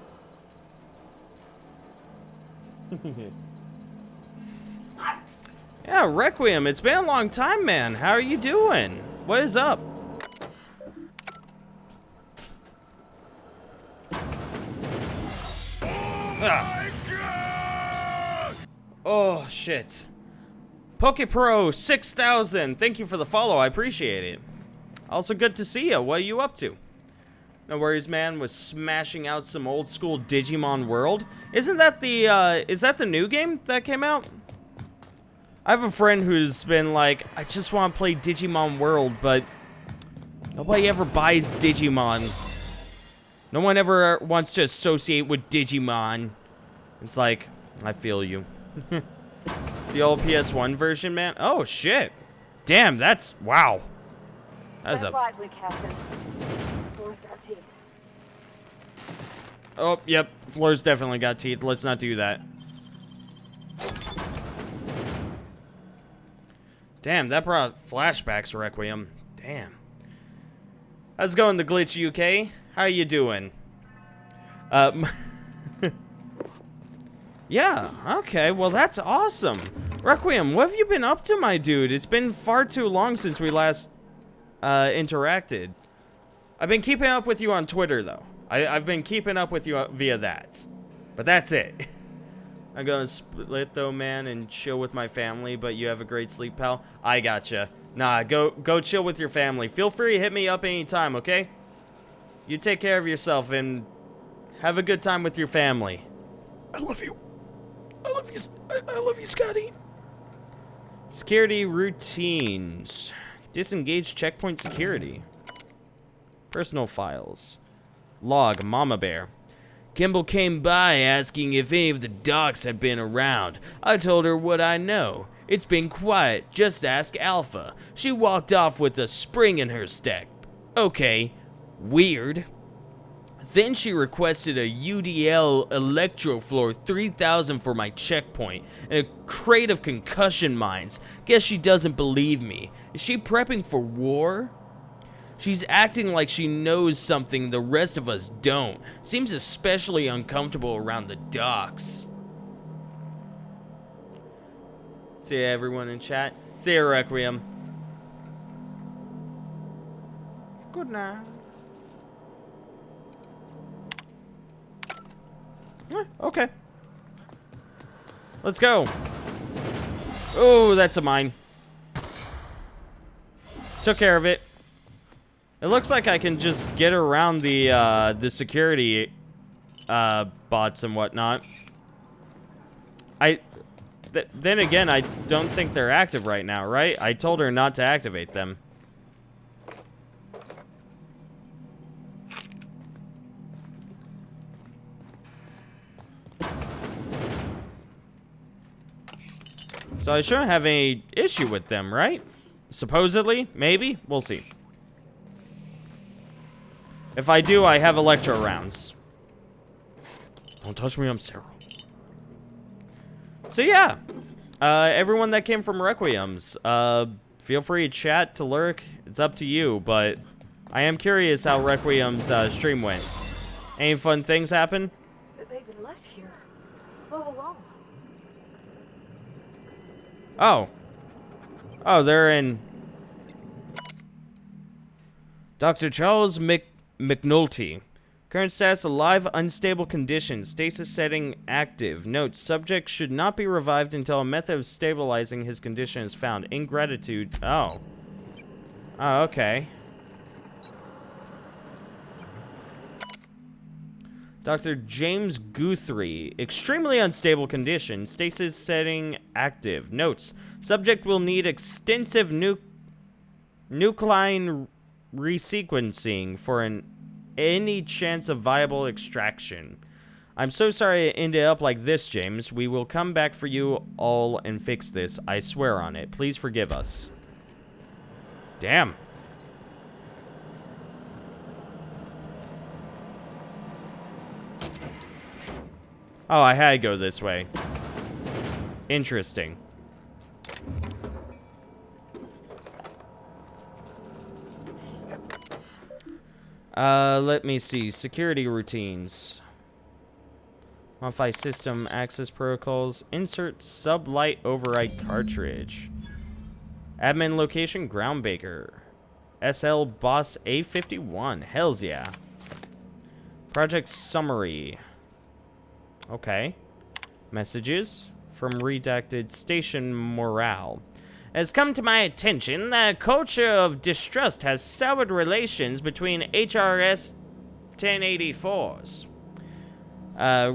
Yeah, Requiem, it's been a long time, man. How are you doing? What is up? Oh, shit. PokePro 6000, thank you for the follow. I appreciate it. Also good to see you. What are you up to? No worries, man. Was smashing out some old school Digimon World. Isn't that the, is that the new game that came out? I have a friend who's been like, I just want to play Digimon World, but nobody ever buys Digimon. No one ever wants to associate with Digimon. It's like, I feel you. The old PS1 version, man. Oh, shit. Damn, that's, wow. That's a... lively, Captain. Floor's got teeth. Oh, yep. Floor's definitely got teeth. Let's not do that. Damn, that brought flashbacks, Requiem. Damn. How's it going, the Glitch UK? How you doing? Yeah, okay, well that's awesome. Requiem, what have you been up to, my dude? It's been far too long since we last interacted. I've been keeping up with you on Twitter, though. I've been keeping up with you via that. But that's it. I'm gonna split, though, man, and chill with my family, but you have a great sleep, pal. I gotcha. Nah, go chill with your family. Feel free to hit me up anytime, okay? You take care of yourself and have a good time with your family. I love you. I love you. I love you, Scotty. Security routines. Disengage checkpoint security. Personal files. Log, Mama Bear. Kimball came by asking if any of the docs had been around. I told her what I know. It's been quiet, just ask Alpha. She walked off with a spring in her step. Okay, weird. Then she requested a UDL Electrofloor 3000 for my checkpoint and a crate of concussion mines. Guess she doesn't believe me. Is she prepping for war? She's acting like she knows something the rest of us don't. Seems especially uncomfortable around the docks. See ya, everyone in chat. See ya, Requiem. Good night. Okay. Let's go. Oh, that's a mine. Took care of it. It looks like I can just get around the security bots and whatnot. Then again, I don't think they're active right now, right? I told her not to activate them. So I shouldn't have any issue with them, right? Supposedly, maybe? We'll see. If I do, I have electro rounds. Don't touch me, I'm sterile. So yeah, everyone that came from Requiems, feel free to chat to lurk. It's up to you, but I am curious how Requiem's stream went. Any fun things happen? They've been left here all alone. Oh. Oh, they're in... Dr. Charles McNulty. Current status: alive, unstable condition. Stasis setting active. Note: subject should not be revived until a method of stabilizing his condition is found. Ingratitude. Oh. Oh, okay. Dr. James Guthrie. Extremely unstable condition. Stasis setting active. Notes: subject will need extensive nucleine resequencing for any chance of viable extraction. I'm so sorry it ended up like this, James. We will come back for you all and fix this. I swear on it. Please forgive us. Damn. Oh, I had to go this way. Interesting. Let me see. Security routines. Modify system access protocols. Insert sublight override cartridge. Admin location, Groundbaker. SL Boss A51. Hells yeah. Project summary. Okay. Messages from redacted station morale. It has come to my attention that a culture of distrust has soured relations between HRS 1084s.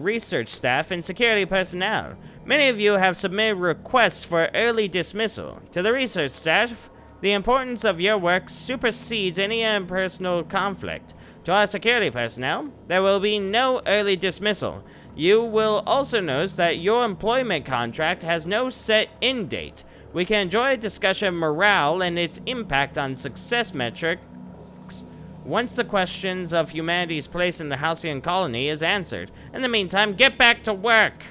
Research staff and security personnel. Many of you have submitted requests for early dismissal. To the research staff, the importance of your work supersedes any impersonal conflict. To our security personnel, there will be no early dismissal. You will also notice that your employment contract has no set end date. We can enjoy a discussion of morale and its impact on success metrics once the questions of humanity's place in the Halcyon colony is answered. In the meantime, get back to work.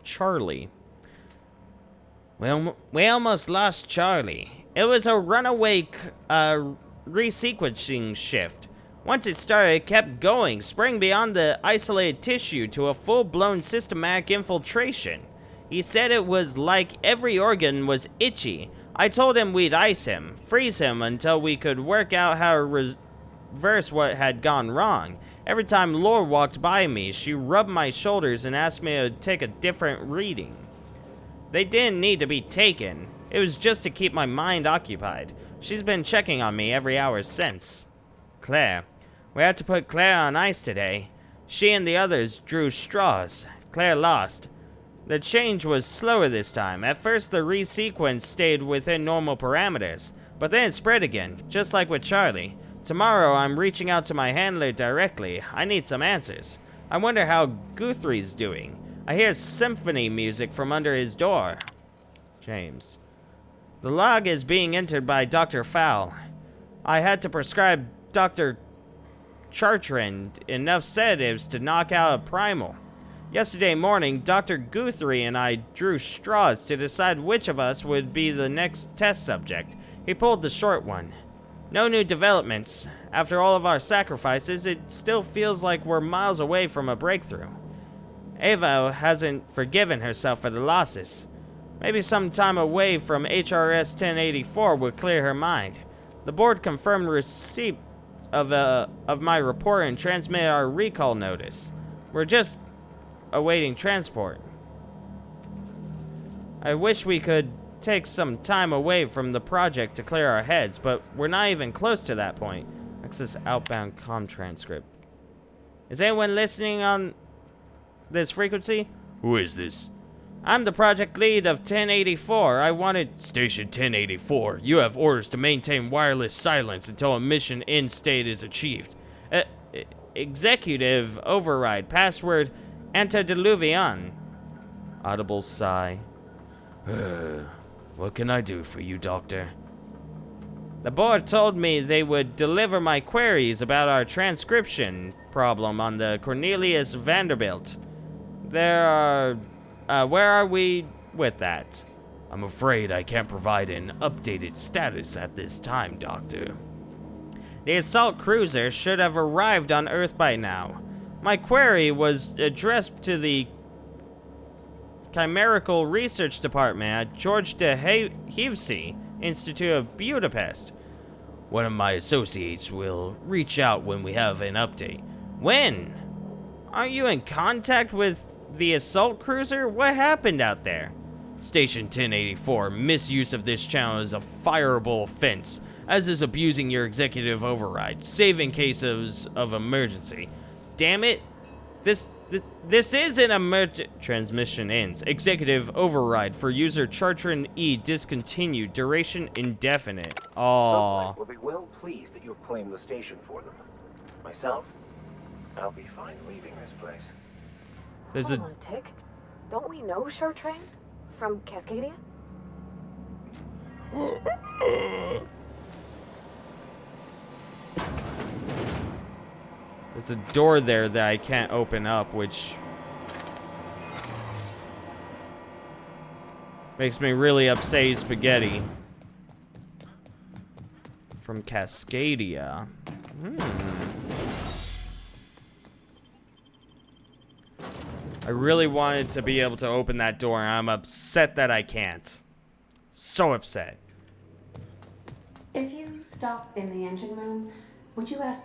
Charlie. Well, we almost lost Charlie. It was a runaway resequencing shift. Once it started, it kept going, spraying beyond the isolated tissue to a full-blown systematic infiltration. He said it was like every organ was itchy. I told him we'd ice him, freeze him until we could work out how to reverse what had gone wrong. Every time Laura walked by me, she rubbed my shoulders and asked me to take a different reading. They didn't need to be taken. It was just to keep my mind occupied. She's been checking on me every hour since. Claire. We had to put Claire on ice today. She and the others drew straws. Claire lost. The change was slower this time. At first, the resequence stayed within normal parameters, but then it spread again, just like with Charlie. Tomorrow, I'm reaching out to my handler directly. I need some answers. I wonder how Guthrie's doing. I hear symphony music from under his door. James. The log is being entered by Dr. Fowl. I had to prescribe Dr. Chartrand enough sedatives to knock out a primal. Yesterday morning, Dr. Guthrie and I drew straws to decide which of us would be the next test subject. He pulled the short one. No new developments. After all of our sacrifices, it still feels like we're miles away from a breakthrough. Ava hasn't forgiven herself for the losses. Maybe some time away from HRS 1084 would clear her mind. The board confirmed receipt of my report and transmitted our recall notice. We're just awaiting transport. I wish we could take some time away from the project to clear our heads, but we're not even close to that point. Access outbound comm transcript. Is anyone listening on this frequency? Who is this? I'm the project lead of 1084. I wanted... Station 1084, you have orders to maintain wireless silence until a mission end state is achieved. Executive override. Password antediluvian. Audible sigh. What can I do for you, Doctor? The board told me they would deliver my queries about our transcription problem on the Cornelius Vanderbilt. Where are we with that? I'm afraid I can't provide an updated status at this time, Doctor. The assault cruiser should have arrived on Earth by now. My query was addressed to the Chimerical Research Department at George de Hevesy Institute of Budapest. One of my associates will reach out when we have an update. When? Aren't you in contact with the assault cruiser? What happened out there? Station 1084, misuse of this channel is a fireable offense, as is abusing your executive override, save in cases of emergency. Damn it. This is an emergency. Transmission ends. Executive override for user Chartran E discontinued. Duration indefinite. Aww. Will be well pleased that you've claimed the station for them. Myself, I'll be fine leaving this place. There's Hold on, Tick. Don't we know Chartrand from Cascadia? There's a door there that I can't open up, which makes me really upset. Spaghetti from Cascadia. I really wanted to be able to open that door, and I'm upset that I can't. So upset. If you stop in the engine room, would you ask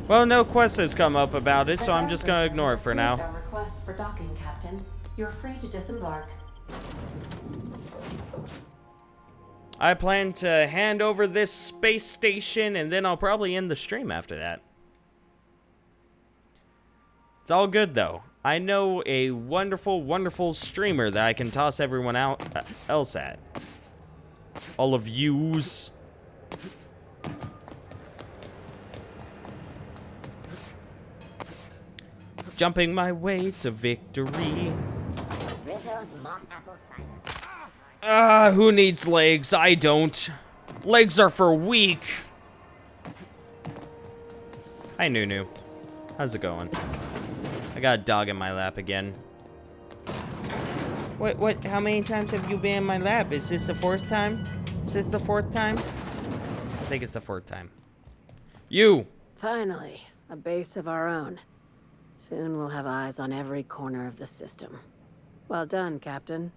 Well, no quest has come up about it, so I'm just gonna ignore it for now. Our request for docking, Captain. You're free to disembark. I plan to hand over this space station, and then I'll probably end the stream after that. It's all good, though. I know a wonderful, wonderful streamer that I can toss everyone else at. All of yous. Jumping my way to victory. Who needs legs? I don't. Legs are for weak. Hi, Nunu. How's it going? I got a dog in my lap again. What, how many times have you been in my lap? Is this the fourth time? Is this the fourth time? I think it's the fourth time. You! Finally, a base of our own. Soon we'll have eyes on every corner of the system. Well done, Captain.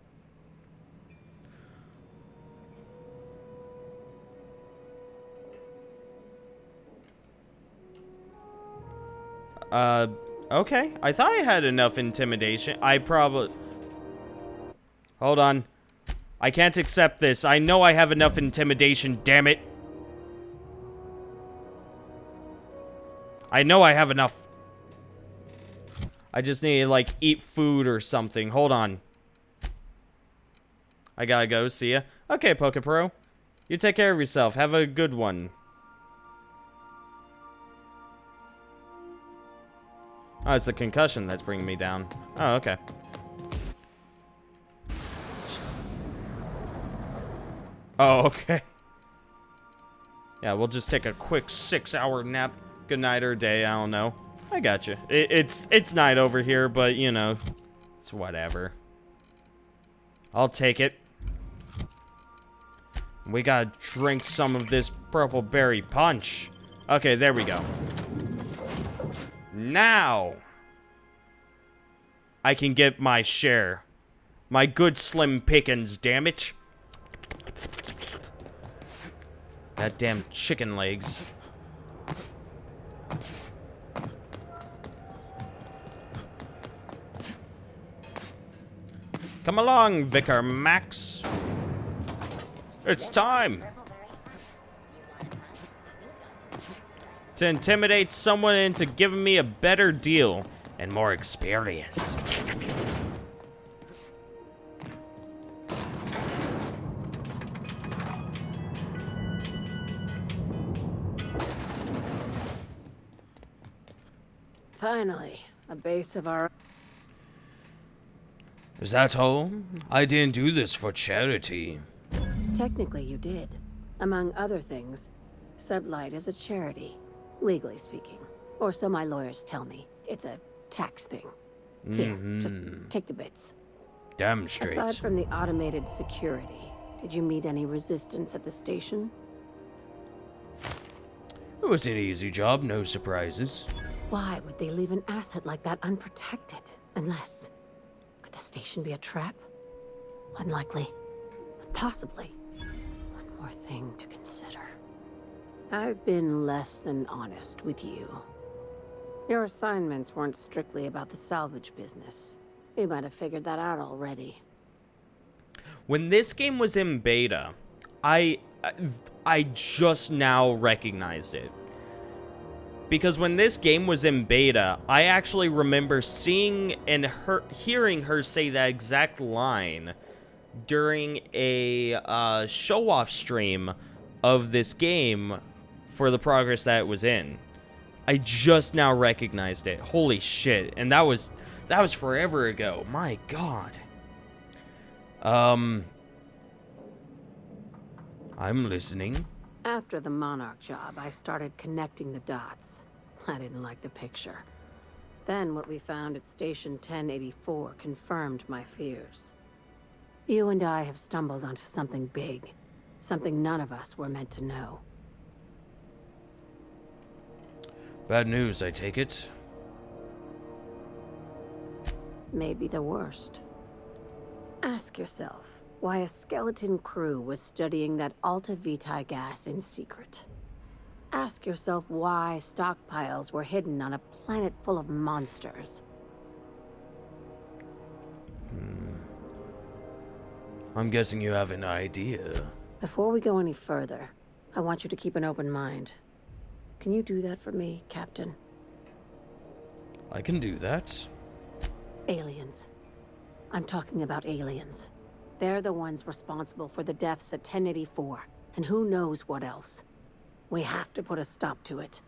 Okay. I thought I had enough intimidation. I probably... Hold on. I can't accept this. I know I have enough intimidation, damn it. I know I have enough. I just need to, like, eat food or something. Hold on. I gotta go. See ya. Okay, PokePro. You take care of yourself. Have a good one. Oh, it's the concussion that's bringing me down. Oh, okay. Oh, okay. Yeah, we'll just take a quick 6-hour nap. Good night or day, I don't know. I got you. It's night over here, but, you know, it's whatever. I'll take it. We gotta drink some of this purple berry punch. Okay, there we go. Now, I can get my share. My good slim pickings, damn it. Goddamn chicken legs. Come along, Vicar Max. It's time to intimidate someone into giving me a better deal and more experience. Finally, a base of our... Is that all? I didn't do this for charity. Technically, you did. Among other things, Sublight is a charity, legally speaking. Or so my lawyers tell me. It's a tax thing. Here, just take the bits. Damn straight. Aside from the automated security, did you meet any resistance at the station? It was an easy job, no surprises. Why would they leave an asset like that unprotected? Unless... Could the station be a trap? Unlikely. But possibly. One more thing to consider. I've been less than honest with you. Your assignments weren't strictly about the salvage business. You might have figured that out already. When this game was in beta, I just now recognized it. Because when this game was in beta, I actually remember seeing and hearing her say that exact line during a show-off stream of this game for the progress that it was in. I just now recognized it. Holy shit. And that was forever ago. My god. I'm listening. After the Monarch job, I started connecting the dots. I didn't like the picture. Then what we found at Station 1084 confirmed my fears. You and I have stumbled onto something big. Something none of us were meant to know. Bad news, I take it. Maybe the worst. Ask yourself why a skeleton crew was studying that Alta Vitae gas in secret. Ask yourself why stockpiles were hidden on a planet full of monsters. I'm guessing you have an idea. Before we go any further, I want you to keep an open mind. Can you do that for me, Captain? I can do that. Aliens. I'm talking about aliens. They're the ones responsible for the deaths at 1084, and who knows what else. We have to put a stop to it.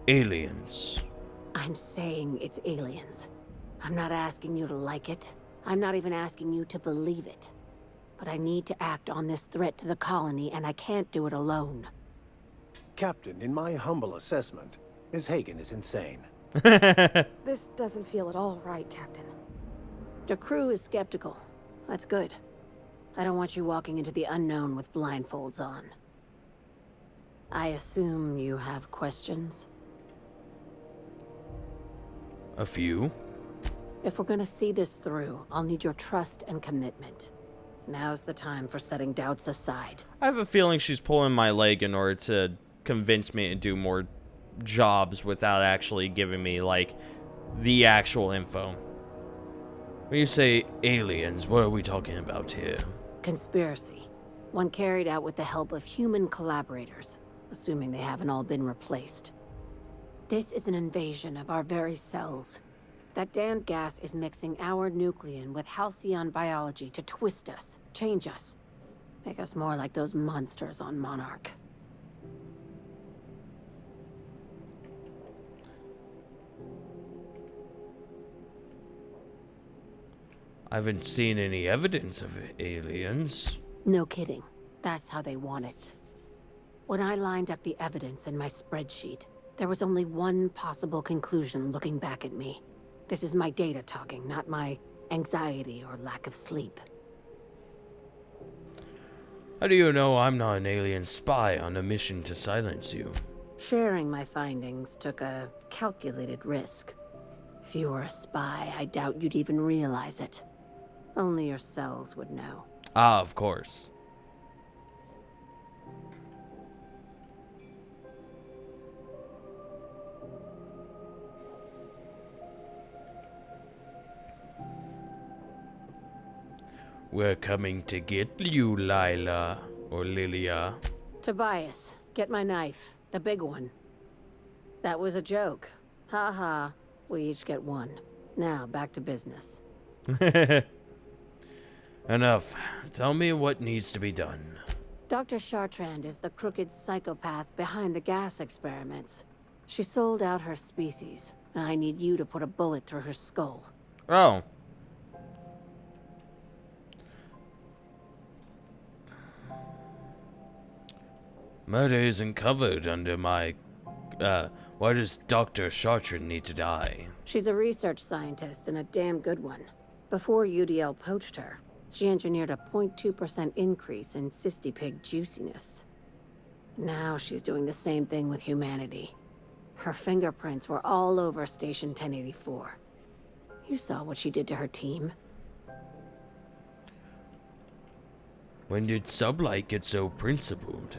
Aliens. I'm saying it's aliens. I'm not asking you to like it. I'm not even asking you to believe it. But I need to act on this threat to the colony, and I can't do it alone. Captain, in my humble assessment, Ms. Hagen is insane. This doesn't feel at all right, Captain. The crew is skeptical. That's good. I don't want you walking into the unknown with blindfolds on. I assume you have questions? A few. If we're gonna see this through, I'll need your trust and commitment. Now's the time for setting doubts aside. I have a feeling she's pulling my leg in order to convince me to do more jobs without actually giving me, like, the actual info. When you say aliens, what are we talking about here? Conspiracy. One carried out with the help of human collaborators, assuming they haven't all been replaced. This is an invasion of our very cells. That damned gas is mixing our nucleon with halcyon biology to twist us, change us, make us more like those monsters on Monarch. I haven't seen any evidence of aliens. No kidding. That's how they want it. When I lined up the evidence in my spreadsheet, there was only one possible conclusion looking back at me. This is my data talking, not my anxiety or lack of sleep. How do you know I'm not an alien spy on a mission to silence you? Sharing my findings took a calculated risk. If you were a spy, I doubt you'd even realize it. Only your cells would know. Ah, of course. We're coming to get you, Lila. Or Lilia. Tobias, get my knife. The big one. That was a joke. Ha ha. We each get one. Now, back to business. Enough. Tell me what needs to be done. Dr. Chartrand is the crooked psychopath behind the gas experiments. She sold out her species, and I need you to put a bullet through her skull. Oh. Murder isn't covered under my... why does Dr. Chartrand need to die? She's a research scientist and a damn good one. Before UDL poached her, she engineered a 0.2% increase in cystipig juiciness. Now she's doing the same thing with humanity. Her fingerprints were all over Station 1084. You saw what she did to her team. When did Sublight get so principled?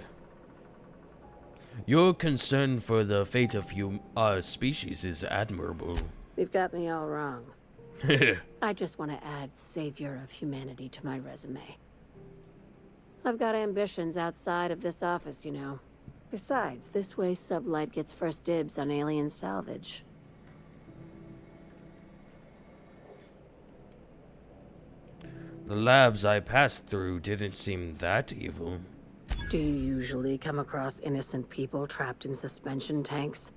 Your concern for the fate of our species is admirable. You've got me all wrong. I just want to add savior of humanity to my resume. I've got ambitions outside of this office, you know. Besides, this way Sublight gets first dibs on alien salvage. The labs I passed through didn't seem that evil. Do you usually come across innocent people trapped in suspension tanks?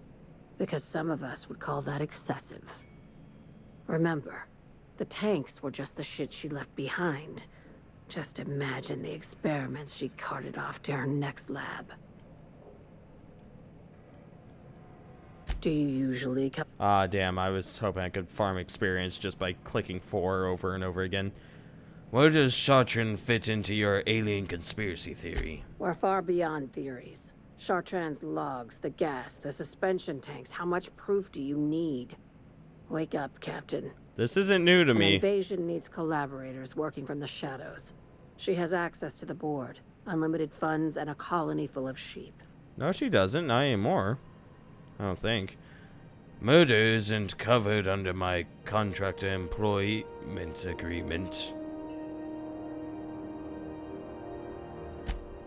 Because some of us would call that excessive. Remember, the tanks were just the shit she left behind. Just imagine the experiments she carted off to her next lab. Do you usually come... Ah, damn, I was hoping I could farm experience just by clicking 4 over and over again. Where does Chartrand fit into your alien conspiracy theory? We're far beyond theories. Chartrand's logs, the gas, the suspension tanks, how much proof do you need? Wake up, Captain. This isn't new to me. An invasion needs collaborators working from the shadows. She has access to the board, unlimited funds, and a colony full of sheep. No, she doesn't. Not anymore. I don't think. Murder isn't covered under my contractor employment agreement.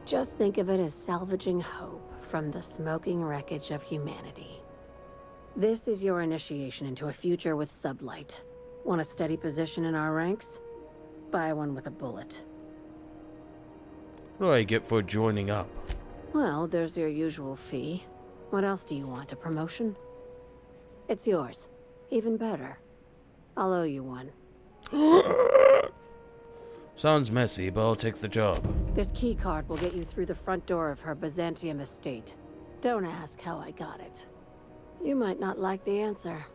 Just think of it as salvaging hope from the smoking wreckage of humanity. This is your initiation into a future with Sublight. Want a steady position in our ranks? Buy one with a bullet. What do I get for joining up? Well, there's your usual fee. What else do you want? A promotion? It's yours. Even better. I'll owe you one. Sounds messy, but I'll take the job. This key card will get you through the front door of her Byzantium estate. Don't ask how I got it. You might not like the answer.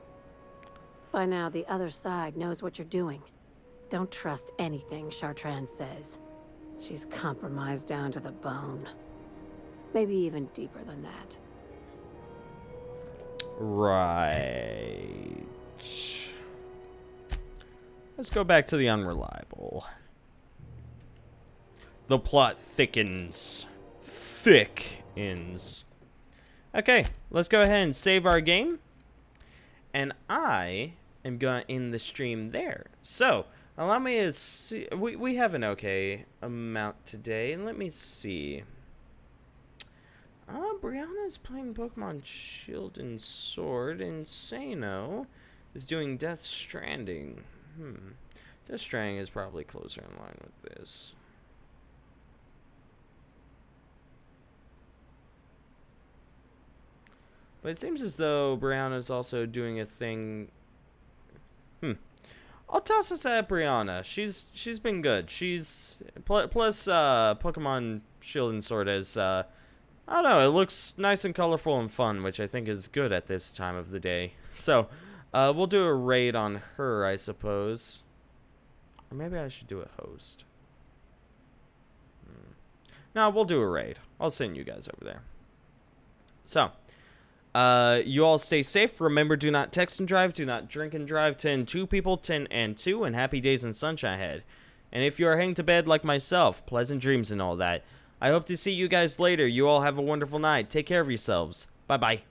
By now, the other side knows what you're doing. Don't trust anything Chartrand says. She's compromised down to the bone. Maybe even deeper than that. Right. Let's go back to the unreliable. The plot thickens. Thickens. Okay, let's go ahead and save our game. And I am gonna end the stream there. So, allow me to see. We have an okay amount today, and let me see. Brianna's playing Pokemon Shield and Sword, and Sano is doing Death Stranding. Death Stranding is probably closer in line with this. But it seems as though Brianna's also doing a thing. I'll toss us at Brianna. She's been good. She's plus Pokemon Shield and Sword is I don't know. It looks nice and colorful and fun, which I think is good at this time of the day. So we'll do a raid on her, I suppose. Or maybe I should do a host. No, we'll do a raid. I'll send you guys over there. So. You all stay safe. Remember, do not text and drive. Do not drink and drive. 10 2 people, 10 and 2, and happy days and sunshine ahead. And if you are heading to bed like myself, pleasant dreams and all that. I hope to see you guys later. You all have a wonderful night. Take care of yourselves. Bye-bye.